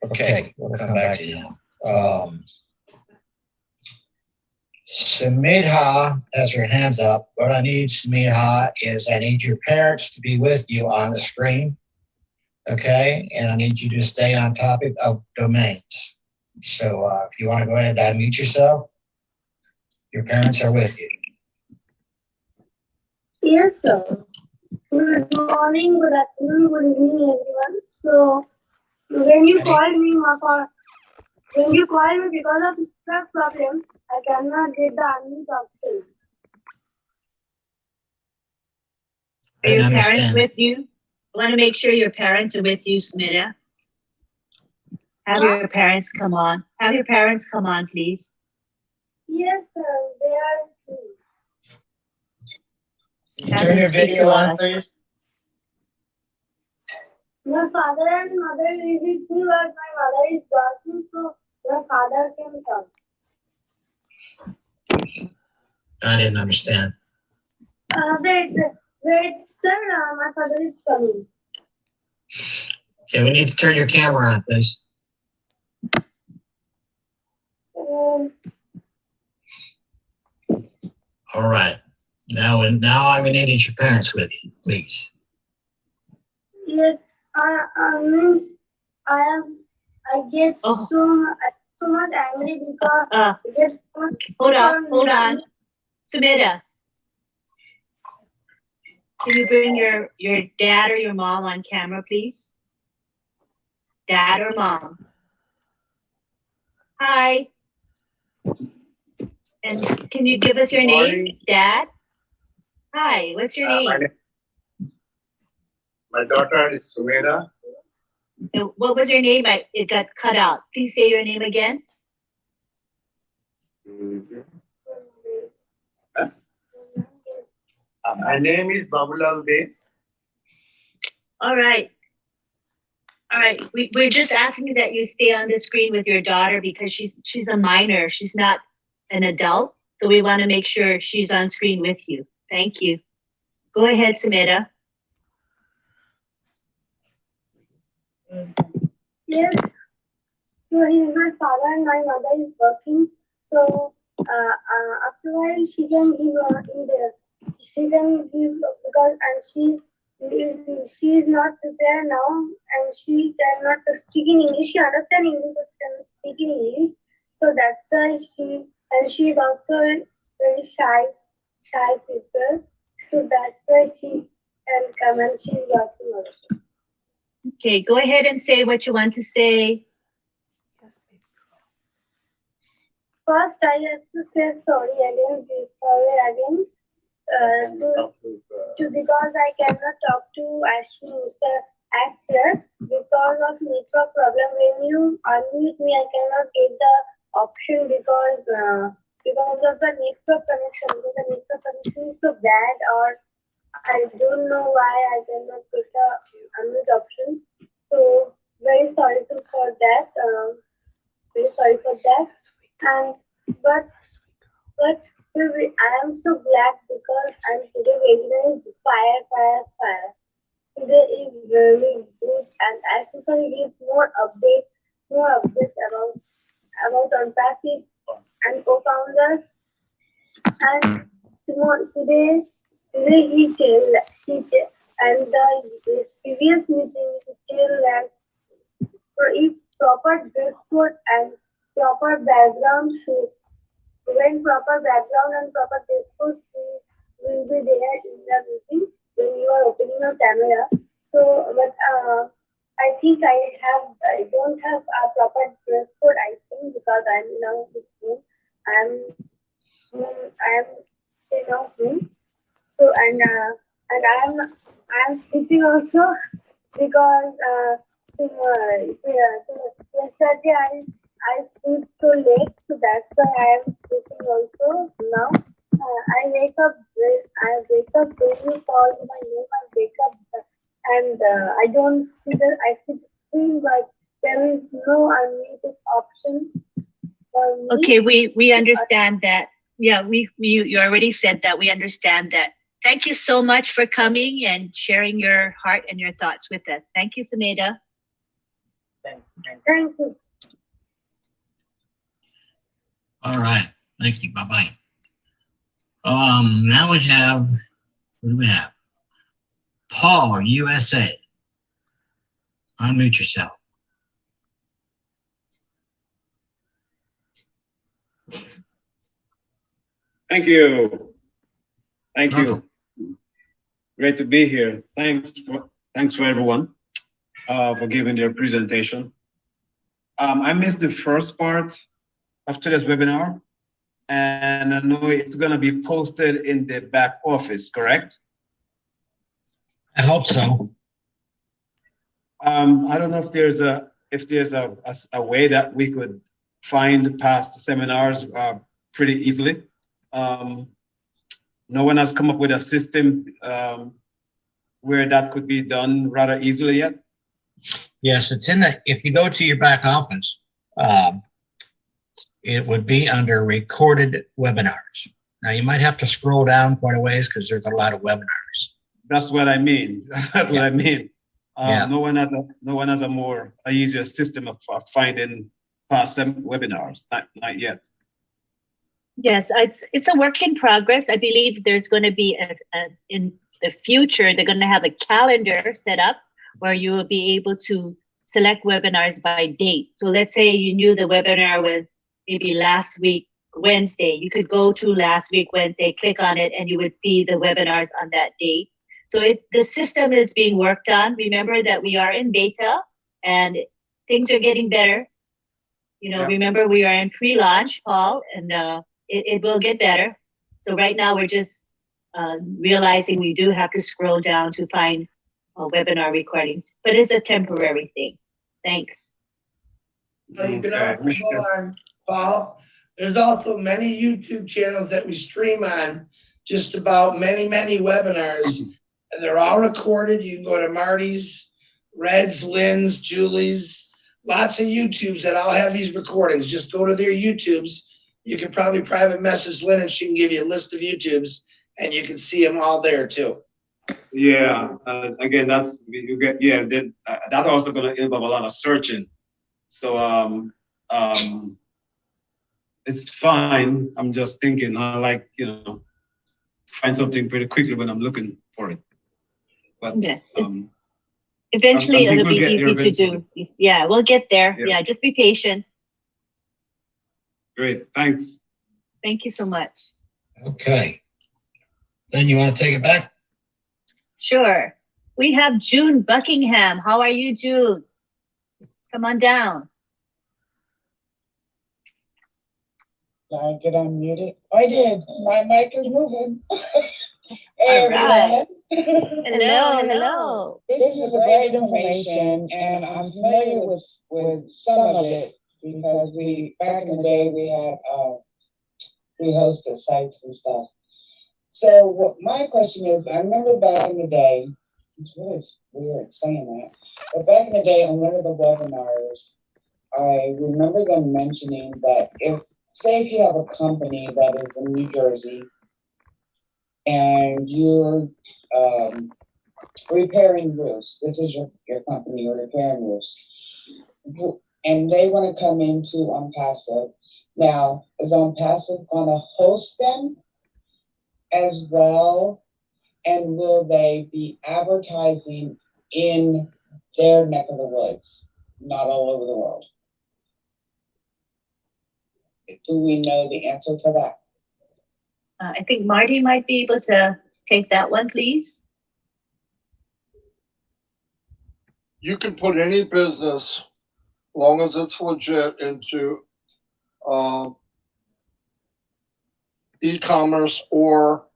Speaker 6: Okay, we'll come back to you. Sumedha has her hands up. What I need, Sumedha, is I need your parents to be with you on the screen. Okay, and I need you to stay on topic of domains. So if you want to go ahead and unmute yourself, your parents are with you.
Speaker 21: Yes, sir. Good morning, good afternoon, good evening, everyone. So, when you called me, when you called me because of network problem, I cannot get the unmute option.
Speaker 7: Are your parents with you? I want to make sure your parents are with you, Smita. Have your parents come on. Have your parents come on, please.
Speaker 21: Yes, sir. They are too.
Speaker 6: Turn your video on, please.
Speaker 21: My father and mother live with me, but my mother is working, so my father can come.
Speaker 6: I didn't understand.
Speaker 21: Wait, sir. My father is coming.
Speaker 6: Okay, we need to turn your camera on, please. All right. Now I'm gonna need your parents with you, please.
Speaker 21: Yes, I get so much angry because I get so much.
Speaker 7: Hold on. Sumita, can you bring your dad or your mom on camera, please? Dad or mom? Hi. And can you give us your name, Dad? Hi, what's your name?
Speaker 22: My daughter is Sumera.
Speaker 7: What was your name? It got cut out. Please say your name again.
Speaker 22: My name is Babulal De.
Speaker 7: All right. We're just asking that you stay on the screen with your daughter because she's a minor. She's not an adult. So we want to make sure she's on screen with you. Thank you. Go ahead, Sumita.
Speaker 21: Yes. So he's my father and my mother is working. So after a while she can give because she is not prepared now and she cannot speak in English. She understands English but cannot speak in English. So that's why she is also very shy people. So that's why she can come and she's working also.
Speaker 7: Okay, go ahead and say what you want to say.
Speaker 21: First, I have to say sorry again, because I cannot talk to Mr. Asher because of network problem. When you unmute me, I cannot get the option because of the network connection. Because the network connection is so bad, or I don't know why I cannot get the unmute option. So very sorry for that. But I am so glad because today webinar is fire. Today is very good and I think I give more updates about Unpassive and co-founders. And today he and the previous meeting he tell that for each proper dress code and proper background shoot. When proper background and proper dress code will be there in the meeting when you are opening your camera. So, but I think I don't have a proper dress code. I think because I'm now with home. I'm now home. So and I'm sleeping also because yesterday I sleep so late, so that's why I am sleeping also now. I wake up when you call my name. I wake up and I don't see I see the screen, but there is no unmuted option for me.
Speaker 7: Okay, we understand that. Yeah, you already said that. We understand that. Thank you so much for coming and sharing your heart and your thoughts with us. Thank you, Sumita.
Speaker 21: Thank you.
Speaker 6: All right. Thank you. Bye-bye. Now we have, what do we have? Paul, USA. Unmute yourself.
Speaker 3: Thank you. Thank you. Great to be here. Thanks for everyone for giving their presentation. I missed the first part of today's webinar, and I know it's going to be posted in the back office, correct?
Speaker 6: I hope so.
Speaker 3: I don't know if there's a way that we could find past seminars pretty easily. No one has come up with a system where that could be done rather easily yet.
Speaker 6: Yes, it's in the, if you go to your back office, it would be under recorded webinars. Now you might have to scroll down quite a ways because there's a lot of webinars.
Speaker 3: That's what I mean. That's what I mean.
Speaker 6: Yeah.
Speaker 3: No one has a easier system of finding past webinars. Not yet.
Speaker 7: Yes, it's a work in progress. I believe there's going to be in the future, they're going to have a calendar set up where you will be able to select webinars by date. So let's say you knew the webinar was maybe last week, Wednesday. You could go to last week, Wednesday, click on it, and you would see the webinars on that date. So the system is being worked on. Remember that we are in beta and things are getting better. You know, remember we are in pre-launch, Paul, and it will get better. So right now we're just realizing we do have to scroll down to find webinar recordings, but it's a temporary thing. Thanks.
Speaker 4: You can also go on, Paul. There's also many YouTube channels that we stream on, just about many webinars, and they're all recorded. You can go to Marty's, Red's, Lynn's, Julie's, lots of YouTubes that all have these recordings. Just go to their YouTubes. You can probably private message Lynn and she can give you a list of YouTubes and you can see them all there too.
Speaker 3: Yeah, again, that's you get. Yeah, that's also going to involve a lot of searching. So it's fine. I'm just thinking. I like find something pretty quickly when I'm looking for it. But
Speaker 7: eventually,
Speaker 3: I think
Speaker 7: it'll be easy to do. Yeah, we'll get there. Yeah, just be patient.
Speaker 3: Great, thanks.
Speaker 7: Thank you so much.
Speaker 6: Okay. Then you want to take it back?
Speaker 7: Sure. We have June Buckingham. How are you, June? Come on down.
Speaker 23: Did I get unmuted? I did. My mic is moving. Hey,
Speaker 7: all right.
Speaker 23: everyone.
Speaker 7: Hello.
Speaker 23: This is a great information, and I'm familiar with some of it because back in the day we hosted sites and stuff. So what my question is, I remember back in the day, it's really weird saying that, but back in the day on one of the webinars, I remember them mentioning that say if you have a company that is in New Jersey and you're repairing roofs, this is your company, you're repairing roofs, and they want to come into OnPassive. Now, is OnPassive going to host them as well? And will they be advertising in their neck of the woods, not all over the world? Do we know the answer to that?
Speaker 7: I think Marty might be able to take that one, please.
Speaker 12: You can put any business, long as it's legit, into e-commerce or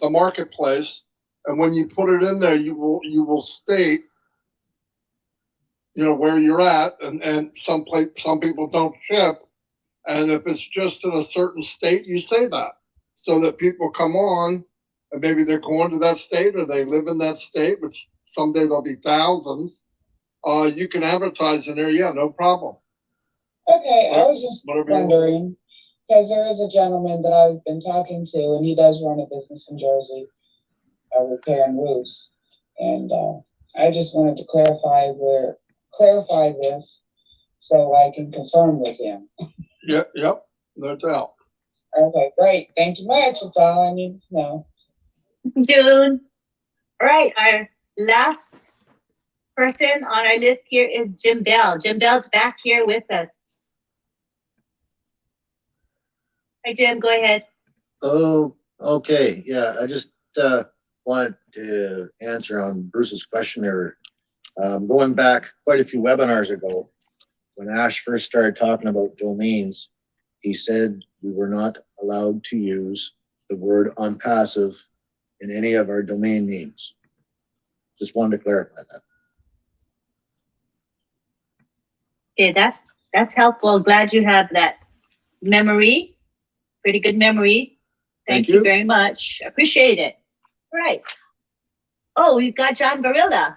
Speaker 12: the marketplace, and when you put it in there, you will state, where you're at, and some people don't ship, and if it's just in a certain state, you say that so that people come on, and maybe they're going to that state or they live in that state, which someday there'll be thousands. You can advertise in there, no problem.
Speaker 23: Okay, I was just wondering, because there is a gentleman that I've been talking to, and he does run a business in Jersey, repairing roofs, and I just wanted to clarify this so I can confirm with him.
Speaker 12: Yep, no doubt.
Speaker 23: Okay, great. Thank you much. That's all I need to know.
Speaker 7: June. All right, our last person on our list here is Jim Bell. Jim Bell's back here with us. Hi, Jim, go ahead.
Speaker 19: Oh, okay. Yeah, I just wanted to answer on Bruce's question there. Going back quite a few webinars ago, when Ash first started talking about domains, he said we were not allowed to use the word unpassive in any of our domain names. Just wanted to clarify that.
Speaker 7: Okay, that's helpful. Glad you have that memory. Pretty good memory. Thank you very much. Appreciate it. All right. Oh, we've got John Barilla.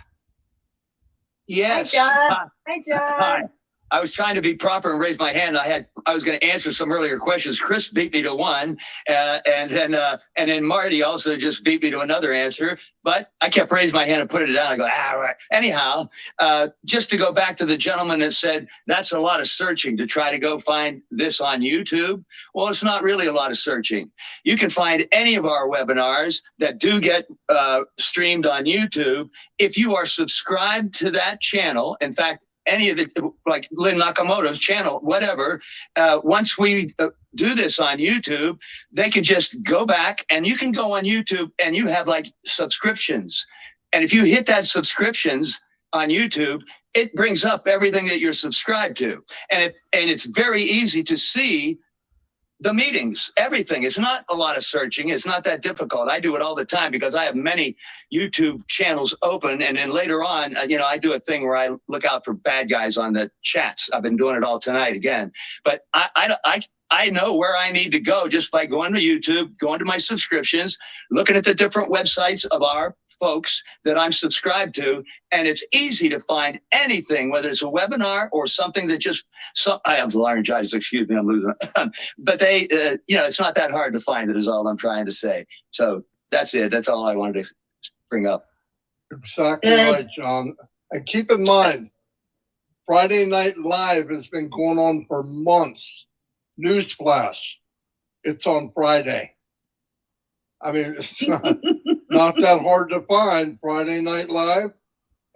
Speaker 1: Yes.
Speaker 7: Hi, John. Hi, John.
Speaker 1: Hi. I was trying to be proper and raise my hand. I was going to answer some earlier questions. Chris beat me to one, and then Marty also just beat me to another answer. But I kept raising my hand and putting it down. I go, right. Anyhow, just to go back to the gentleman that said that's a lot of searching to try to go find this on YouTube. Well, it's not really a lot of searching. You can find any of our webinars that do get streamed on YouTube if you are subscribed to that channel. In fact, any of the, like Lynn Nakamoto's channel, whatever, once we do this on YouTube, they can just go back and you can go on YouTube and you have like subscriptions. And if you hit that subscriptions on YouTube, it brings up everything that you're subscribed to. And it's very easy to see the meetings, everything. It's not a lot of searching. It's not that difficult. I do it all the time because I have many YouTube channels open. And then later on, I do a thing where I look out for bad guys on the chats. I've been doing it all tonight again. But I know where I need to go just by going to YouTube, going to my subscriptions, looking at the different websites of our folks that I'm subscribed to. And it's easy to find anything, whether it's a webinar or something that I have laryngitis, excuse me, I'm losing it. But it's not that hard to find it is all I'm trying to say. So that's it. That's all I wanted to bring up.
Speaker 12: Exactly right, John. And keep in mind, Friday Night Live has been going on for months. Newsflash, it's on Friday. I mean, it's not that hard to find. Friday Night Live,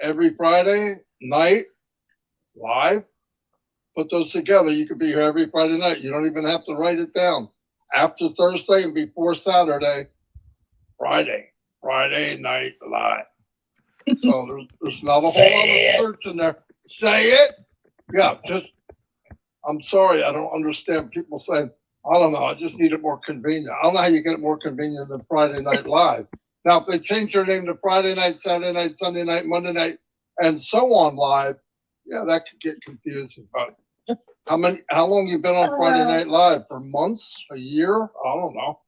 Speaker 12: every Friday night, live. Put those together. You could be here every Friday night. You don't even have to write it down. After Thursday and before Saturday, Friday Night Live. So there's not a whole lot of search in there. Say it. Yeah, I'm sorry, I don't understand people saying, I don't know, I just need it more convenient. I don't know how you get it more convenient than Friday Night Live. Now, if they change your name to Friday night, Saturday night, Sunday night, Monday night, and so on live, yeah, that could get confusing. But how long you been on Friday Night Live? For months? A year? I don't know.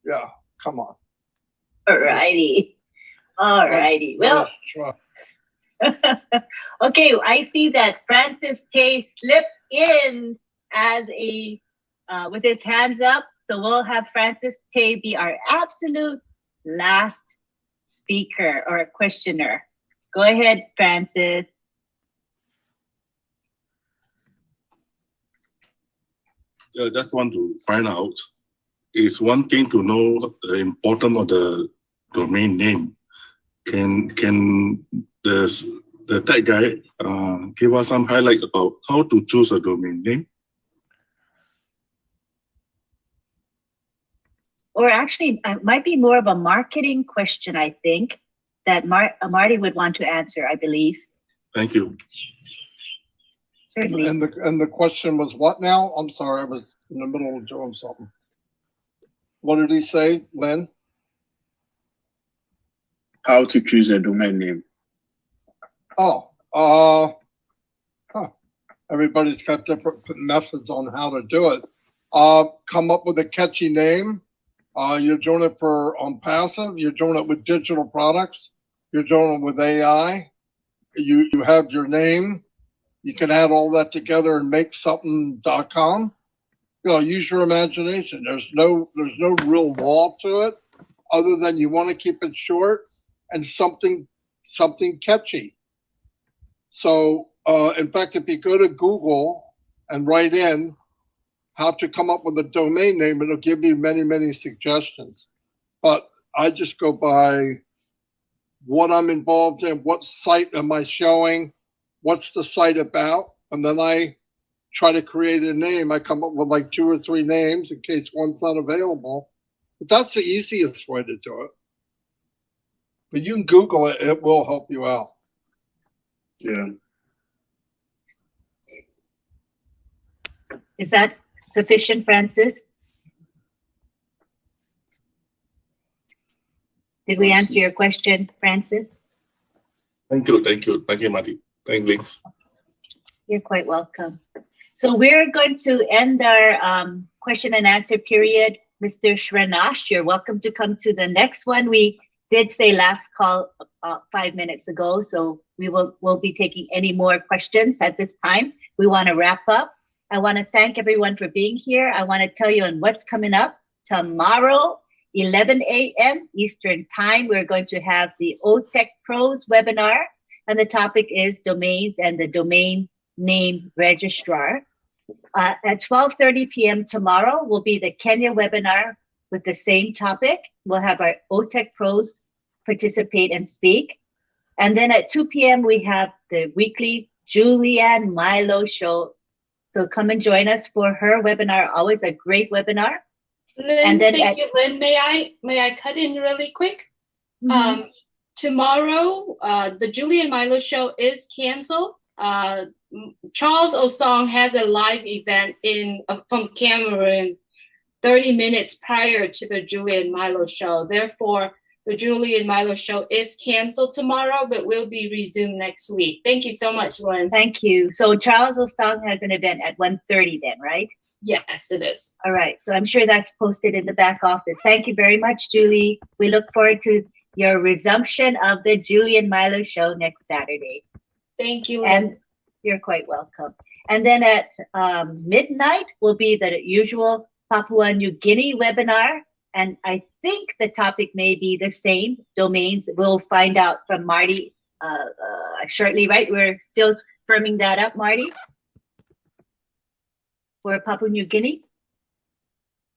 Speaker 12: Yeah, come on.
Speaker 7: All righty. Well, okay, I see that Francis K slipped in as with his hands up. So we'll have Francis Tay be our absolute last speaker or questioner. Go ahead, Francis.
Speaker 2: I just want to find out, is one thing to know the importance of the domain name. Can the tech guy give us some highlight about how to choose a domain name?
Speaker 7: Or actually, it might be more of a marketing question, I think, that Marty would want to answer, I believe.
Speaker 2: Thank you.
Speaker 7: Certainly.
Speaker 12: And the question was what now? I'm sorry, I was in the middle of doing something. What did he say, Lynn?
Speaker 10: How to choose a domain name.
Speaker 12: Everybody's got different methods on how to do it. Come up with a catchy name. You're doing it on passive. You're doing it with digital products. You're doing it with AI. You have your name. You can add all that together and make something.com. Use your imagination. There's no real law to it, other than you want to keep it short and something catchy. So, in fact, if you go to Google and write in how to come up with a domain name. It'll give you many, many suggestions. But I just go by what I'm involved in, what site am I showing, what's the site about, and then I try to create a name. I come up with like 2 or 3 names in case one's not available. But that's the easiest way to do it. But you can Google it, it will help you out.
Speaker 10: Yeah.
Speaker 7: Is that sufficient, Francis? Did we answer your question, Francis?
Speaker 2: Thank you, Marty. Thank you.
Speaker 7: You're quite welcome. So we're going to end our question and answer period. Mr. Shrinash, you're welcome to come to the next one. We did say last call 5 minutes ago, so we'll be taking any more questions at this time. We want to wrap up. I want to thank everyone for being here. I want to tell you on what's coming up tomorrow. 11 a.m. Eastern Time, we're going to have the OTech Pros webinar, and the topic is domains and the domain name registrar. At 12:30 p.m. tomorrow will be the Kenya webinar with the same topic. We'll have our OTech Pros participate and speak. And then at 2 p.m. we have the weekly Julianne Milo show. So come and join us for her webinar, always a great webinar.
Speaker 5: Lynn,
Speaker 7: And then
Speaker 5: thank you, Lynn. May I cut in really quick? Tomorrow, the Julian Milo show is canceled. Charles Osong has a live event from Cameroon 30 minutes prior to the Julian Milo show. Therefore, the Julian Milo show is canceled tomorrow, but will be resumed next week. Thank you so much, Lynn.
Speaker 7: Thank you. So Charles Osong has an event at 1:30 then, right?
Speaker 5: Yes, it is.
Speaker 7: All right. So I'm sure that's posted in the back office. Thank you very much, Julie. We look forward to your resumption of the Julian Milo show next Saturday.
Speaker 5: Thank you.
Speaker 7: And you're quite welcome. And then at midnight will be the usual Papua New Guinea webinar. And I think the topic may be the same, domains. We'll find out from Marty shortly, right? We're still firming that up, Marty, for Papua New Guinea.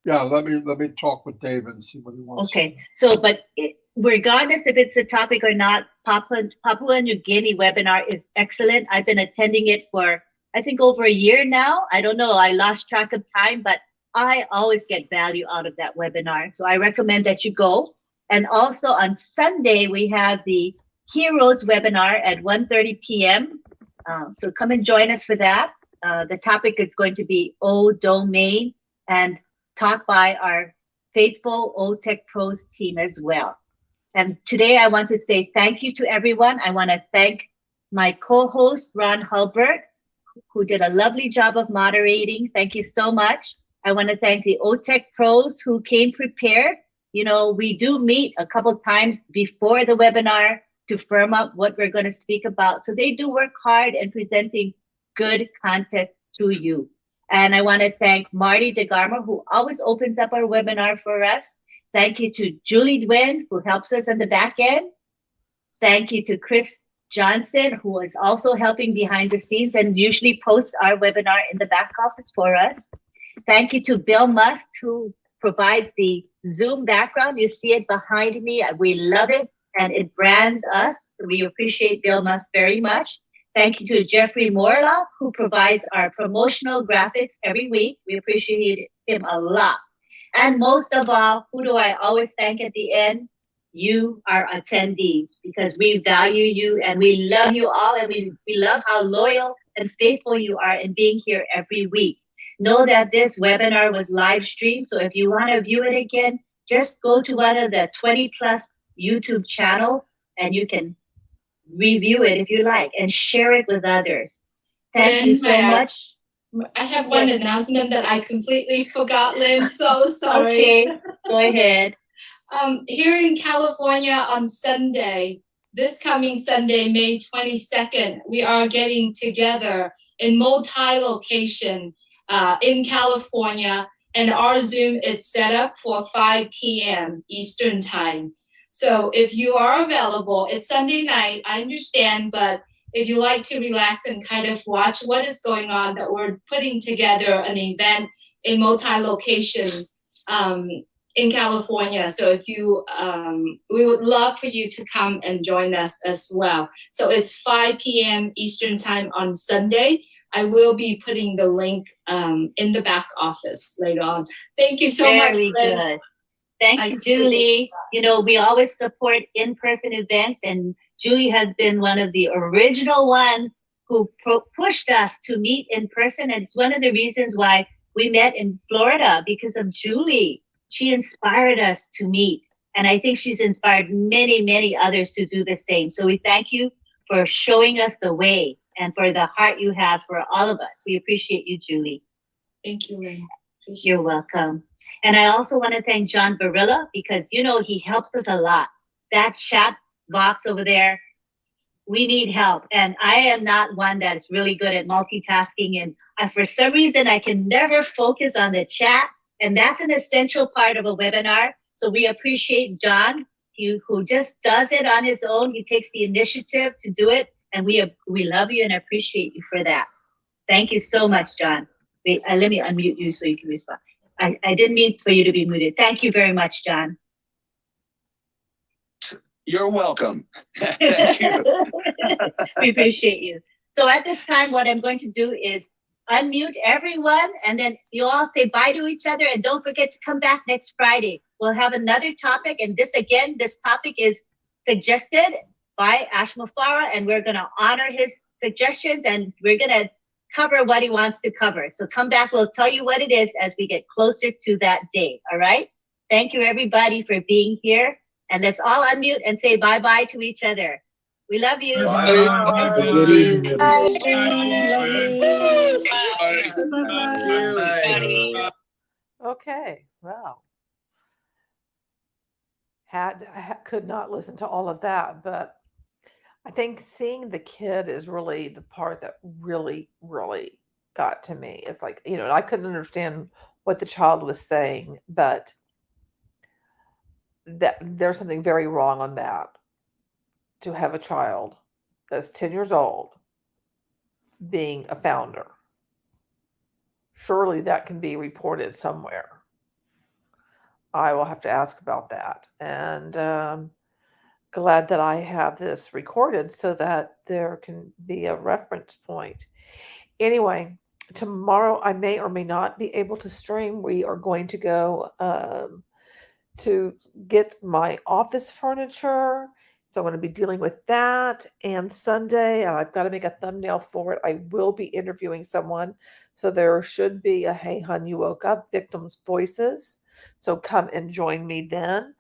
Speaker 12: Yeah, let me talk with David and see what he wants.
Speaker 7: Okay, so but regardless if it's a topic or not, Papua New Guinea webinar is excellent. I've been attending it for I think over a year now. I don't know, I lost track of time, but I always get value out of that webinar. So I recommend that you go. And also on Sunday, we have the Heroes webinar at 1:30 p.m. So come and join us for that. The topic is going to be O Domain and taught by our faithful OTech Pros team as well. And today I want to say thank you to everyone. I want to thank my co-host, Ron Hulbert, who did a lovely job of moderating. Thank you so much. I want to thank the OTech Pros who came prepared. You know, we do meet a couple times before the webinar to firm up what we're going to speak about. So they do work hard in presenting good content to you. And I want to thank Marty DeGarmo, who always opens up our webinar for us. Thank you to Julie Nguyen, who helps us on the back end. Thank you to Chris Johnson, who is also helping behind the scenes and usually posts our webinar in the back office for us. Thank you to Bill Musk, who provides the Zoom background. You see it behind me. We love it, and it brands us. We appreciate Bill Musk very much. Thank you to Jeffrey Morlock, who provides our promotional graphics every week. We appreciate him a lot. And most of all, who do I always thank at the end? You, our attendees, because we value you and we love you all, and we love how loyal and faithful you are in being here every week. Know that this webinar was live streamed, so if you want to view it again, just go to one of the 20+ YouTube channels and you can review it if you like and share it with others. Thank you so much.
Speaker 5: I have one announcement that I completely forgot, Lynn. So sorry.
Speaker 7: Okay, go ahead.
Speaker 5: Here in California on Sunday, this coming Sunday, May 22nd, we are getting together in multi-location in California, and our Zoom is set up for 5 p.m. Eastern Time. So if you are available, it's Sunday night, I understand, but if you like to relax and kind of watch what is going on, that we're putting together an event in multi-locations in California. So if you, we would love for you to come and join us as well. So it's 5 p.m. Eastern time on Sunday. I will be putting the link in the back office later on. Thank you so much,
Speaker 7: Very
Speaker 5: Lynn.
Speaker 7: good. Thank you, Julie. You know, we always support in-person events, and Julie has been one of the original ones who pushed us to meet in person. And it's one of the reasons why we met in Florida, because of Julie. She inspired us to meet. And I think she's inspired many, many others to do the same. So we thank you for showing us the way and for the heart you have for all of us. We appreciate you, Julie.
Speaker 5: Thank you, Lynn.
Speaker 7: You're welcome. And I also want to thank John Barilla, because, you know, he helps us a lot. That chat box over there, we need help. And I am not one that's really good at multitasking. And for some reason, I can never focus on the chat. And that's an essential part of a webinar. So we appreciate John, who just does it on his own. He takes the initiative to do it. And we love you and appreciate you for that. Thank you so much, John. Wait, let me unmute you so you can respond. I didn't mean for you to be muted. Thank you very much, John.
Speaker 1: You're welcome. Thank you.
Speaker 7: We appreciate you. So at this time, what I'm going to do is unmute everyone, and then you all say bye to each other, and don't forget to come back next Friday. We'll have another topic, and this topic is suggested by Ash Mufara, and we're going to honor his suggestions, and we're going to cover what he wants to cover. So come back, we'll tell you what it is as we get closer to that day, all right? Thank you, everybody, for being here, and let's all unmute and say bye-bye to each other. We love you.
Speaker 9: Okay, well, could not listen to all of that, but I think seeing the kid is really the part that really, really got to me. It's like, you know, I couldn't understand what the child was saying, but that there's something very wrong on that. To have a child that's 10 years old being a founder. Surely that can be reported somewhere. I will have to ask about that. And glad that I have this recorded so that there can be a reference point. Anyway, tomorrow I may or may not be able to stream. We are going to go to get my office furniture. So I'm going to be dealing with that. And Sunday, and I've got to make a thumbnail for it, I will be interviewing someone. So there should be a Hey Hun, You Woke Up victims' voices. So come and join me then.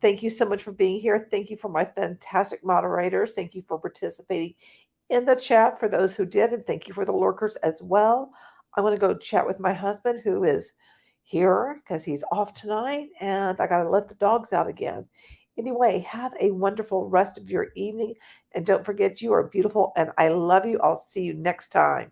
Speaker 9: Thank you so much for being here. Thank you for my fantastic moderators. Thank you for participating in the chat for those who did. And thank you for the lurkers as well. I'm going to go chat with my husband, who is here because he's off tonight. And I got to let the dogs out again. Anyway, have a wonderful rest of your evening. And don't forget, you are beautiful and I love you. I'll see you next time.